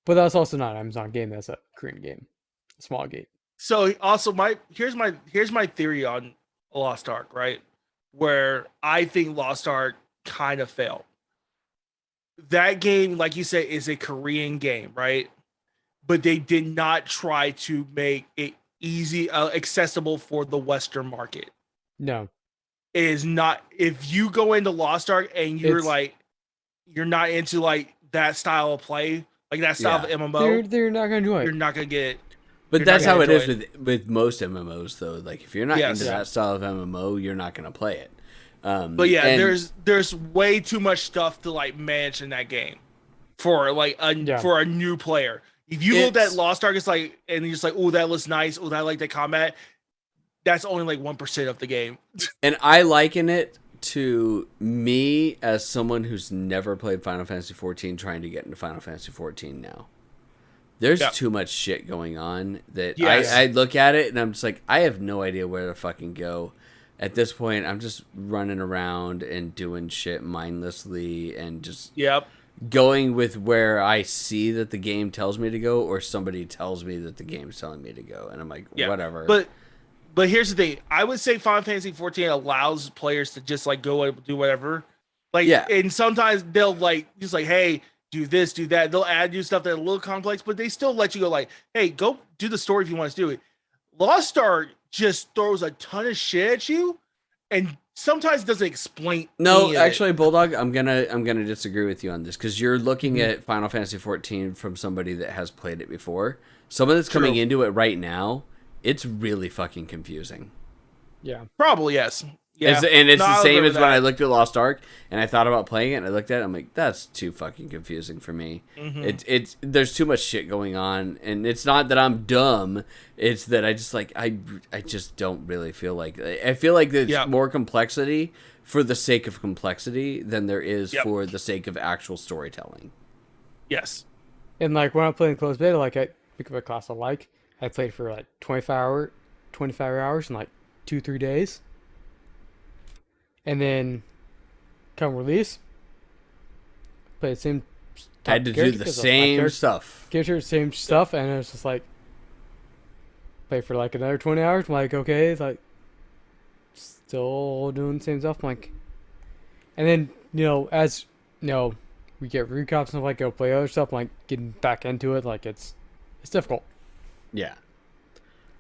but that's also not an Amazon game, that's a Korean game. A small game. So also here's my theory on Lost Ark, right? Where I think Lost Ark kind of failed. That game, like you said, is a Korean game, right? But they did not try to make it easy, accessible for the Western market. No. It is not. If you go into Lost Ark and you're It's- like, you're not into like that style of play, like that style of MMO, They're not gonna do you're it. not gonna get it. But You're that's not how it gonna is with most MMOs though. Like if you're not Yes. into that style of MMO, you're not gonna play it. But yeah, and there's way too much stuff to like manage in that game for like for a new player. If you look at Lost Ark, it's like, and you're just like, oh, that looks nice. Oh, I like the combat. That's only like 1% of the game. And I liken it to me as someone who's never played Final Fantasy 14 trying to get into Final Fantasy 14 now. There's too much shit going on that I look at it and I'm just like, I have no idea where to fucking go. At this point, I'm just running around and doing shit mindlessly and just going with where I see that the game tells me to go, or somebody tells me that the game is telling me to go. And I'm like, whatever. But here's the thing. I would say Final Fantasy 14 allows players to just like go and do whatever. Like, and sometimes they'll like, just like, hey, do this, do that. They'll add you stuff that's a little complex, but they still let you go like, hey, go do the story if you want to do it. Lost Ark just throws a ton of shit at you and sometimes doesn't explain. No, actually, Bulldog, I'm gonna disagree with you on this, because you're looking at Final Fantasy 14 from somebody that has played it before. Someone that's coming into it right now, it's really fucking confusing. Yeah. Probably, yes. Yeah. It's the same as when I looked at Lost Ark and I thought about playing it and I looked at it, I'm like, that's too fucking confusing for me. It's there's too much shit going on, and it's not that I'm dumb, it's that I just like I just don't really feel like, I feel like there's more complexity for the sake of complexity than there is for the sake of actual storytelling. Yes. And like when I'm playing closed beta, like I pick up a class I like, I played for like 25 hours in like 2-3 days. And then, come release, play the same. Had to do the same stuff. Same stuff, and it was just like, play for like another 20 hours. I'm like, okay, it's like, still doing the same stuff. I'm like, and then as we get recaps and stuff, like go play other stuff. I'm like getting back into it. Like it's difficult. Yeah.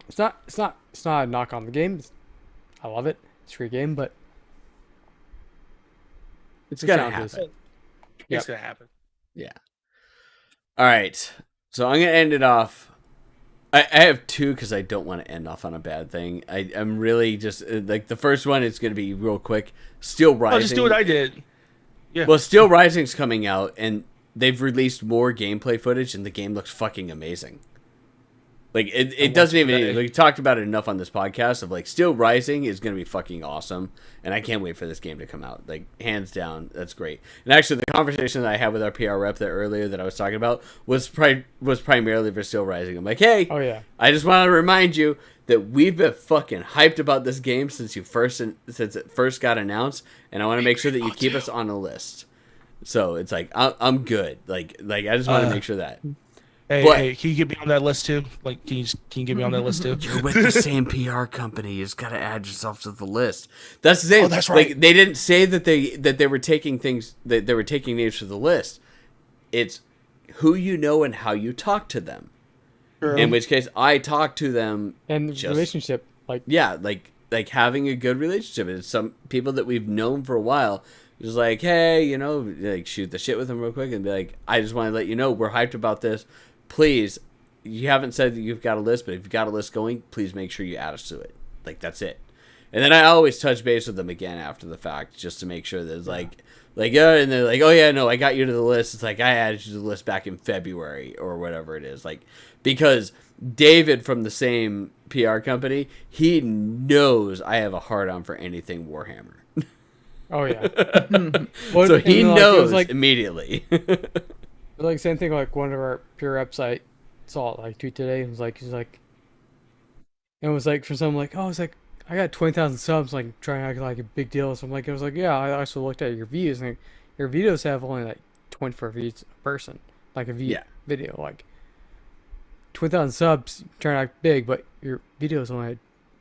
It's not a knock on the game. I love it. It's a great game, but. It's gonna happen. It's gonna happen. Yeah. All right. So I'm gonna end it off. I have two because I don't want to end off on a bad thing. I'm really just like, the first one is gonna be real quick. Steel Rising. I'll just do what I did. Yeah. Well, Steel Rising's coming out, and they've released more gameplay footage, and the game looks fucking amazing. Like, it doesn't even, we talked about it enough on this podcast of like, Steel Rising is going to be fucking awesome, and I can't wait for this game to come out. Like, hands down, that's great. And actually, the conversation that I had with our PR rep there earlier that I was talking about was primarily for Steel Rising. I'm like, hey, I just want to remind you that we've been fucking hyped about this game since it first got announced, and I want to make sure that you keep us on the list. So it's like, I'm good. Like I just want to make sure that. Hey, can you get me on that list too? Like, can you get me on that list too? You're with the same PR company. You just gotta add yourself to the list. That's the thing. Oh, that's right. Like, they didn't say that they were taking things, that they were taking names to the list. It's who you know and how you talk to them. True. In which case, I talk to them and the relationship, like like having a good relationship. It's some people that we've known for a while. Just like, hey, like shoot the shit with them real quick and be like, I just want to let you know we're hyped about this. Please, you haven't said that you've got a list, but if you've got a list going, please make sure you add us to it. Like, that's it. And then I always touch base with them again after the fact, just to make sure that it's and they're like, oh yeah, no, I got you to the list. It's like, I added you to the list back in February or whatever it is. Like, because David from the same PR company, he knows I have a hard on for anything Warhammer. Oh yeah. So he knows immediately. Like, same thing, like one of our pure website saw it, like tweet today. It was like, and it was like for some, like, oh, it's like I got 20,000 subs, like trying to act like a big deal. So I'm like, I was like, yeah, I also looked at your views, and like, your videos have only like 24 views a person, like a video, like 20,000 subs, trying to act big, but your videos only had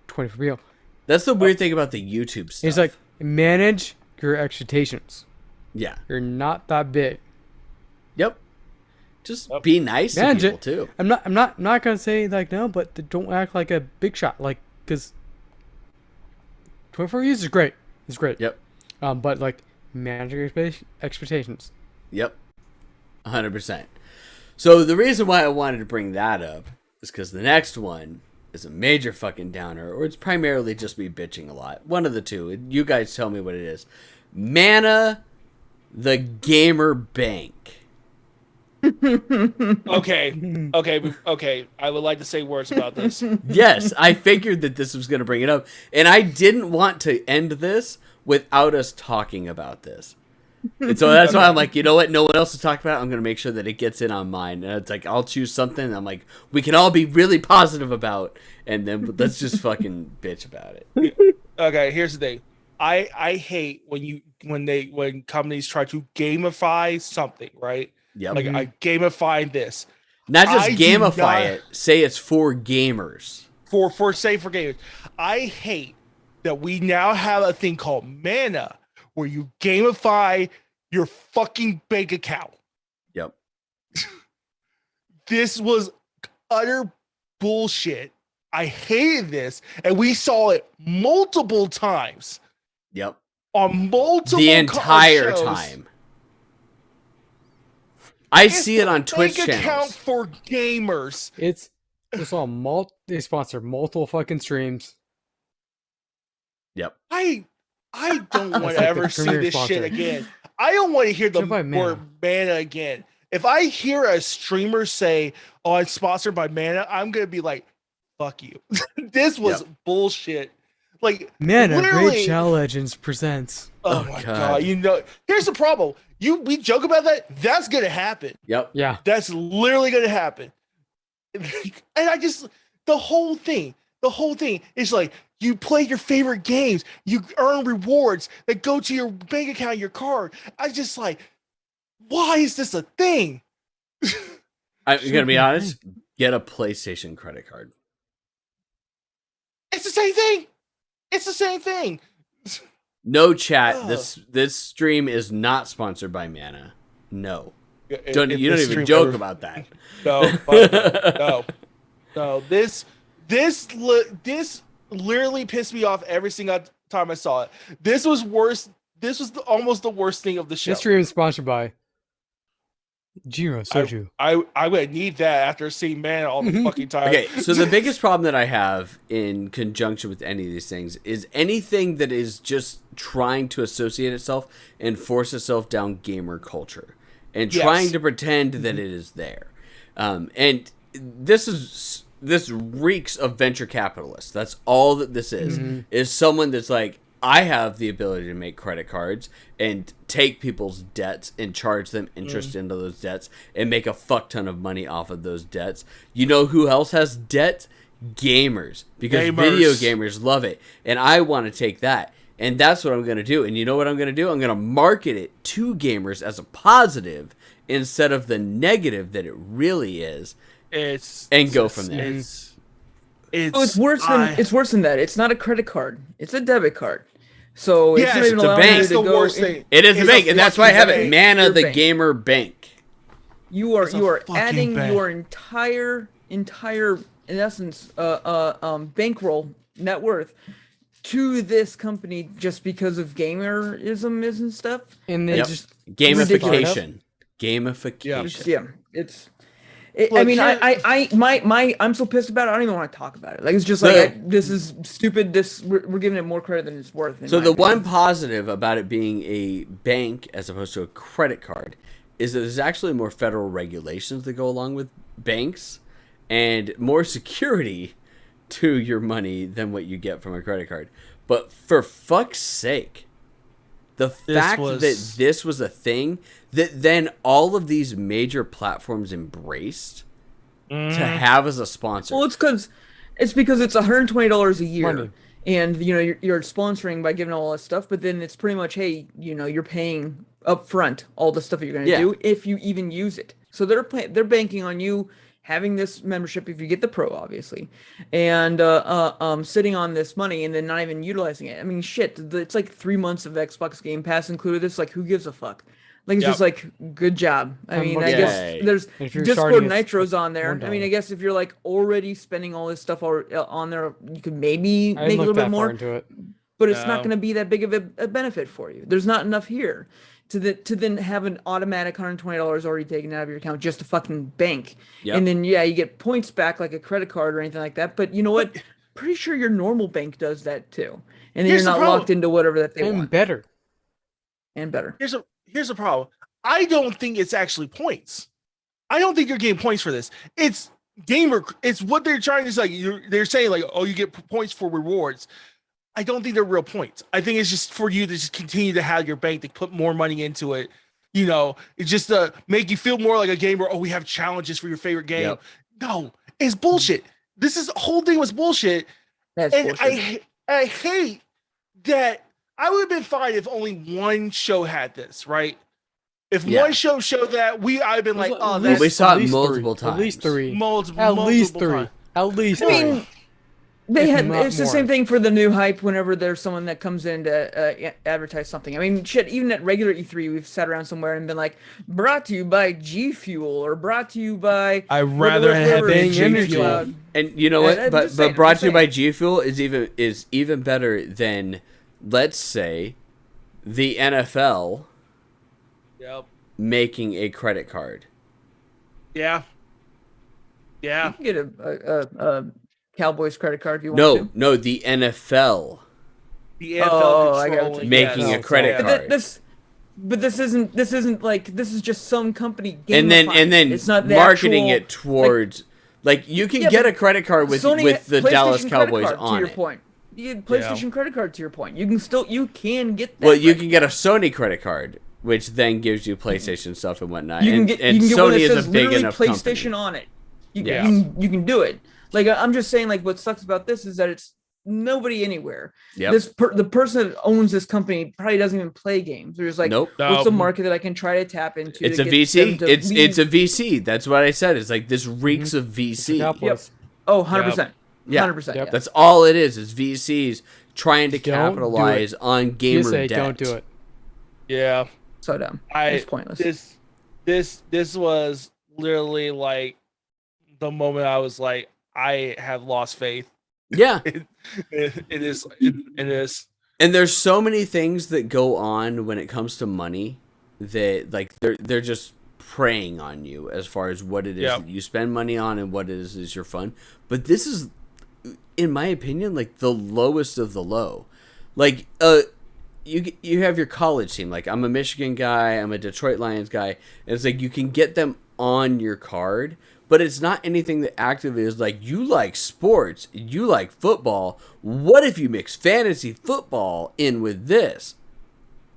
24 views. That's the weird thing about the YouTube stuff. It's like, manage your expectations. Yeah, you're not that big. Yep. Just be nice to people too. I'm not gonna say like no, but don't act like a big shot, like, because 24 views is great. It's great. Yep. But like, manage your expectations. Yep. 100%. So the reason why I wanted to bring that up is because the next one is a major fucking downer, or it's primarily just me bitching a lot. One of the two. You guys tell me what it is. Mana, the gamer bank. Okay. I would like to say words about this. Yes, I figured that this was going to bring it up, and I didn't want to end this without us talking about this. And so that's why I'm like, you know what? No one else to talk about. I'm going to make sure that it gets in on mine. And it's like, I'll choose something I'm like, we can all be really positive about. And then let's just fucking bitch about it. Okay, here's the thing. I hate when companies try to gamify something, right? Yep. Like I gamify this. Not just I do gamify not- it. Say it's for gamers. For gamers. I hate that we now have a thing called Mana where you gamify your fucking bank account. Yep. This was utter bullshit. I hated this, and we saw it multiple times Yep. on multiple The entire shows. time. I It's see it the on Twitch bank account channels. for gamers. It's they sponsor multiple fucking streams. Yep. I don't want like to the ever see premier this shit sponsor. again. I don't want to hear the Should buy word Mana. Mana again. If I hear a streamer say, "Oh, it's sponsored by Mana," I'm gonna be like, "Fuck you." This was bullshit. Like Mana literally- Raid Shadow Legends presents. Oh, Oh, my God. god! You know, here's the problem. We joke about that. That's gonna happen. Yep. Yeah. That's literally gonna happen. And I just the whole thing is like you play your favorite games, you earn rewards that go to your bank account, your card. I just like, why is this a thing? I'm going to be honest. Get a PlayStation credit card. It's the same thing. It's the same thing. No chat. Ugh. This stream is not sponsored by Mana. No. If You don't this even stream joke ever- about that. No, fuck no. This literally pissed me off every single time I saw it. This was worse. This was almost the worst thing of the show. This stream is sponsored by Jiro Soju. I would need that after seeing Man all the fucking time. Okay, so the biggest problem that I have in conjunction with any of these things is anything that is just trying to associate itself and force itself down gamer culture and Yes. trying to pretend that it is there. And this reeks of venture capitalists. That's all that this is someone that's like, I have the ability to make credit cards and take people's debts and charge them interest into those debts and make a fuck ton of money off of those debts. You know who else has debt? Gamers. Because video gamers love it. And I want to take that. And that's what I'm going to do. And you know what I'm going to do? I'm going to market it to gamers as a positive instead of the negative that it really is. And go from there. It's worse than that. It's not a credit card. It's a debit card. So Yes, it's not even it's a allowing bank. you It's to the go worst in- thing. It is a It's bank, a and that's why I have it. fucking Mana, Your the bank. gamer bank. You are It's a you are fucking adding bank. your entire in essence bankroll net worth to this company just because of gamerism and stuff. And they Yep. just Gamification. Gamification. Yeah, it's. I Look, mean, here- I'm so pissed about it. I don't even want to talk about it. Like it's just like The- this is stupid. We're giving it more credit than it's worth. in So my the opinion. one positive about it being a bank as opposed to a credit card is that there's actually more federal regulations that go along with banks and more security to your money than what you get from a credit card. But for fuck's sake, the fact was- that this was a thing that then all of these major platforms embraced to have as a sponsor. Well, it's because it's $120 a year, Money. and you're sponsoring by giving all that stuff. But then it's pretty much, hey, you're paying up front all the stuff that you're going to Yeah. do if you even use it. So they're banking on you having this membership if you get the pro, obviously, and sitting on this money and then not even utilizing it. I mean, shit, it's like 3 months of Xbox Game Pass included. It's like, who gives a fuck? Like, it's Yep. just like, good job. I mean, I Yay. guess there's If you're Discord starting at Nitro's on there. I mean, $1. I guess if you're like already spending all this stuff on there, you could maybe I make a didn't little look bit that far more, into it. but it's not No. going to be that big of a benefit for you. There's not enough here. to then have an automatic $120 already taken out of your account just to fucking bank. Yep. And then you get points back like a credit card or anything like that. But you know what? Pretty sure your normal bank does that too. And then Here's you're the not problem. locked into whatever that they And want. better. And better. Here's the problem. I don't think it's actually points. I don't think you're getting points for this. It's what they're trying to say. They're saying like, oh, you get points for rewards. I don't think they're real points. I think it's just for you to just continue to have your bank to put more money into it. You know, it's just to make you feel more like a gamer. Oh, we have challenges for your favorite game. Yep. No, it's bullshit. This whole thing was bullshit. That's And bullshit. I hate that. I would have been fine if only one show had this, right? If Yeah. one show showed that, I've been like, oh, At that's we saw it at least multiple three. At least times. three. multiple, At least multiple three. times. At least I three. mean, they If had not it's the more. same thing for the new hype whenever there's someone that comes in to advertise something. I mean, shit, even at regular E3, we've sat around somewhere and been like, brought to you by G Fuel or brought to you by I'd rather have whatever, been G Energy. Cloud. And you know Yeah, what? I'm just saying, But brought I'm to you saying. by G Fuel is even better than, let's say, the NFL Yep. making a credit card. Yeah. You Yeah. can get a Cowboys credit card if you want to. No, the NFL The NFL Oh, I got controlling what you making mean. a credit Yeah. card. But this isn't like this is just some company and then gamifying. It's not the marketing actual, it towards like you can Yeah, get but a credit card with Sony the PlayStation Dallas credit Cowboys card, on to your it. point. You get PlayStation credit card to your point. You can get that. Well, you credit can get a Sony credit card, which then gives you PlayStation stuff and whatnot. You can and get and you can get one Sony that is says a big literally enough PlayStation company. on it. Yeah. You can do it. Like I'm just saying, like what sucks about this is that it's nobody anywhere. Yep. The person that owns this company probably doesn't even play games. They're just like, Nope. what's the market that I can try to tap into? It's to a get VC. them to It's leave? a VC. That's what I said. It's like this reeks of VC. Cowboys. Oh, 100%. Yeah. 100%. Yep. Yeah. That's all it is VCs trying to Don't do capitalize on gamer PSA, debt. don't do it. Yeah. So dumb. It's pointless. This was literally like the moment I was like, I have lost faith. Yeah. It is. And there's so many things that go on when it comes to money that like they're just preying on you as far as what it is that you spend money on and what it is your fun. But this is, in my opinion, like the lowest of the low. Like you have your college team. Like I'm a Michigan guy, I'm a Detroit Lions guy, and it's like you can get them on your card, but it's not anything that actively is like, you like sports, you like football. What if you mix fantasy football in with this?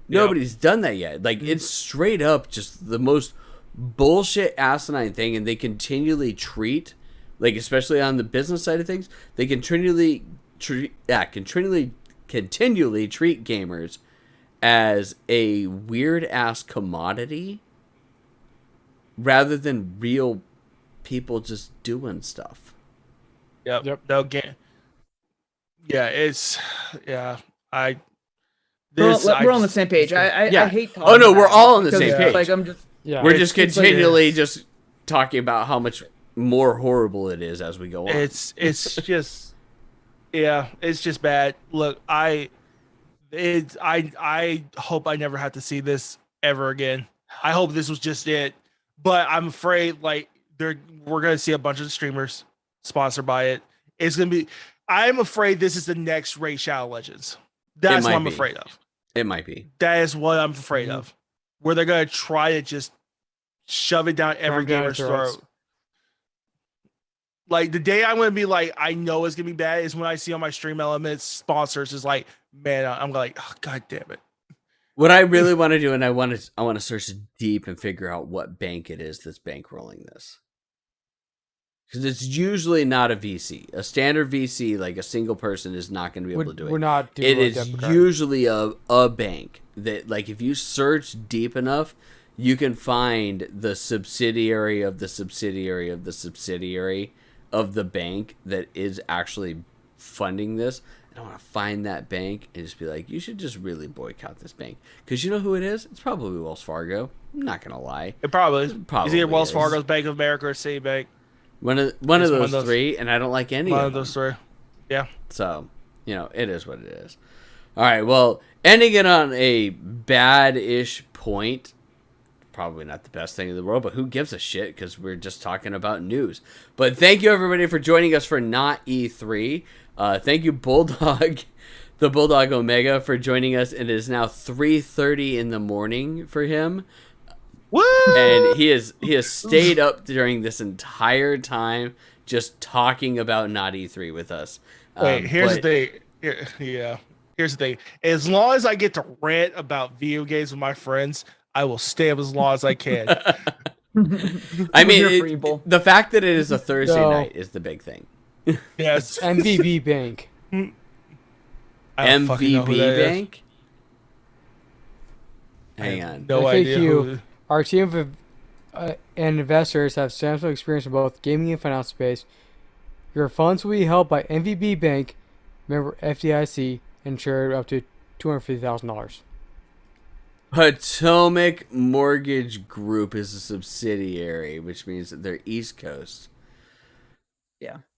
Nobody's done that yet. Like it's straight up just the most bullshit asinine thing, and they continually treat, like especially on the business side of things, they continually treat gamers as a weird ass commodity rather than real people just doing stuff. Yep. No game. Yeah, it's I. We're This, we're on the same page. I hate talking Oh no, about we're it all on the because, same page. Like I'm just Yeah. We're just it's like- continually just talking about how much more horrible it is as we go on. It's just it's just bad. Look, I hope I never have to see this ever again. I hope this was just it. But I'm afraid like we're gonna see a bunch of streamers sponsored by it. It's gonna be I'm afraid this is the next Raid Shadow Legends. That's what might I'm be. afraid of. It might be. That is what I'm afraid of. Where they're gonna try to just shove it down every Shove it down gamer's our throats. throat. Like the day I'm gonna be like, I know it's gonna be bad is when I see on my stream elements sponsors is like, man, I'm like, oh, god damn it. What I really want to do, and I want to search deep and figure out what bank it is that's bankrolling this. Because it's usually not a VC. A standard VC, like a single person, is not going to be able to do it. We're not doing It a is debit card. usually a bank that, like, if you search deep enough, you can find the subsidiary of the subsidiary of the subsidiary of the bank that is actually funding this. And I want to find that bank and just be like, you should just really boycott this bank. Because you know who it is? It's probably Wells Fargo. I'm not going to lie. It probably is. Probably It's either Wells is. Fargo's Bank of America or Citibank. One of one those of those- three, and I don't like any One of of them. those three. Yeah. So, it is what it is. All right, well, ending it on a bad-ish point, probably not the best thing in the world, but who gives a shit, because we're just talking about news. But thank you, everybody, for joining us for Not-E3. Thank you, Bulldog, the Bulldog Omega, for joining us. It is now 3:30 in the morning for him. Woo! And he has stayed up during this entire time just talking about Not-E3 with us. Wait, here's the thing. Yeah. Here's the thing. As long as I get to rant about video games with my friends, I will stay up as long as I can. I mean, We're here for you, Bull. the fact that it is a Thursday No. night is the big thing. Yes. MVB Bank. I don't fucking know who MVB that is. Bank? Hang on. No Thank idea. you. Our team of and investors have substantial experience in both gaming and finance space. Your funds will be held by MVB Bank, member FDIC, insured up to $250,000. Potomac Mortgage Group is a subsidiary, which means that they're East Coast.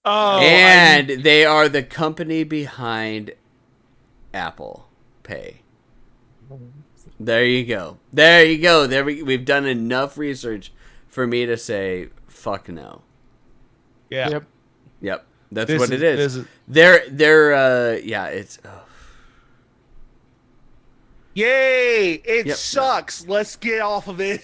Oh, And they are the company behind Apple Pay. There you go. There you go. We've done enough research for me to say, fuck no. yeah. Yep. Yep. That's This what it is. this is- They're yeah, it's Yay! It Yep. sucks. Let's get off of it.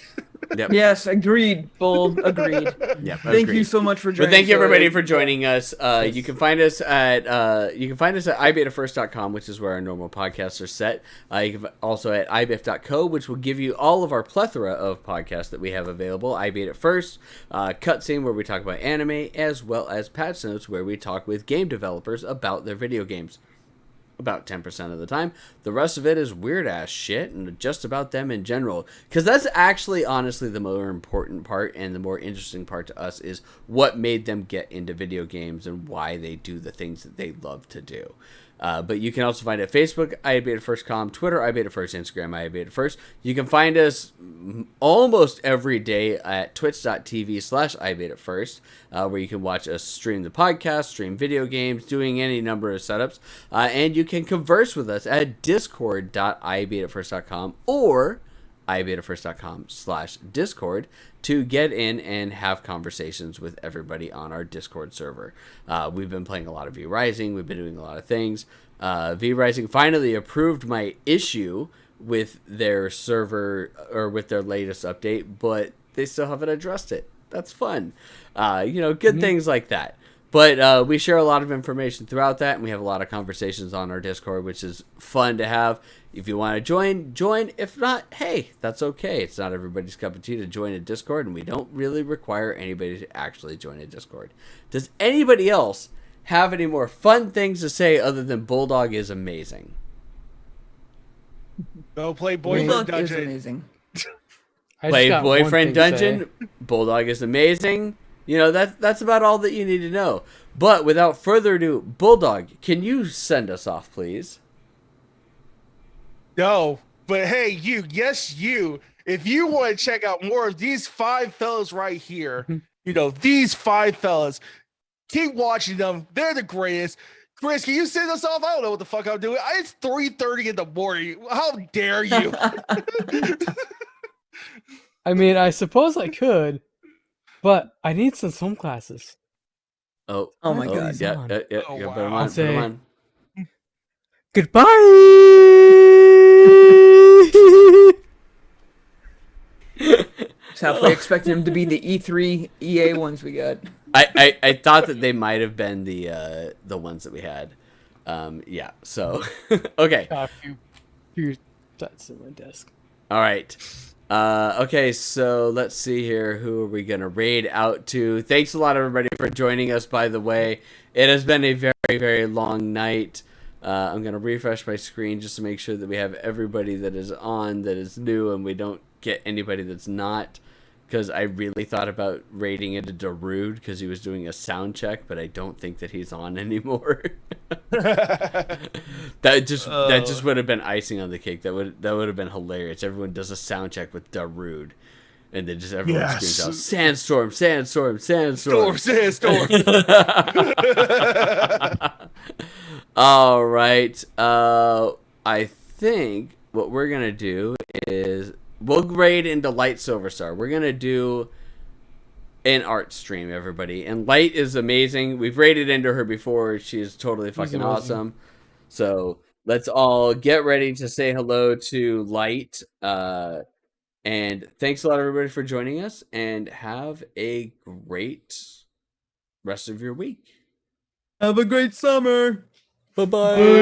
yep. Yes, agreed, Bull. Agreed. Yep, Thank agreed. you so much for But joining. thank you us. everybody for joining us. You can find us at ibetafirst.com, which is where our normal podcasts are set. You can also at ibef.co, which will give you all of our plethora of podcasts that we have available. ibet at first, cutscene where we talk about anime, as well as patch notes where we talk with game developers about their video games. About 10% of the time. The rest of it is weird ass shit and just about them in general. Because that's actually, honestly, the more important part and the more interesting part to us is what made them get into video games and why they do the things that they love to do. But you can also find it at Facebook, ibetafirst.com, Twitter, ibetafirst, Instagram, ibetafirst. You can find us almost every day at twitch.tv/ibetafirst, where you can watch us stream the podcast, stream video games, doing any number of setups. And you can converse with us at discord.ibetafirst.com or ibetafirst.com/discord to get in and have conversations with everybody on our Discord server. We've been playing a lot of V Rising. We've been doing a lot of things. V Rising finally approved my issue with their server or with their latest update, but they still haven't addressed it. That's fun. Good things like that. But we share a lot of information throughout that, and we have a lot of conversations on our Discord, which is fun to have. If you want to join. If not, hey, that's okay. It's not everybody's cup of tea to join a Discord, and we don't really require anybody to actually join a Discord. Does anybody else have any more fun things to say other than Bulldog is amazing? Go play Boyfriend Bulldog is Dungeon. amazing. I Play just got one Boyfriend thing to say. Dungeon. Bulldog is amazing. That's about all that you need to know. But without further ado, Bulldog, can you send us off, please? No, but hey, you. If you want to check out more of these five fellas right here, these five fellas, keep watching them. They're the greatest. Chris, can you send us off? I don't know what the fuck I'm doing. It's 3:30 in the morning. How dare you? I mean, I suppose I could, but I need some swim classes. Oh my What God. is Yeah, on? yeah, yeah. Oh, You gotta put wow. 'em on, I'll put 'em say- on. Goodbye. Just halfway expecting him to be the E3 EA ones we got. I thought that they might have been the ones that we had. Yeah. So okay. Got a few sets in my desk. All right. Okay, so let's see here. Who are we going to raid out to? Thanks a lot, everybody, for joining us, by the way. It has been a very, very long night. I'm going to refresh my screen just to make sure that we have everybody that is on that is new and we don't get anybody that's not. Because I really thought about raiding into Darude because he was doing a sound check, but I don't think that he's on anymore. That just would have been icing on the cake. That would have been hilarious. Everyone does a sound check with Darude, and then just everyone Yes. screams out sandstorm, sandstorm, sandstorm. Storm. All right. I think what we're gonna do is we'll grade into Light Silver Star. We're gonna do an art stream, everybody. And Light is amazing. We've rated into her before. She is totally fucking awesome. So let's all get ready to say hello to Light. And thanks a lot, everybody, for joining us. And have a great rest of your week. Have a great summer. Bye-bye.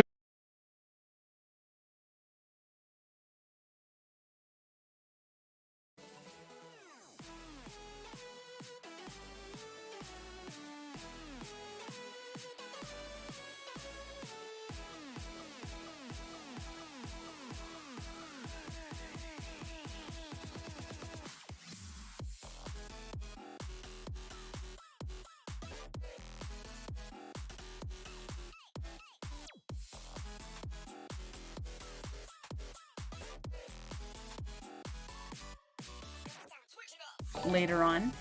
Later on.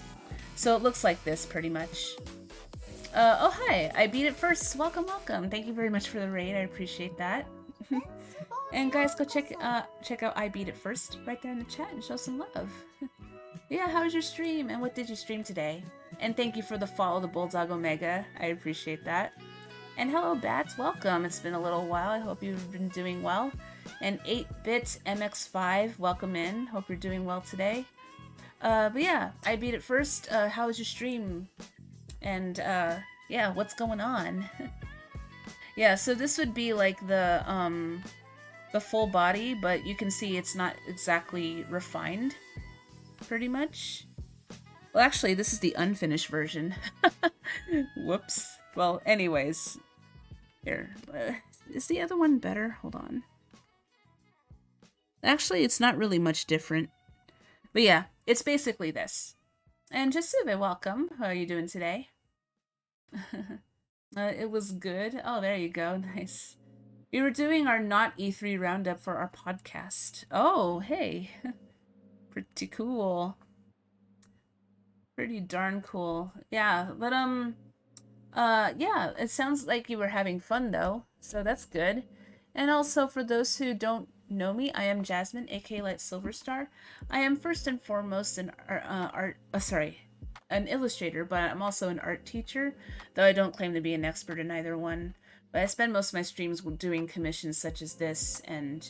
So it looks like this pretty much. Oh hi, I beat it first. Welcome, welcome. Thank you very much for the raid. I appreciate that. And guys, go check out I Beat It First right there in the chat and show some love. Yeah, how was your stream and what did you stream today? And thank you for the follow, the Bulldog Omega. I appreciate that. And hello, Bats. Welcome. It's been a little while. I hope you've been doing well. And 8-Bit MX5, welcome in. Hope you're doing well today. But yeah, I beat it first. How was your stream? And yeah, what's going on? Yeah, so this would be like the full body, but you can see it's not exactly refined, pretty much. Well, actually, this is the unfinished version. Whoops. Well, anyways, here. Is the other one better? Hold on. Actually, it's not really much different. But yeah, it's basically this. And Jasube, welcome. How are you doing today? It was good. Oh, there you go. Nice. We were doing our Not-E3 roundup for our podcast. Oh, hey. Pretty cool. Pretty darn cool. Yeah, but yeah, it sounds like you were having fun though, so that's good. And also for those who don't know me, I am Jasmine, aka Light Silver Star. I am first and foremost an an illustrator, but I'm also an art teacher, though I don't claim to be an expert in either one. But I spend most of my streams doing commissions such as this and